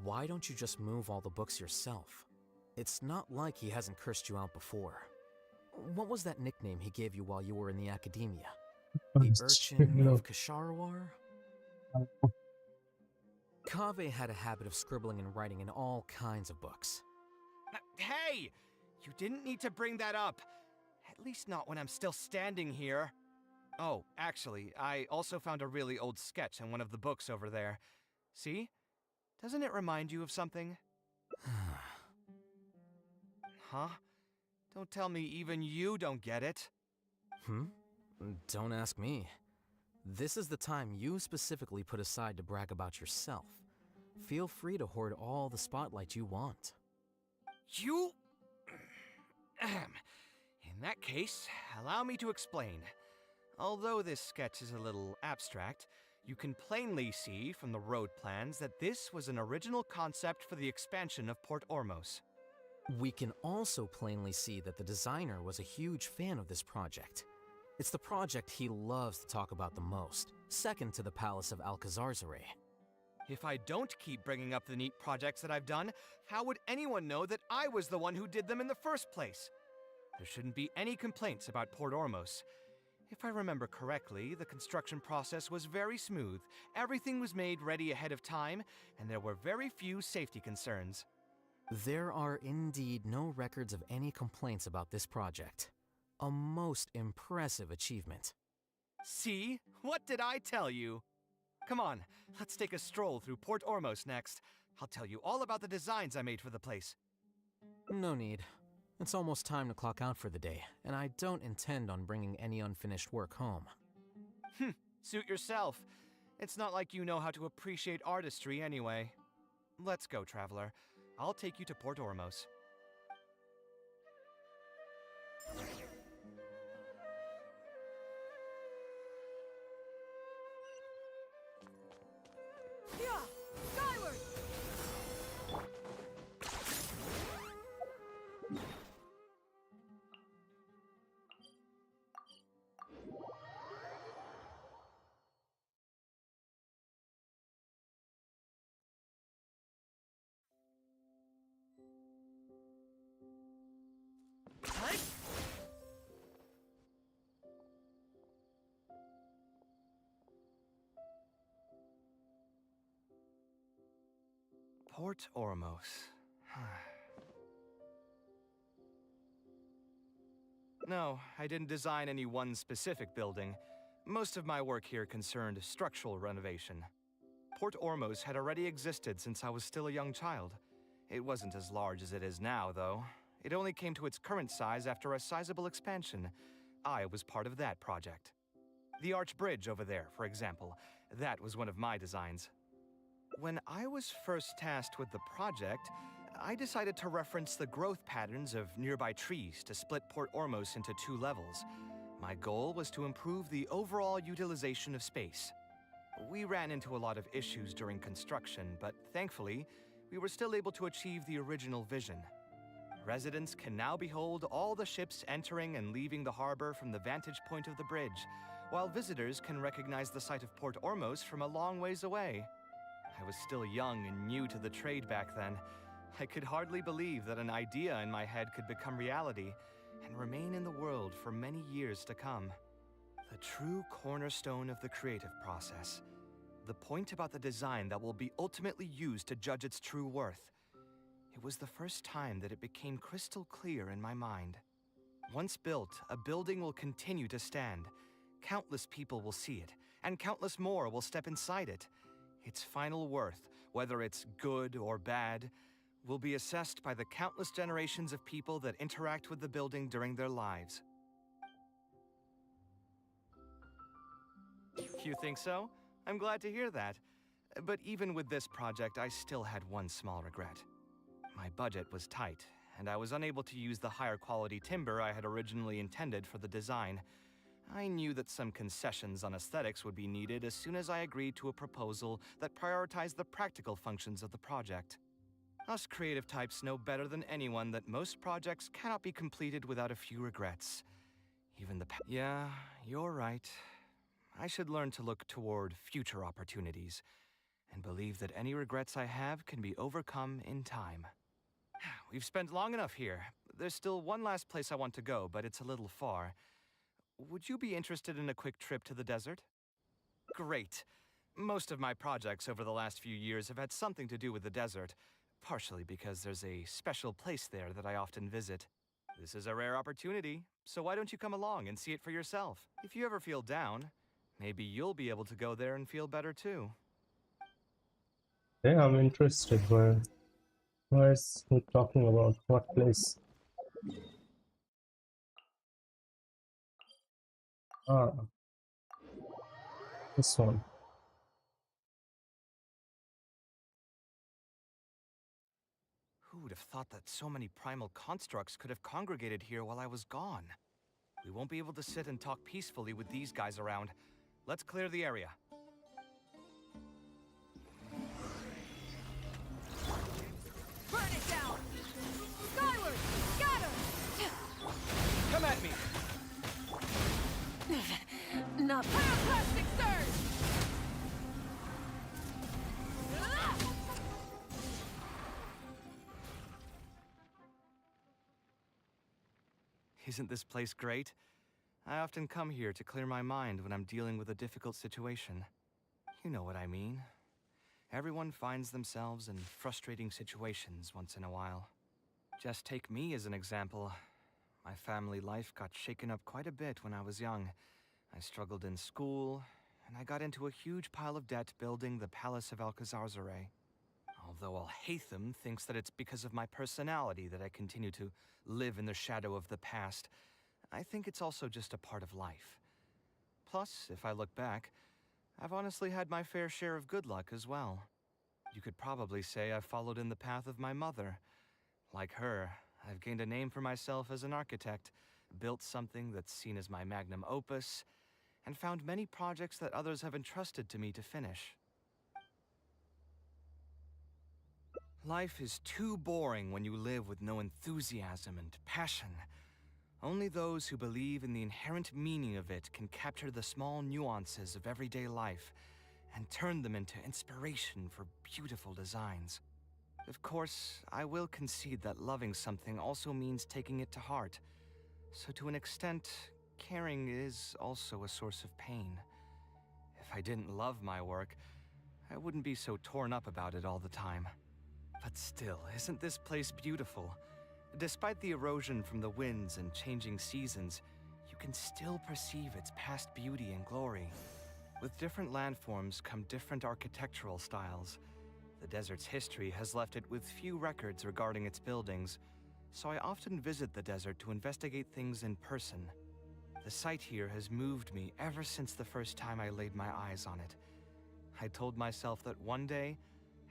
Why don't you just move all the books yourself? It's not like he hasn't cursed you out before. What was that nickname he gave you while you were in the academia? The Urchin of Kasharwar? Kaveh had a habit of scribbling and writing in all kinds of books. Hey! You didn't need to bring that up. At least not when I'm still standing here. Oh, actually, I also found a really old sketch in one of the books over there. See? Doesn't it remind you of something? Huh? Don't tell me even you don't get it. Don't ask me. This is the time you specifically put aside to brag about yourself. Feel free to hoard all the spotlight you want. You... In that case, allow me to explain. Although this sketch is a little abstract, you can plainly see from the road plans that this was an original concept for the expansion of Port Ormos. We can also plainly see that the designer was a huge fan of this project. It's the project he loves to talk about the most, second to the Palace of Alcazarzare. If I don't keep bringing up the neat projects that I've done, how would anyone know that I was the one who did them in the first place? There shouldn't be any complaints about Port Ormos. If I remember correctly, the construction process was very smooth, everything was made ready ahead of time, and there were very few safety concerns. There are indeed no records of any complaints about this project. A most impressive achievement. See? What did I tell you? Come on, let's take a stroll through Port Ormos next. I'll tell you all about the designs I made for the place. No need. It's almost time to clock out for the day, and I don't intend on bringing any unfinished work home. Suit yourself. It's not like you know how to appreciate artistry anyway. Let's go, traveler. I'll take you to Port Ormos. Yeah! Skyward! Port Ormos. No, I didn't design any one specific building. Most of my work here concerned structural renovation. Port Ormos had already existed since I was still a young child. It wasn't as large as it is now, though. It only came to its current size after a sizable expansion. I was part of that project. The arch bridge over there, for example, that was one of my designs. When I was first tasked with the project, I decided to reference the growth patterns of nearby trees to split Port Ormos into 2 levels. My goal was to improve the overall utilization of space. We ran into a lot of issues during construction, but thankfully, we were still able to achieve the original vision. Residents can now behold all the ships entering and leaving the harbor from the vantage point of the bridge, while visitors can recognize the site of Port Ormos from a long ways away. I was still young and new to the trade back then. I could hardly believe that an idea in my head could become reality and remain in the world for many years to come. The true cornerstone of the creative process. The point about the design that will be ultimately used to judge its true worth. It was the first time that it became crystal clear in my mind. Once built, a building will continue to stand. Countless people will see it, and countless more will step inside it. Its final worth, whether it's good or bad, will be assessed by the countless generations of people that interact with the building during their lives. You think so? I'm glad to hear that. But even with this project, I still had one small regret. My budget was tight, and I was unable to use the higher quality timber I had originally intended for the design. I knew that some concessions on aesthetics would be needed as soon as I agreed to a proposal that prioritized the practical functions of the project. Us creative types know better than anyone that most projects cannot be completed without a few regrets. Yeah, you're right. I should learn to look toward future opportunities, and believe that any regrets I have can be overcome in time. We've spent long enough here. There's still one last place I want to go, but it's a little far. Would you be interested in a quick trip to the desert? Great. Most of my projects over the last few years have had something to do with the desert, partially because there's a special place there that I often visit. This is a rare opportunity, so why don't you come along and see it for yourself? If you ever feel down, maybe you'll be able to go there and feel better too. Yeah, I'm interested. Where is he talking about? What place? Ah, this one. Who would have thought that so many primal constructs could have congregated here while I was gone? We won't be able to sit and talk peacefully with these guys around. Let's clear the area. Burn it down! Skyward! Scatter! Come at me! Not pyroclastic surge! Isn't this place great? I often come here to clear my mind when I'm dealing with a difficult situation. You know what I mean. Everyone finds themselves in frustrating situations once in a while. Just take me as an example. My family life got shaken up quite a bit when I was young. I struggled in school, and I got into a huge pile of debt building the Palace of Alcazarzare. Although Alhaitham thinks that it's because of my personality that I continue to live in the shadow of the past, I think it's also just a part of life. Plus, if I look back, I've honestly had my fair share of good luck as well. You could probably say I've followed in the path of my mother. Like her, I've gained a name for myself as an architect, built something that's seen as my magnum opus, and found many projects that others have entrusted to me to finish. Life is too boring when you live with no enthusiasm and passion. Only those who believe in the inherent meaning of it can capture the small nuances of everyday life and turn them into inspiration for beautiful designs. Of course, I will concede that loving something also means taking it to heart. So to an extent, caring is also a source of pain. If I didn't love my work, I wouldn't be so torn up about it all the time. But still, isn't this place beautiful? Despite the erosion from the winds and changing seasons, you can still perceive its past beauty and glory. With different landforms come different architectural styles. The desert's history has left it with few records regarding its buildings, so I often visit the desert to investigate things in person. The sight here has moved me ever since the first time I laid my eyes on it. I told myself that one day,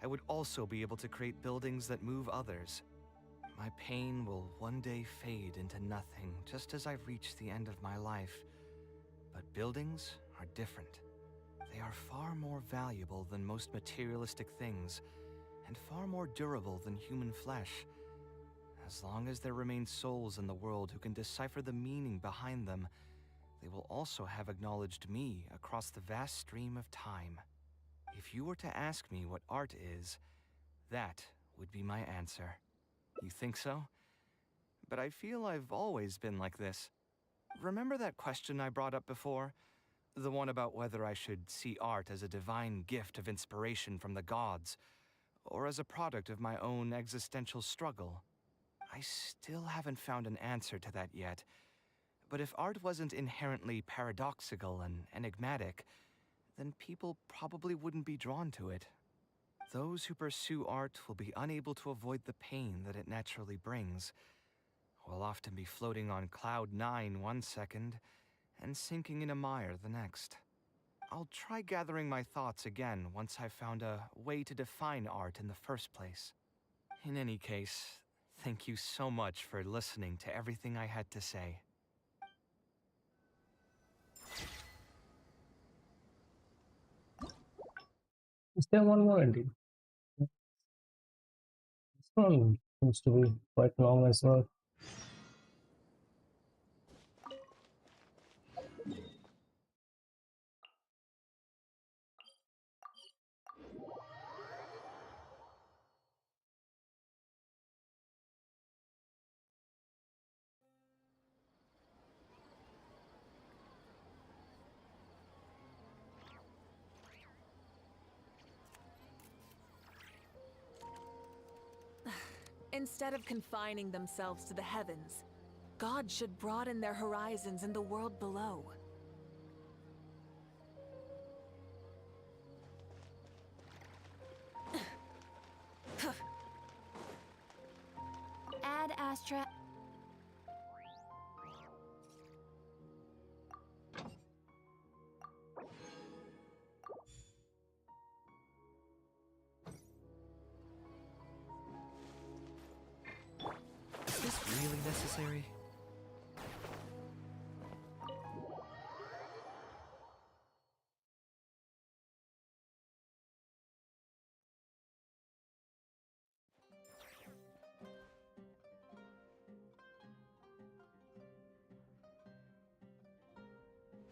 I would also be able to create buildings that move others. My pain will one day fade into nothing, just as I've reached the end of my life. But buildings are different. They are far more valuable than most materialistic things, and far more durable than human flesh. As long as there remain souls in the world who can decipher the meaning behind them, they will also have acknowledged me across the vast stream of time. If you were to ask me what art is, that would be my answer. You think so? But I feel I've always been like this. Remember that question I brought up before? The one about whether I should see art as a divine gift of inspiration from the gods, or as a product of my own existential struggle. I still haven't found an answer to that yet. But if art wasn't inherently paradoxical and enigmatic, then people probably wouldn't be drawn to it. Those who pursue art will be unable to avoid the pain that it naturally brings. Will often be floating on cloud 9 one second, and sinking in a mire the next. I'll try gathering my thoughts again once I've found a way to define art in the first place. In any case, thank you so much for listening to everything I had to say. Is there one more ending? This one seems to be quite long as well. Instead of confining themselves to the heavens, God should broaden their horizons in the world below. Ad Astra. Is this really necessary?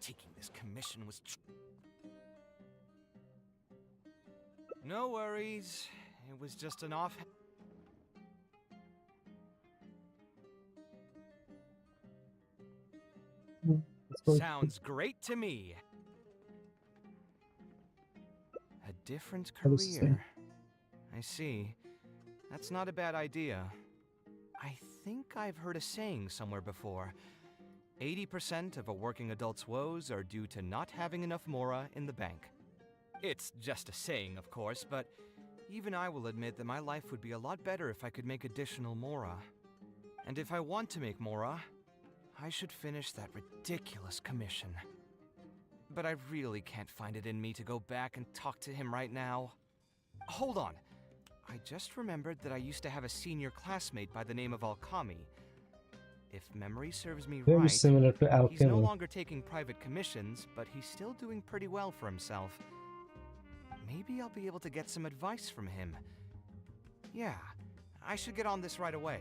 Taking this commission was no worries. It was just an off. Sounds great to me. A different career. I see. That's not a bad idea. I think I've heard a saying somewhere before. 80% of a working adult's woes are due to not having enough mora in the bank. It's just a saying, of course, but even I will admit that my life would be a lot better if I could make additional mora. And if I want to make mora, I should finish that ridiculous commission. But I really can't find it in me to go back and talk to him right now. Hold on. I just remembered that I used to have a senior classmate by the name of Alkami. If memory serves me Very right, similar to Alchemy. he's no longer taking private commissions, but he's still doing pretty well for himself. Maybe I'll be able to get some advice from him. Yeah, I should get on this right away.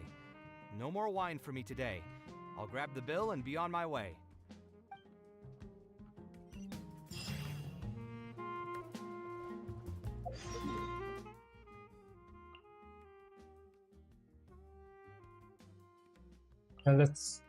No more wine for me today. I'll grab the bill and be on my way. And let's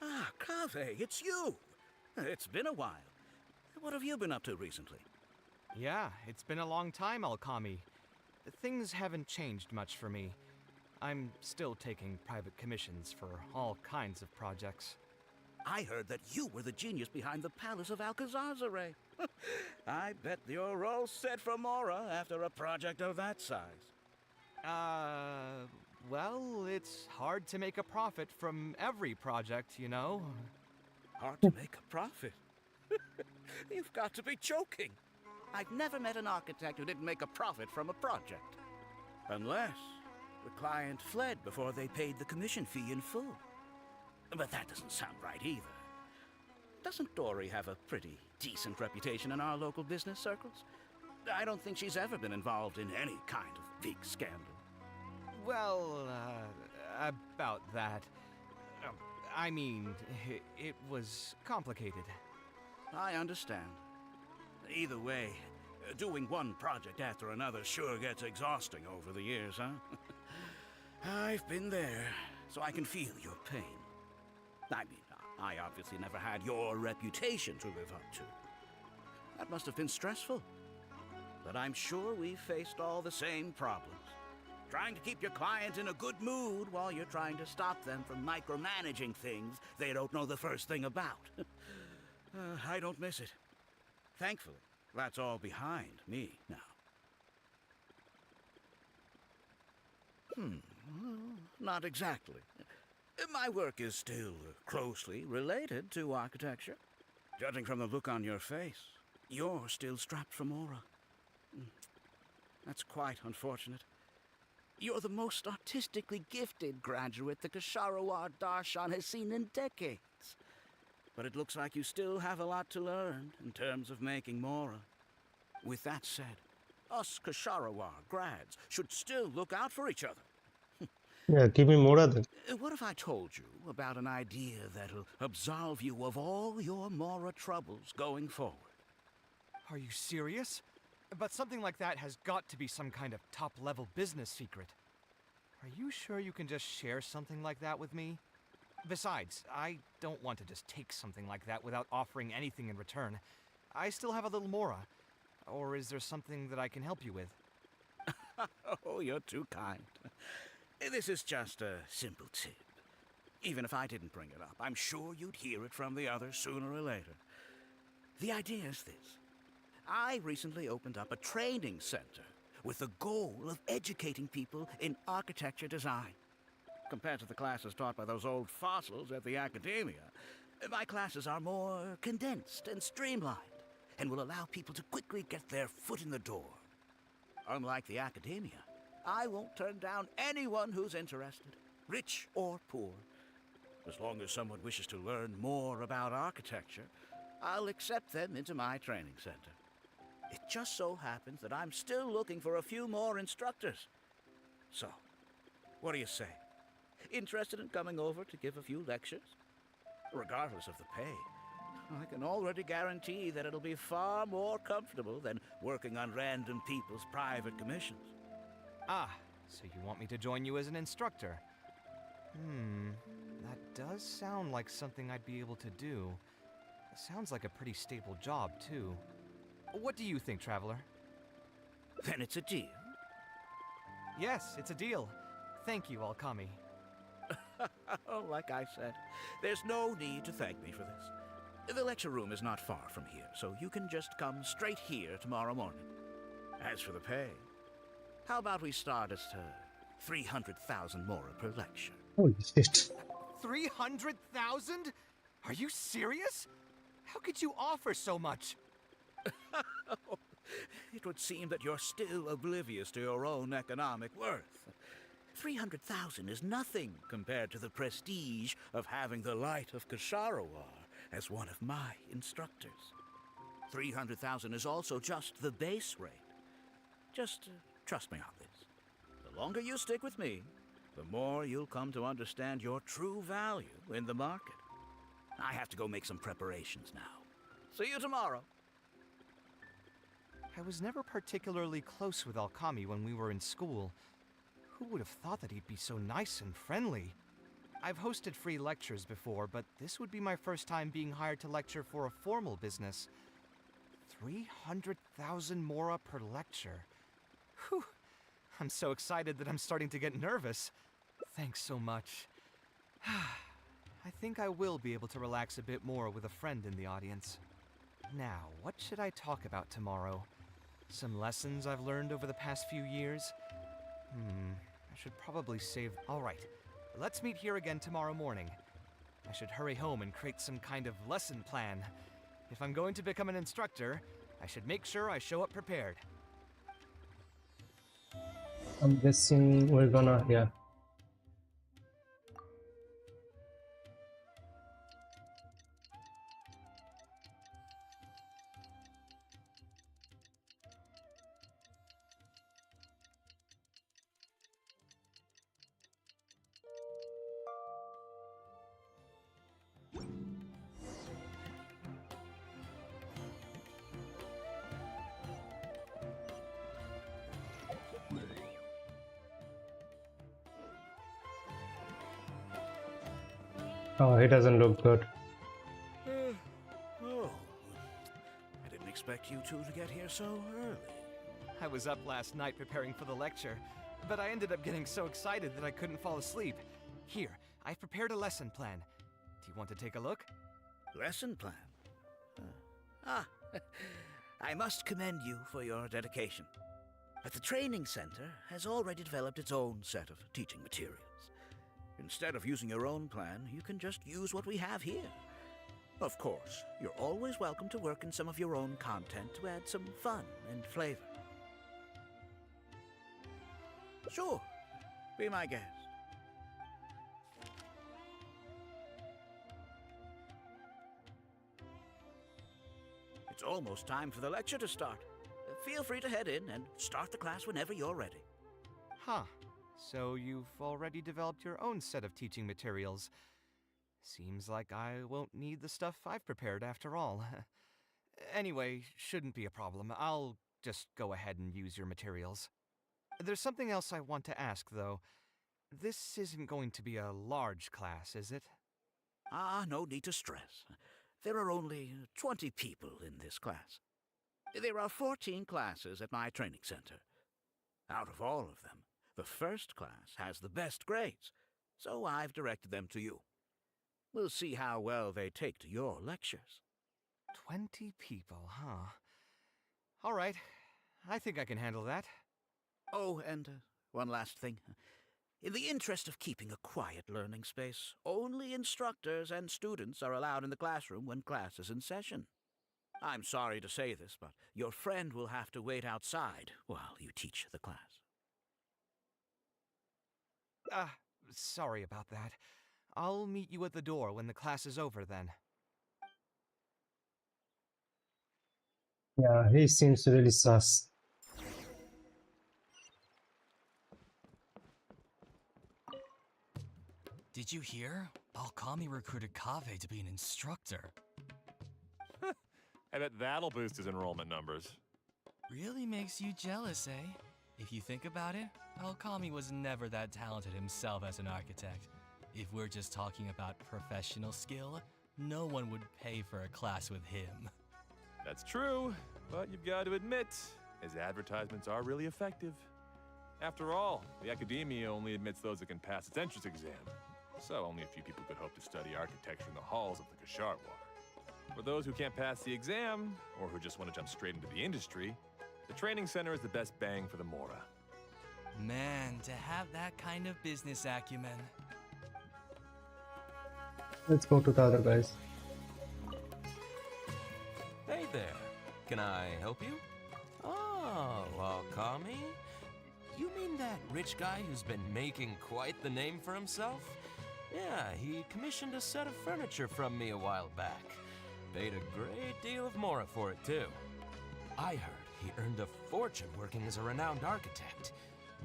Ah, Kaveh, it's you! It's been a while. What have you been up to recently? Yeah, it's been a long time, Alkami. Things haven't changed much for me. I'm still taking private commissions for all kinds of projects. I heard that you were the genius behind the Palace of Alcazazare. I bet you're all set for Mora after a project of that size. Well, it's hard to make a profit from every project, you know? Hard to make a profit? You've got to be joking. I've never met an architect who didn't make a profit from a project. Unless the client fled before they paid the commission fee in full. But that doesn't sound right either. Doesn't Dory have a pretty decent reputation in our local business circles? I don't think she's ever been involved in any kind of big scandal. Well, about that. I mean, it was complicated. I understand. Either way, doing one project after another sure gets exhausting over the years, huh? I've been there, so I can feel your pain. I mean, I obviously never had your reputation to live up to. That must have been stressful. But I'm sure we've faced all the same problems. Trying to keep your client in a good mood while you're trying to stop them from micromanaging things they don't know the first thing about. I don't miss it. Thankfully, that's all behind me now. Not exactly. My work is still closely related to architecture. Judging from the look on your face, you're still strapped for Mora. That's quite unfortunate. You're the most artistically gifted graduate the Ksharawar Darshan has seen in decades. But it looks like you still have a lot to learn in terms of making Mora. With that said, us Ksharawar grads should still look out for each other. Yeah, give me Mora then. What if I told you about an idea that'll absolve you of all your Mora troubles going forward? Are you serious? But something like that has got to be some kind of top-level business secret. Are you sure you can just share something like that with me? Besides, I don't want to just take something like that without offering anything in return. I still have a little Mora. Or is there something that I can help you with? Oh, you're too kind. This is just a simple tip. Even if I didn't bring it up, I'm sure you'd hear it from the others sooner or later. The idea is this. I recently opened up a training center with the goal of educating people in architecture design. Compared to the classes taught by those old fossils at the academia, my classes are more condensed and streamlined and will allow people to quickly get their foot in the door. Unlike the academia, I won't turn down anyone who's interested, rich or poor. As long as someone wishes to learn more about architecture, I'll accept them into my training center. It just so happens that I'm still looking for a few more instructors. So, what do you say? Interested in coming over to give a few lectures? Regardless of the pay, I can already guarantee that it'll be far more comfortable than working on random people's private commissions. Ah, so you want me to join you as an instructor? That does sound like something I'd be able to do. It sounds like a pretty stable job, too. What do you think, Traveler? Then it's a deal. Yes, it's a deal. Thank you, Alkami. Like I said, there's no need to thank me for this. The lecture room is not far from here, so you can just come straight here tomorrow morning. As for the pay, how about we start at 300,000 Mora per lecture? Holy shit. 300,000? Are you serious? How could you offer so much? It would seem that you're still oblivious to your own economic worth. 300,000 is nothing compared to the prestige of having the Light of Ksharawar as one of my instructors. 300,000 is also just the base rate. Just trust me on this. The longer you stick with me, the more you'll come to understand your true value in the market. I have to go make some preparations now. See you tomorrow. I was never particularly close with Alkami when we were in school. Who would have thought that he'd be so nice and friendly? I've hosted free lectures before, but this would be my first time being hired to lecture for a formal business. 300,000 Mora per lecture. Whew. I'm so excited that I'm starting to get nervous. Thanks so much. I think I will be able to relax a bit more with a friend in the audience. Now, what should I talk about tomorrow? Some lessons I've learned over the past few years? I should probably save... Alright, let's meet here again tomorrow morning. I should hurry home and create some kind of lesson plan. If I'm going to become an instructor, I should make sure I show up prepared. I'm guessing we're gonna, yeah. Oh, he doesn't look good. Oh, I didn't expect you two to get here so early. I was up last night preparing for the lecture, but I ended up getting so excited that I couldn't fall asleep. Here, I've prepared a lesson plan. Do you want to take a look? Lesson plan? I must commend you for your dedication. But the training center has already developed its own set of teaching materials. Instead of using your own plan, you can just use what we have here. Of course, you're always welcome to work in some of your own content to add some fun and flavor. Sure, be my guest. It's almost time for the lecture to start. Feel free to head in and start the class whenever you're ready. Huh. So you've already developed your own set of teaching materials. Seems like I won't need the stuff I've prepared after all. Anyway, shouldn't be a problem. I'll just go ahead and use your materials. There's something else I want to ask, though. This isn't going to be a large class, is it? No need to stress. There are only 20 people in this class. There are 14 classes at my training center. Out of all of them, the first class has the best grades, so I've directed them to you. We'll see how well they take to your lectures. 20 people, huh? All right. I think I can handle that. Oh, and one last thing. In the interest of keeping a quiet learning space, only instructors and students are allowed in the classroom when class is in session. I'm sorry to say this, but your friend will have to wait outside while you teach the class. Sorry about that. I'll meet you at the door when the class is over then. Yeah, he seems really sus. Did you hear? Alchemy recruited Kaveh to be an instructor. I bet that'll boost his enrollment numbers. Really makes you jealous, eh? If you think about it, Alchemy was never that talented himself as an architect. If we're just talking about professional skill, no one would pay for a class with him. That's true, but you've got to admit, his advertisements are really effective. After all, the academia only admits those that can pass its entrance exam. So only a few people could hope to study architecture in the halls of the Kasharwar. For those who can't pass the exam, or who just want to jump straight into the industry, the training center is the best bang for the Mora. Man, to have that kind of business acumen. Let's go to the other guys. Hey there. Can I help you? Oh, Alchemy? You mean that rich guy who's been making quite the name for himself? Yeah, he commissioned a set of furniture from me a while back. Paid a great deal of Mora for it, too. I heard he earned a fortune working as a renowned architect.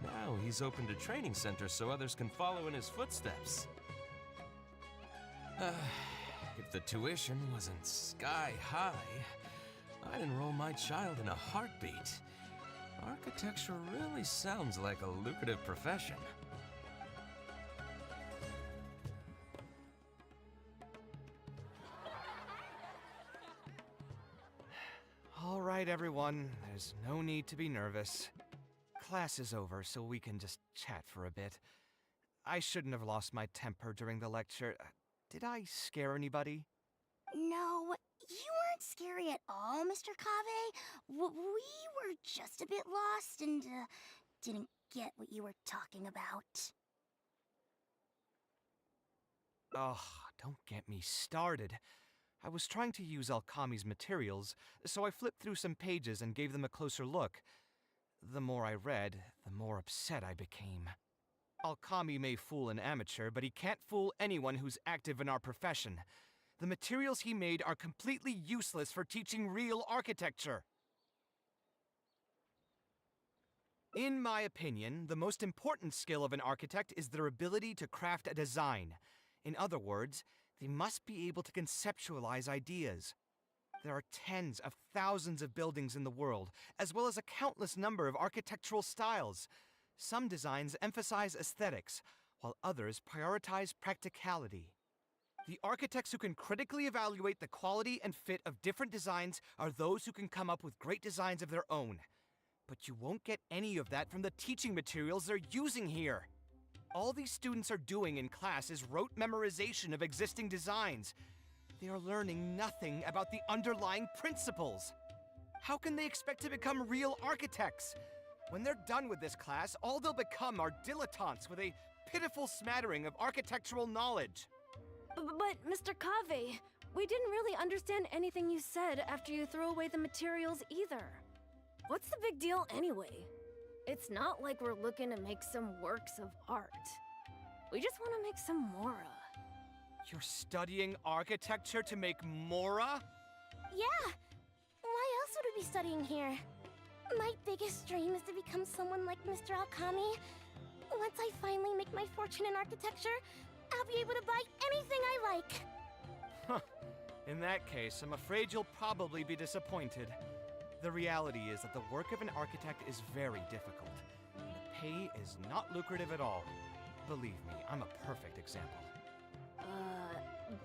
Now he's opened a training center so others can follow in his footsteps. If the tuition wasn't sky high, I'd enroll my child in a heartbeat. Architecture really sounds like a lucrative profession. All right, everyone. There's no need to be nervous. Class is over, so we can just chat for a bit. I shouldn't have lost my temper during the lecture. Did I scare anybody? No, you weren't scary at all, Mr. Kaveh. We were just a bit lost and didn't get what you were talking about. Oh, don't get me started. I was trying to use Alchemy's materials, so I flipped through some pages and gave them a closer look. The more I read, the more upset I became. Alchemy may fool an amateur, but he can't fool anyone who's active in our profession. The materials he made are completely useless for teaching real architecture. In my opinion, the most important skill of an architect is their ability to craft a design. In other words, they must be able to conceptualize ideas. There are tens of thousands of buildings in the world, as well as a countless number of architectural styles. Some designs emphasize aesthetics, while others prioritize practicality. The architects who can critically evaluate the quality and fit of different designs are those who can come up with great designs of their own. But you won't get any of that from the teaching materials they're using here. All these students are doing in class is rote memorization of existing designs. They are learning nothing about the underlying principles. How can they expect to become real architects? When they're done with this class, all they'll become are dilettantes with a pitiful smattering of architectural knowledge. But, Mr. Kave, we didn't really understand anything you said after you threw away the materials either. What's the big deal anyway? It's not like we're looking to make some works of art. We just want to make some Mora. You're studying architecture to make Mora? Yeah! Why else would we be studying here? My biggest dream is to become someone like Mr. Alkami. Once I finally make my fortune in architecture, I'll be able to buy anything I like. Huh. In that case, I'm afraid you'll probably be disappointed. The reality is that the work of an architect is very difficult, and the pay is not lucrative at all. Believe me, I'm a perfect example.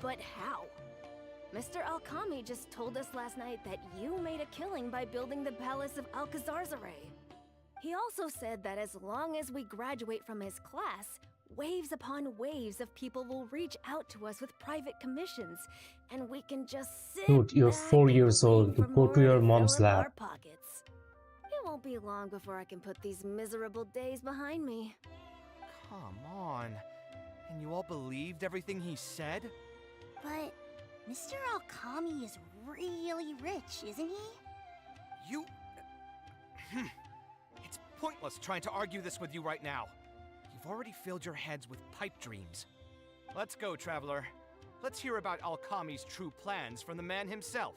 But how? Mr. Alkami just told us last night that you made a killing by building the Palace of Alcazarzare. He also said that as long as we graduate from his class, waves upon waves of people will reach out to us with private commissions, and we can just sit Dude, you're back 4 and years wait old. You for go more to your fill mom's up lap. our pockets. It won't be long before I can put these miserable days behind me. Come on. And you all believed everything he said? But Mr. Alkami is really rich, isn't he? You... It's pointless trying to argue this with you right now. You've already filled your heads with pipe dreams. Let's go, traveler. Let's hear about Alkami's true plans from the man himself.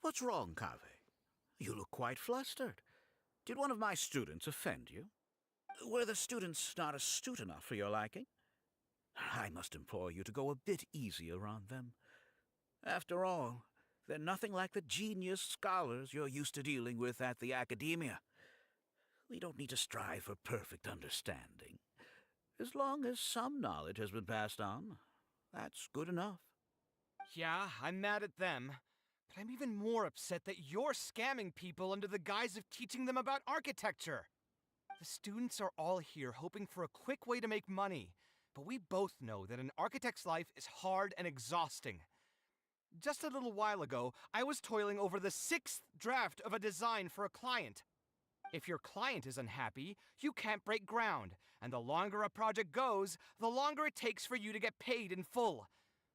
What's wrong, Kave? You look quite flustered. Did one of my students offend you? Were the students not astute enough for your liking? I must implore you to go a bit easier on them. After all, they're nothing like the genius scholars you're used to dealing with at the academia. We don't need to strive for perfect understanding. As long as some knowledge has been passed on, that's good enough. Yeah, I'm mad at them. But I'm even more upset that you're scamming people under the guise of teaching them about architecture. The students are all here hoping for a quick way to make money, but we both know that an architect's life is hard and exhausting. Just a little while ago, I was toiling over the 6th draft of a design for a client. If your client is unhappy, you can't break ground, and the longer a project goes, the longer it takes for you to get paid in full.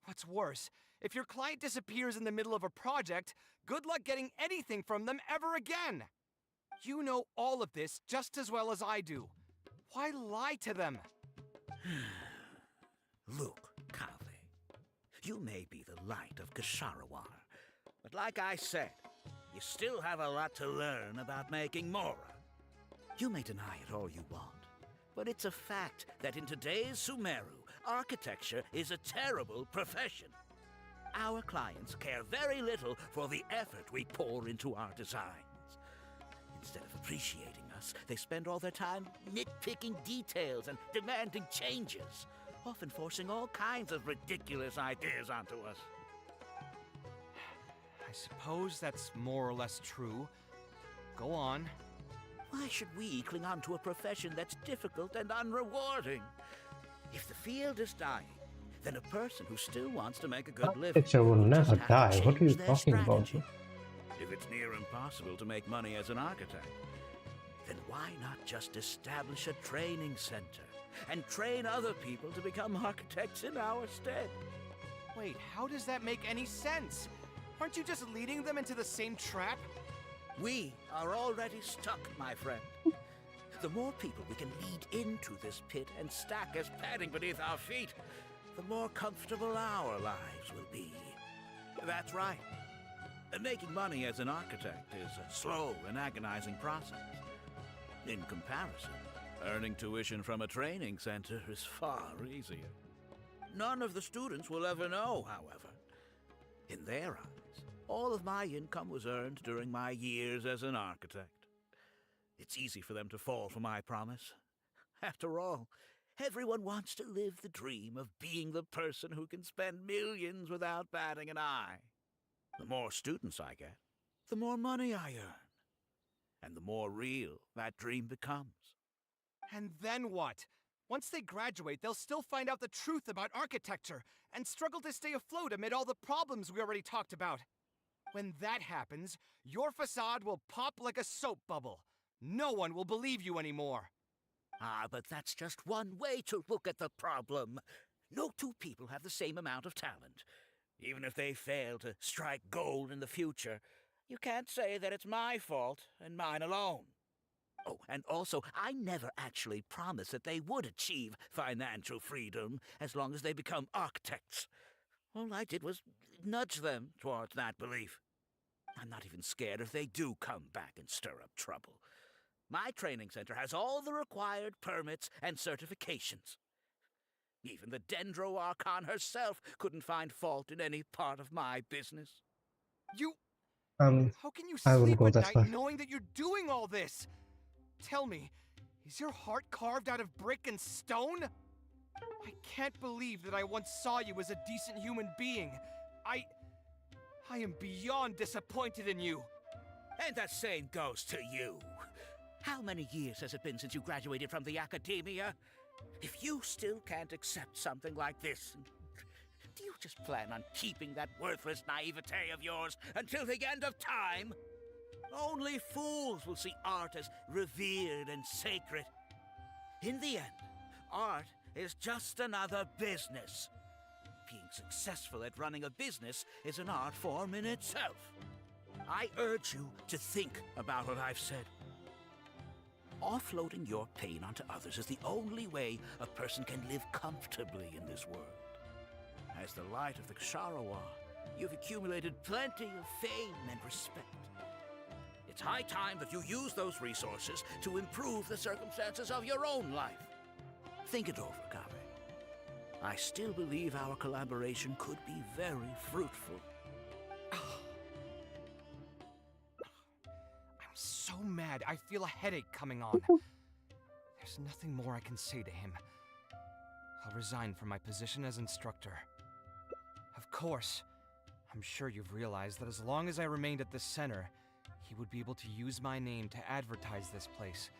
What's worse, if your client disappears in the middle of a project, good luck getting anything from them ever again. You know all of this just as well as I do. Why lie to them? Look, Kave, you may be the light of Ksharawar, but like I said, you still have a lot to learn about making Mora. You may deny it all you want, but it's a fact that in today's Sumeru, architecture is a terrible profession. Our clients care very little for the effort we pour into our designs. Instead of appreciating us, they spend all their time nitpicking details and demanding changes, often forcing all kinds of ridiculous ideas onto us. I suppose that's more or less true. Go on. Why should we cling on to a profession that's difficult and unrewarding? If the field is dying, then a person who still wants to make a good living Architecture will never just have die. to What are you change their talking about? strategy. If it's near impossible to make money as an architect, then why not just establish a training center and train other people to become architects in our stead? Wait, how does that make any sense? Aren't you just leading them into the same trap? We are already stuck, my friend. The more people we can lead into this pit and stack as padding beneath our feet, the more comfortable our lives will be. That's right. Making money as an architect is a slow and agonizing process. In comparison, earning tuition from a training center is far easier. None of the students will ever know, however. In their eyes, all of my income was earned during my years as an architect. It's easy for them to fall for my promise. After all, everyone wants to live the dream of being the person who can spend millions without batting an eye. The more students I get, the more money I earn. And the more real that dream becomes. And then what? Once they graduate, they'll still find out the truth about architecture and struggle to stay afloat amid all the problems we already talked about. When that happens, your facade will pop like a soap bubble. No one will believe you anymore. Ah, but that's just one way to look at the problem. No two people have the same amount of talent. Even if they fail to strike gold in the future, you can't say that it's my fault and mine alone. Oh, and also, I never actually promised that they would achieve financial freedom as long as they become architects. All I did was nudge them towards that belief. I'm not even scared if they do come back and stir up trouble. My training center has all the required permits and certifications. Even the Dendro Archon herself couldn't find fault in any part of my business. How can you I wouldn't sleep go at that night far. knowing that you're doing all this? Tell me, is your heart carved out of brick and stone? I can't believe that I once saw you as a decent human being. I am beyond disappointed in you. And the same goes to you. How many years has it been since you graduated from the academia? If you still can't accept something like this, do you just plan on keeping that worthless naivete of yours until the end of time? Only fools will see art as revered and sacred. In the end, art is just another business. Being successful at running a business is an art form in itself. I urge you to think about what I've said. Offloading your pain onto others is the only way a person can live comfortably in this world. As the light of the Ksharowa, you've accumulated plenty of fame and respect. It's high time that you use those resources to improve the circumstances of your own life. Think it over, Kave. I still believe our collaboration could be very fruitful. I'm so mad, I feel a headache coming on. There's nothing more I can say to him. I'll resign from my position as instructor. Of course, I'm sure you've realized that as long as I remained at this center, he would be able to use my name to advertise this place.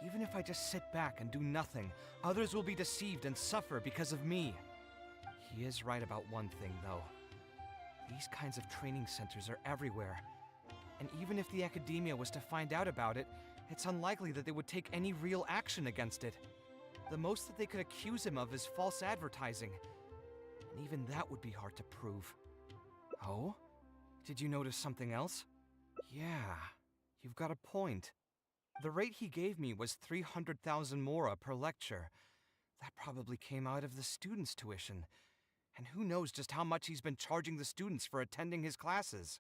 Even if I just sit back and do nothing, others will be deceived and suffer because of me. He is right about one thing, though. These kinds of training centers are everywhere. And even if the academia was to find out about it, it's unlikely that they would take any real action against it. The most that they could accuse him of is false advertising. And even that would be hard to prove. Oh? Did you notice something else? Yeah, you've got a point. The rate he gave me was 300,000 mora per lecture. That probably came out of the students' tuition. And who knows just how much he's been charging the students for attending his classes.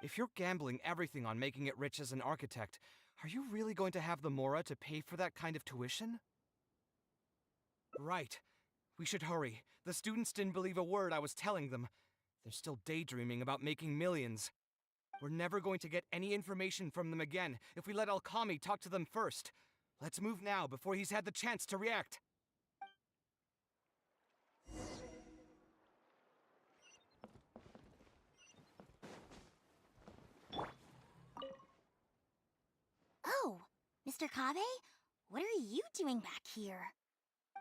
If you're gambling everything on making it rich as an architect, are you really going to have the mora to pay for that kind of tuition? Right. We should hurry. The students didn't believe a word I was telling them. They're still daydreaming about making millions. We're never going to get any information from them again if we let Alkami talk to them first. Let's move now before he's had the chance to react. Oh, Mr. Kave? What are you doing back here?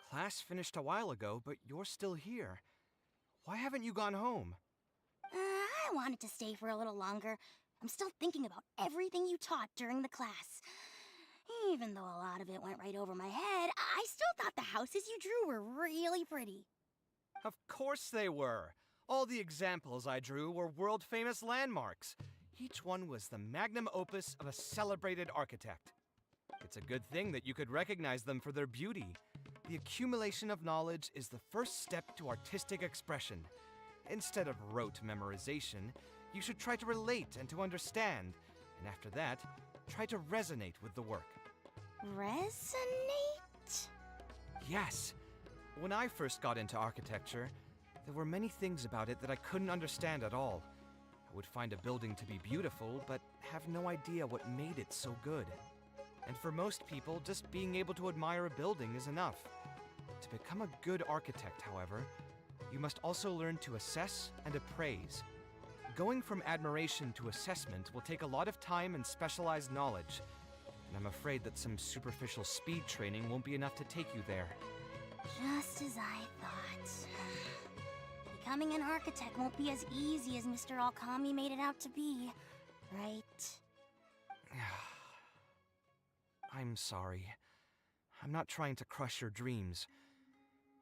Class finished a while ago, but you're still here. Why haven't you gone home? I wanted to stay for a little longer. I'm still thinking about everything you taught during the class. Even though a lot of it went right over my head, I still thought the houses you drew were really pretty. Of course they were. All the examples I drew were world-famous landmarks. Each one was the magnum opus of a celebrated architect. It's a good thing that you could recognize them for their beauty. The accumulation of knowledge is the first step to artistic expression. Instead of rote memorization, you should try to relate and to understand. And after that, try to resonate with the work. Resonate? Yes. When I first got into architecture, There were many things about it that I couldn't understand at all. I would find a building to be beautiful, but have no idea what made it so good. And for most people, just being able to admire a building is enough. To become a good architect, however, you must also learn to assess and appraise. Going from admiration to assessment will take a lot of time and specialized knowledge, and I'm afraid that some superficial speed training won't be enough to take you there. Just as I thought. Becoming an architect won't be as easy as Mr. Alkami made it out to be, right? I'm sorry. I'm not trying to crush your dreams.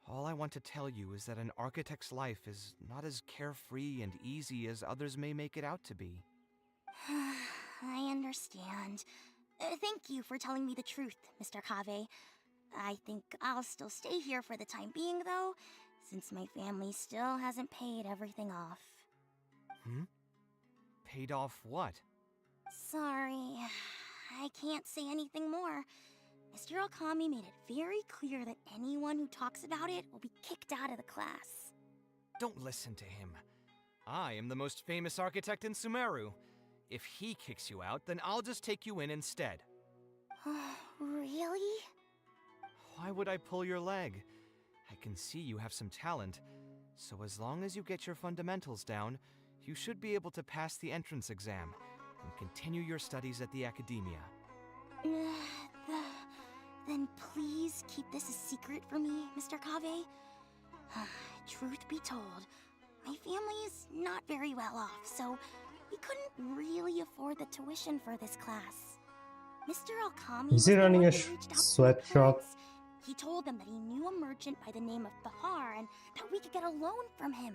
All I want to tell you is that an architect's life is not as carefree and easy as others may make it out to be. I understand. Thank you for telling me the truth, Mr. Kave. I think I'll still stay here for the time being, though, since my family still hasn't paid everything off. Paid off what? Sorry, I can't say anything more. Mr. Alkami made it very clear that anyone who talks about it will be kicked out of the class. Don't listen to him. I am the most famous architect in Sumeru. If he kicks you out, then I'll just take you in instead. Really? Why would I pull your leg? I can see you have some talent, so as long as you get your fundamentals down, you should be able to pass the entrance exam and continue your studies at the academia. Then please keep this a secret for me, Mr. Kave. Truth be told, my family is not very well off, so we couldn't really afford the tuition for this class. Mr. Alkami Is he running a sweatshop? He told them that he knew a merchant by the name of Bahar and that we could get a loan from him.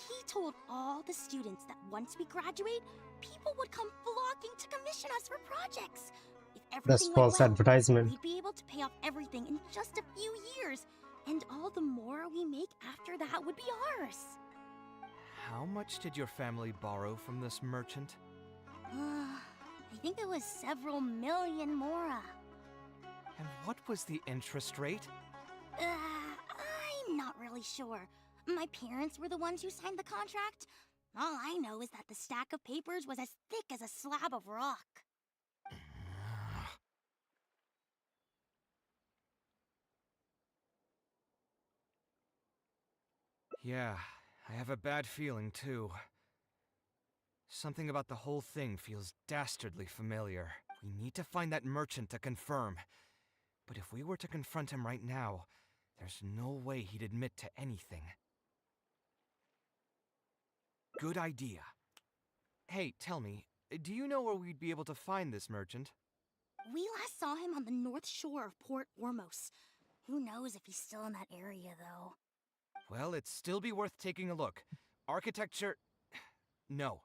He told all the students that once we graduate, people would come flocking to commission us for projects. If That's everything false went well, advertisement. we'd be able to pay off everything in just a few years, and all the more we make after that would be ours. How much did your family borrow from this merchant? I think it was several million mora. And what was the interest rate? I'm not really sure. My parents were the ones who signed the contract. All I know is that the stack of papers was as thick as a slab of rock. Yeah, I have a bad feeling too. Something about the whole thing feels dastardly familiar. We need to find that merchant to confirm. But if we were to confront him right now, there's no way he'd admit to anything. Good idea. Hey, tell me, do you know where we'd be able to find this merchant? We last saw him on the north shore of Port Ormos. Who knows if he's still in that area, though. Well, it'd still be worth taking a look. Architecture... No.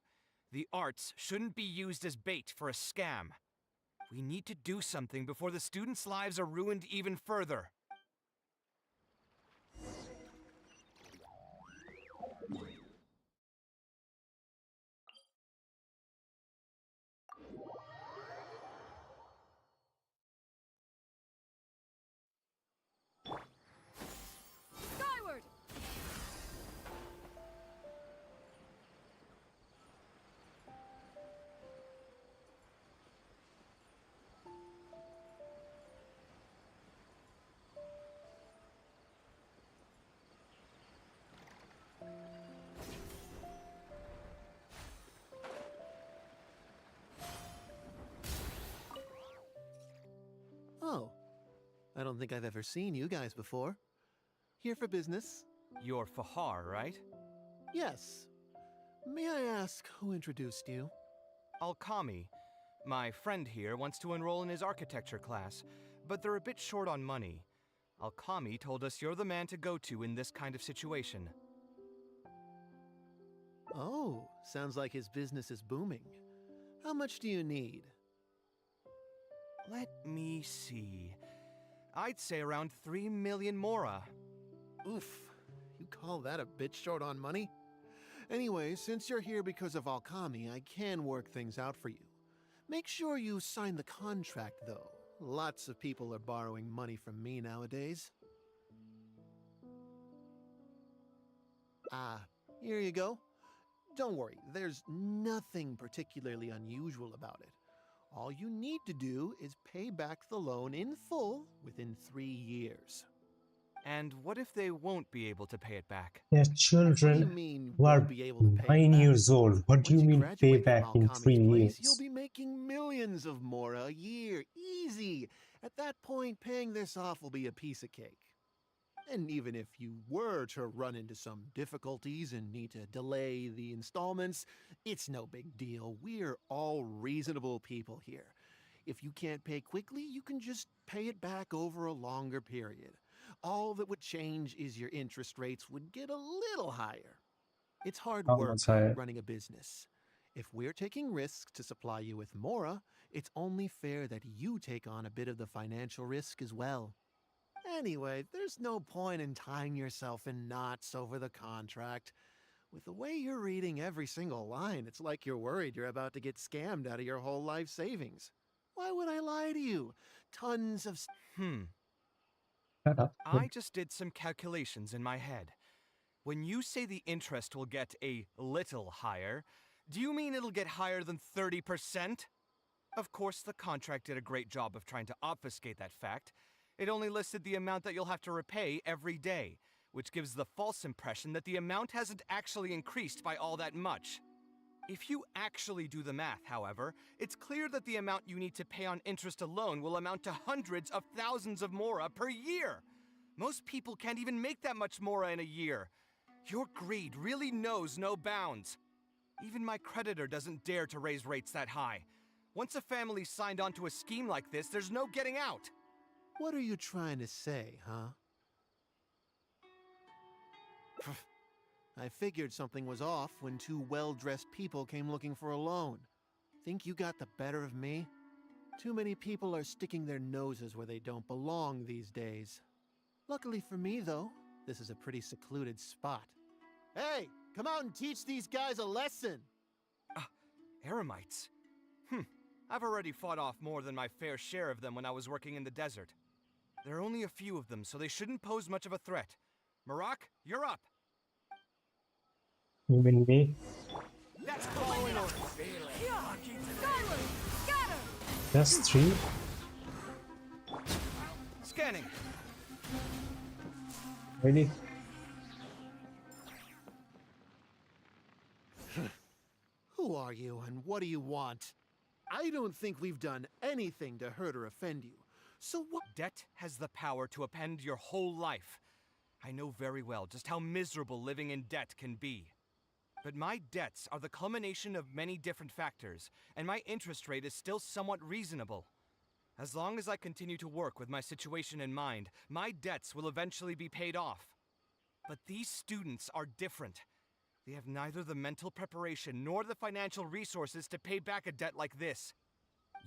The arts shouldn't be used as bait for a scam. We need to do something before the students' lives are ruined even further. Skyward! Oh, I don't think I've ever seen you guys before. Here for business? You're Fahar, right? Yes. May I ask who introduced you? Alkami. My friend here wants to enroll in his architecture class, but they're a bit short on money. Alkami told us you're the man to go to in this kind of situation. Oh, sounds like his business is booming. How much do you need? Let me see. I'd say around 3 million mora. Oof, you call that a bit short on money? Anyway, since you're here because of Alkami, I can work things out for you. Make sure you sign the contract, though. Lots of people are borrowing money from me nowadays. Here you go. Don't worry, there's nothing particularly unusual about it. All you need to do is pay back the loan in full within 3 years. And what if they won't be able to pay it back? They're What do you children mean who won't are be able to pay it 9 back? years old. What do you Once you mean graduate from payback in 3 Alkami's place, you'll years? be making millions of mora a year. Easy. At that point, paying this off will be a piece of cake. And even if you were to run into some difficulties and need to delay the installments, it's no big deal. We're all reasonable people here. If you can't pay quickly, you can just pay it back over a longer period. All that would change is your interest rates would get a little higher. It's hard How work much higher? running a business. If we're taking risks to supply you with mora, it's only fair that you take on a bit of the financial risk as well. Anyway, there's no point in tying yourself in knots over the contract. With the way you're reading every single line, it's like you're worried you're about to get scammed out of your whole life savings. Why would I lie to you? Tons of... Shut up. I just did some calculations in my head. When you say the interest will get a little higher, do you mean it'll get higher than 30%? Of course, the contract did a great job of trying to obfuscate that fact. It only listed the amount that you'll have to repay every day, which gives the false impression that the amount hasn't actually increased by all that much. If you actually do the math, however, it's clear that the amount you need to pay on interest alone will amount to hundreds of thousands of mora per year. Most people can't even make that much mora in a year. Your greed really knows no bounds. Even my creditor doesn't dare to raise rates that high. Once a family's signed on to a scheme like this, there's no getting out. What are you trying to say, huh? I figured something was off when two well-dressed people came looking for a loan. Think you got the better of me? Too many people are sticking their noses where they don't belong these days. Luckily for me, though, this is a pretty secluded spot. Hey, come out and teach these guys a lesson! Eremites? I've already fought off more than my fair share of them when I was working in the desert. There are only a few of them, so they shouldn't pose much of a threat. Marak, you're up! You mean me? That's following orders. Just 3? Scanning. Ready? Who are you and what do you want? I don't think we've done anything to hurt or offend you. So what? Debt has the power to upend your whole life. I know very well just how miserable living in debt can be. But my debts are the culmination of many different factors, and my interest rate is still somewhat reasonable. As long as I continue to work with my situation in mind, my debts will eventually be paid off. But these students are different. They have neither the mental preparation nor the financial resources to pay back a debt like this.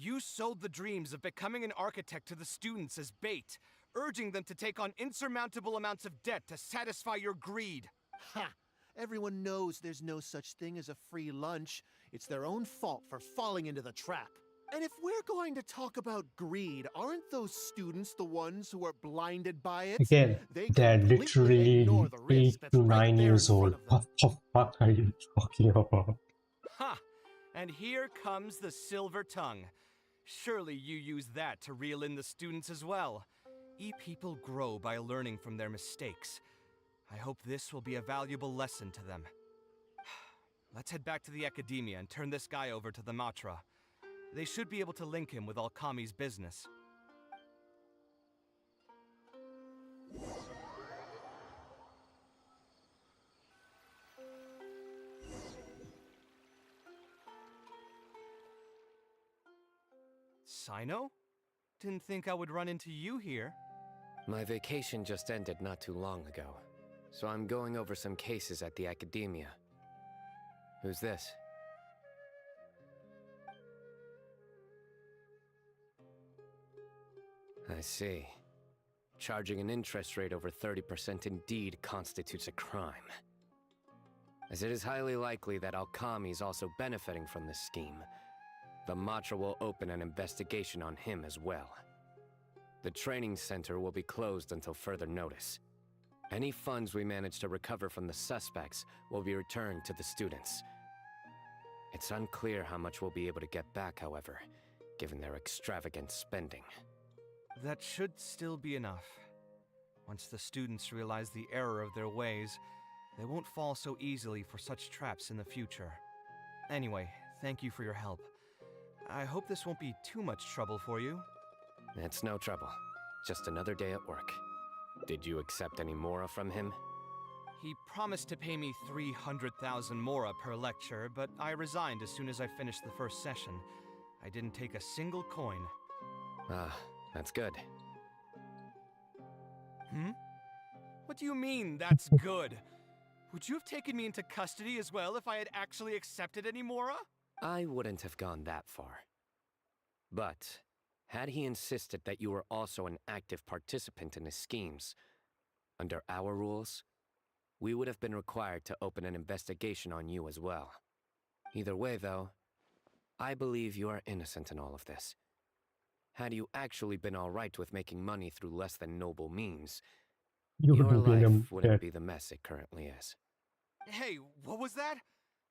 You sold the dreams of becoming an architect to the students as bait, urging them to take on insurmountable amounts of debt to satisfy your greed. Ha! Everyone knows there's no such thing as a free lunch. It's their own fault for falling into the trap. And if we're going to talk about greed, aren't those students the ones who are blinded by it? Again, they're completely ignore literally the risk 8 that's to right 9 there years in front old. of them. What the fuck are you talking about? Ha! And here comes the silver tongue. Surely you use that to reel in the students as well. People grow by learning from their mistakes. I hope this will be a valuable lesson to them. Let's head back to the academia and turn this guy over to the Matra. They should be able to link him with Alkami's business. Sino? Didn't think I would run into you here. My vacation just ended not too long ago, so I'm going over some cases at the academia. Who's this? I see. Charging an interest rate over 30% indeed constitutes a crime. As it is highly likely that Alkami is also benefiting from this scheme, the Matra will open an investigation on him as well. The training center will be closed until further notice. Any funds we manage to recover from the suspects will be returned to the students. It's unclear how much we'll be able to get back, however, given their extravagant spending. That should still be enough. Once the students realize the error of their ways, they won't fall so easily for such traps in the future. Anyway, thank you for your help. I hope this won't be too much trouble for you. It's no trouble. Just another day at work. Did you accept any mora from him? He promised to pay me 300,000 mora per lecture, but I resigned as soon as I finished the first session. I didn't take a single coin. Ah, that's good. Hmm? What do you mean, that's good? Would you have taken me into custody as well if I had actually accepted any mora? I wouldn't have gone that far. But, had he insisted that you were also an active participant in his schemes, under our rules, we would have been required to open an investigation on you as well. Either way, though, I believe you are innocent in all of this. Had you actually been all right with making money through less than noble means, You your wouldn't be in life a wouldn't debt. be the mess it currently is. Hey, what was that?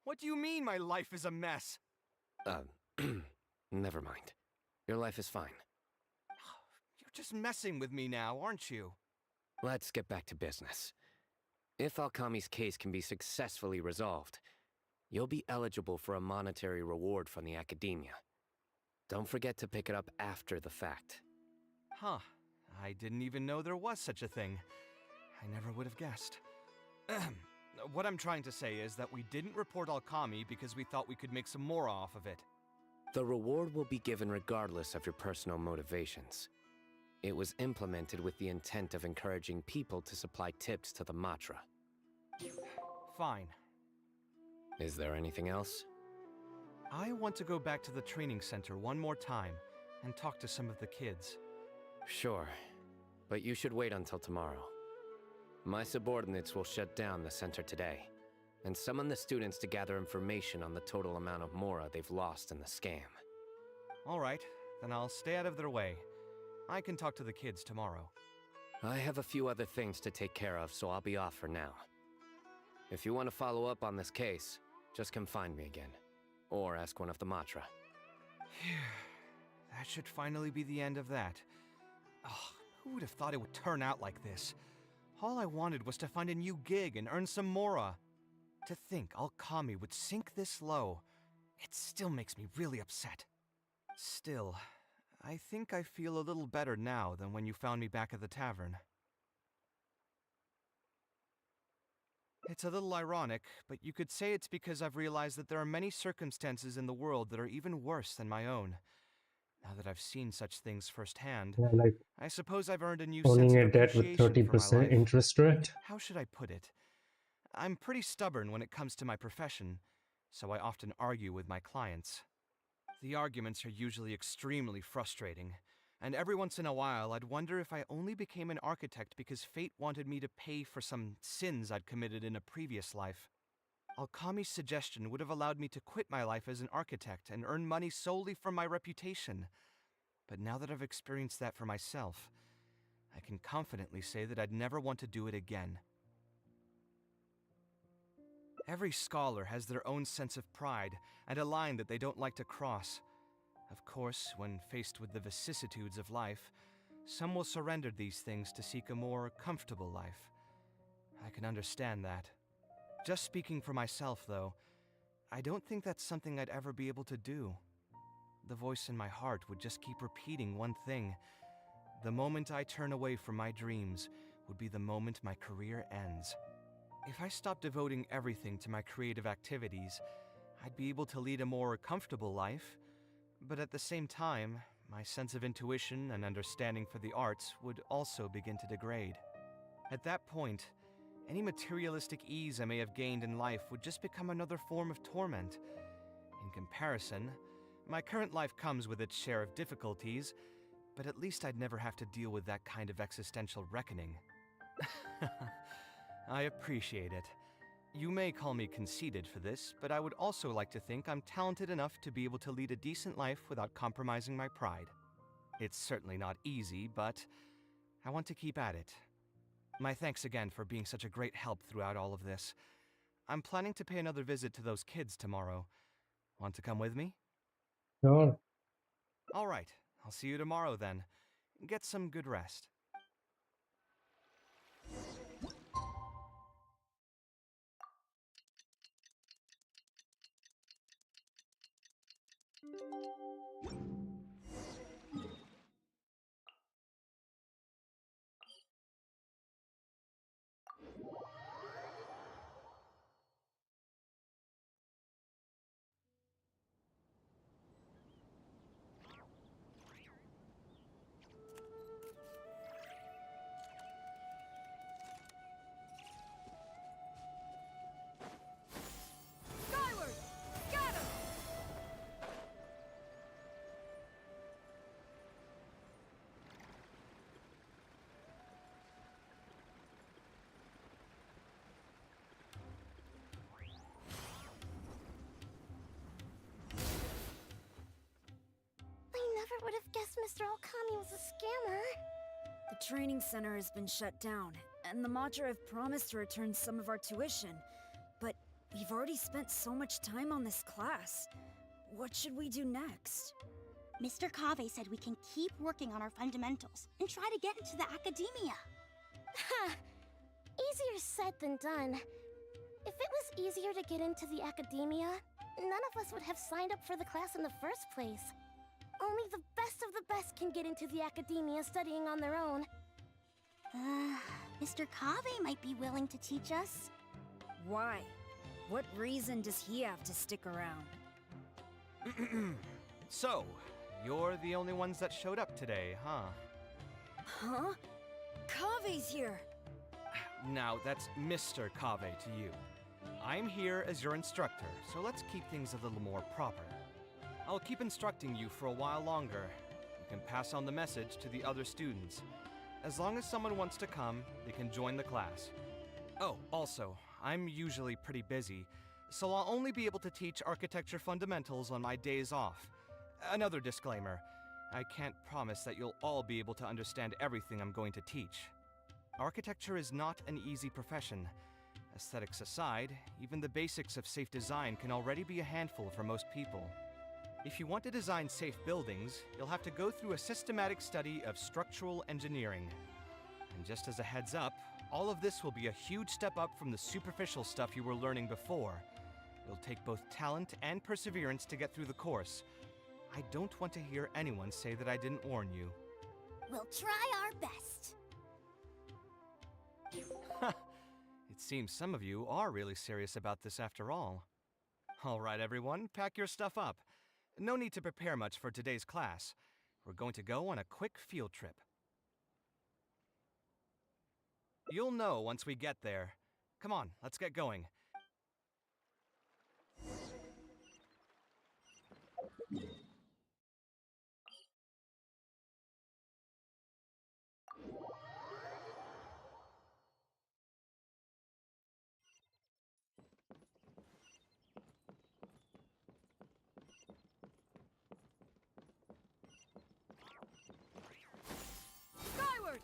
What do you mean my life is a mess? Never mind. Your life is fine. You're just messing with me now, aren't you? Let's get back to business. If Alkami's case can be successfully resolved, you'll be eligible for a monetary reward from the academia. Don't forget to pick it up after the fact. Huh. I didn't even know there was such a thing. I never would have guessed. What I'm trying to say is that we didn't report Alkami because we thought we could make some more off of it. The reward will be given regardless of your personal motivations. It was implemented with the intent of encouraging people to supply tips to the Matra. Fine. Is there anything else? I want to go back to the training center one more time and talk to some of the kids. Sure, but you should wait until tomorrow. My subordinates will shut down the center today, and summon the students to gather information on the total amount of mora they've lost in the scam. All right, then I'll stay out of their way. I can talk to the kids tomorrow. I have a few other things to take care of, so I'll be off for now. If you want to follow up on this case, just come find me again. Or ask one of the Matra. That should finally be the end of that. Oh, who would have thought it would turn out like this? All I wanted was to find a new gig and earn some mora. To think Alkami would sink this low, it still makes me really upset. Still, I think I feel a little better now than when you found me back at the tavern. It's a little ironic, but you could say it's because I've realized that there are many circumstances in the world that are even worse than my own. Now that I've seen such things firsthand, Yeah, like I suppose I've earned a new owning sense a of debt with appreciation for my 30% life. interest rate. How should I put it? I'm pretty stubborn when it comes to my profession, so I often argue with my clients. The arguments are usually extremely frustrating, and every once in a while I'd wonder if I only became an architect because fate wanted me to pay for some sins I'd committed in a previous life. Alkami's suggestion would have allowed me to quit my life as an architect and earn money solely from my reputation. But now that I've experienced that for myself, I can confidently say that I'd never want to do it again. Every scholar has their own sense of pride and a line that they don't like to cross. Of course, when faced with the vicissitudes of life, some will surrender these things to seek a more comfortable life. I can understand that. Just speaking for myself, though, I don't think that's something I'd ever be able to do. The voice in my heart would just keep repeating one thing. The moment I turn away from my dreams would be the moment my career ends. If I stopped devoting everything to my creative activities, I'd be able to lead a more comfortable life, but at the same time, my sense of intuition and understanding for the arts would also begin to degrade. At that point, any materialistic ease I may have gained in life would just become another form of torment. In comparison, my current life comes with its share of difficulties, but at least I'd never have to deal with that kind of existential reckoning. I appreciate it. You may call me conceited for this, but I would also like to think I'm talented enough to be able to lead a decent life without compromising my pride. It's certainly not easy, but I want to keep at it. My thanks again for being such a great help throughout all of this. I'm planning to pay another visit to those kids tomorrow. Want to come with me? Sure. All right, I'll see you tomorrow then. Get some good rest. Skyward! Scatter! I never would have guessed Mr. Alkami was a scammer. The training center has been shut down, and the Madra have promised to return some of our tuition. But we've already spent so much time on this class. What should we do next? Mr. Kave said we can keep working on our fundamentals and try to get into the academia. Ha! Easier said than done. If it was easier to get into the academia, none of us would have signed up for the class in the first place. Only the best of the best can get into the academia studying on their own. Mr. Kave might be willing to teach us. Why? What reason does he have to stick around? So, you're the only ones that showed up today, huh? Huh? Kave's here! Now, that's Mr. Kave to you. I'm here as your instructor, so let's keep things a little more proper. I'll keep instructing you for a while longer. You can pass on the message to the other students. As long as someone wants to come, they can join the class. Oh, also, I'm usually pretty busy, so I'll only be able to teach architecture fundamentals on my days off. Another disclaimer, I can't promise that you'll all be able to understand everything I'm going to teach. Architecture is not an easy profession. Aesthetics aside, even the basics of safe design can already be a handful for most people. If you want to design safe buildings, you'll have to go through a systematic study of structural engineering. And just as a heads up, all of this will be a huge step up from the superficial stuff you were learning before. It'll take both talent and perseverance to get through the course. I don't want to hear anyone say that I didn't warn you. We'll try our best. It seems some of you are really serious about this after all. All right, everyone, pack your stuff up. No need to prepare much for today's class. We're going to go on a quick field trip. You'll know once we get there. Come on, let's get going. Skyward!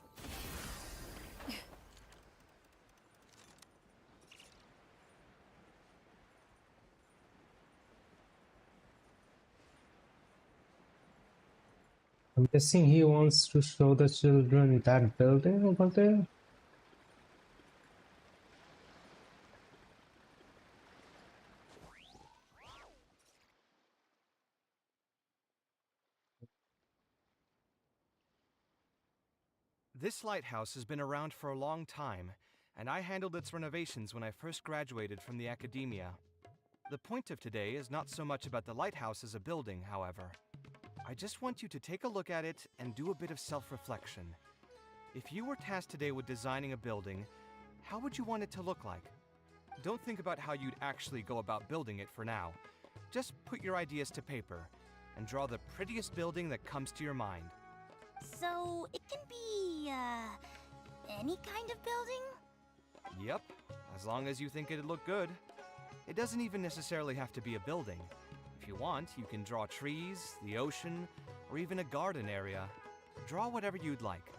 I'm guessing he wants to show the children that building over there. This lighthouse has been around for a long time, and I handled its renovations when I first graduated from the academia. The point of today is not so much about the lighthouse as a building, however. I just want you to take a look at it and do a bit of self-reflection. If you were tasked today with designing a building, how would you want it to look like? Don't think about how you'd actually go about building it for now. Just put your ideas to paper and draw the prettiest building that comes to your mind. So, it can be, any kind of building? Yep, as long as you think it'd look good. It doesn't even necessarily have to be a building. If you want, you can draw trees, the ocean, or even a garden area. Draw whatever you'd like.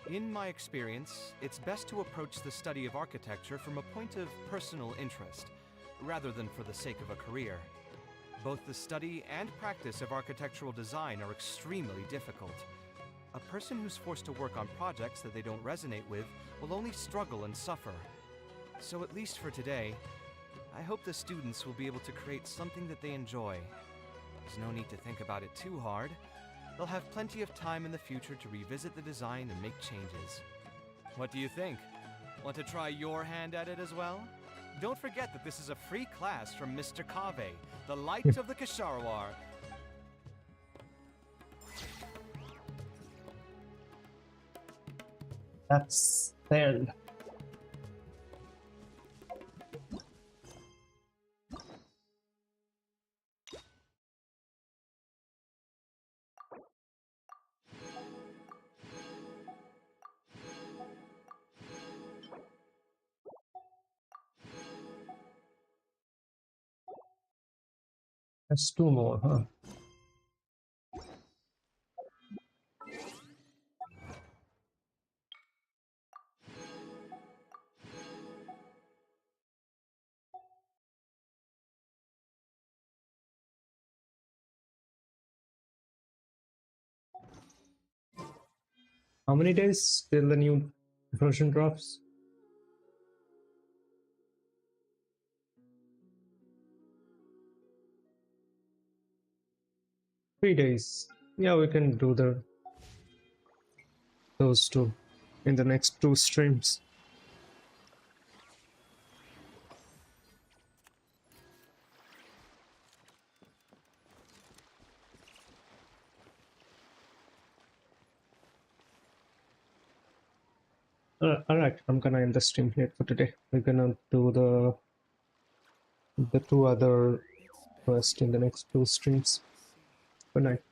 In my experience, it's best to approach the study of architecture from a point of personal interest, rather than for the sake of a career. Both the study and practice of architectural design are extremely difficult. A person who's forced to work on projects that they don't resonate with will only struggle and suffer. So at least for today, I hope the students will be able to create something that they enjoy. There's no need to think about it too hard. They'll have plenty of time in the future to revisit the design and make changes. What do you think? Want to try your hand at it as well? Don't forget that this is a free class from Mr. Kaveh, the light of the Kasharwar. That's fair. That's two more, huh? How many days till the new version drops? Days. Yeah, we can do those two in the next two streams. Alright, I'm gonna end the stream here for today. We're gonna do the two other quests in the next two streams. Good night.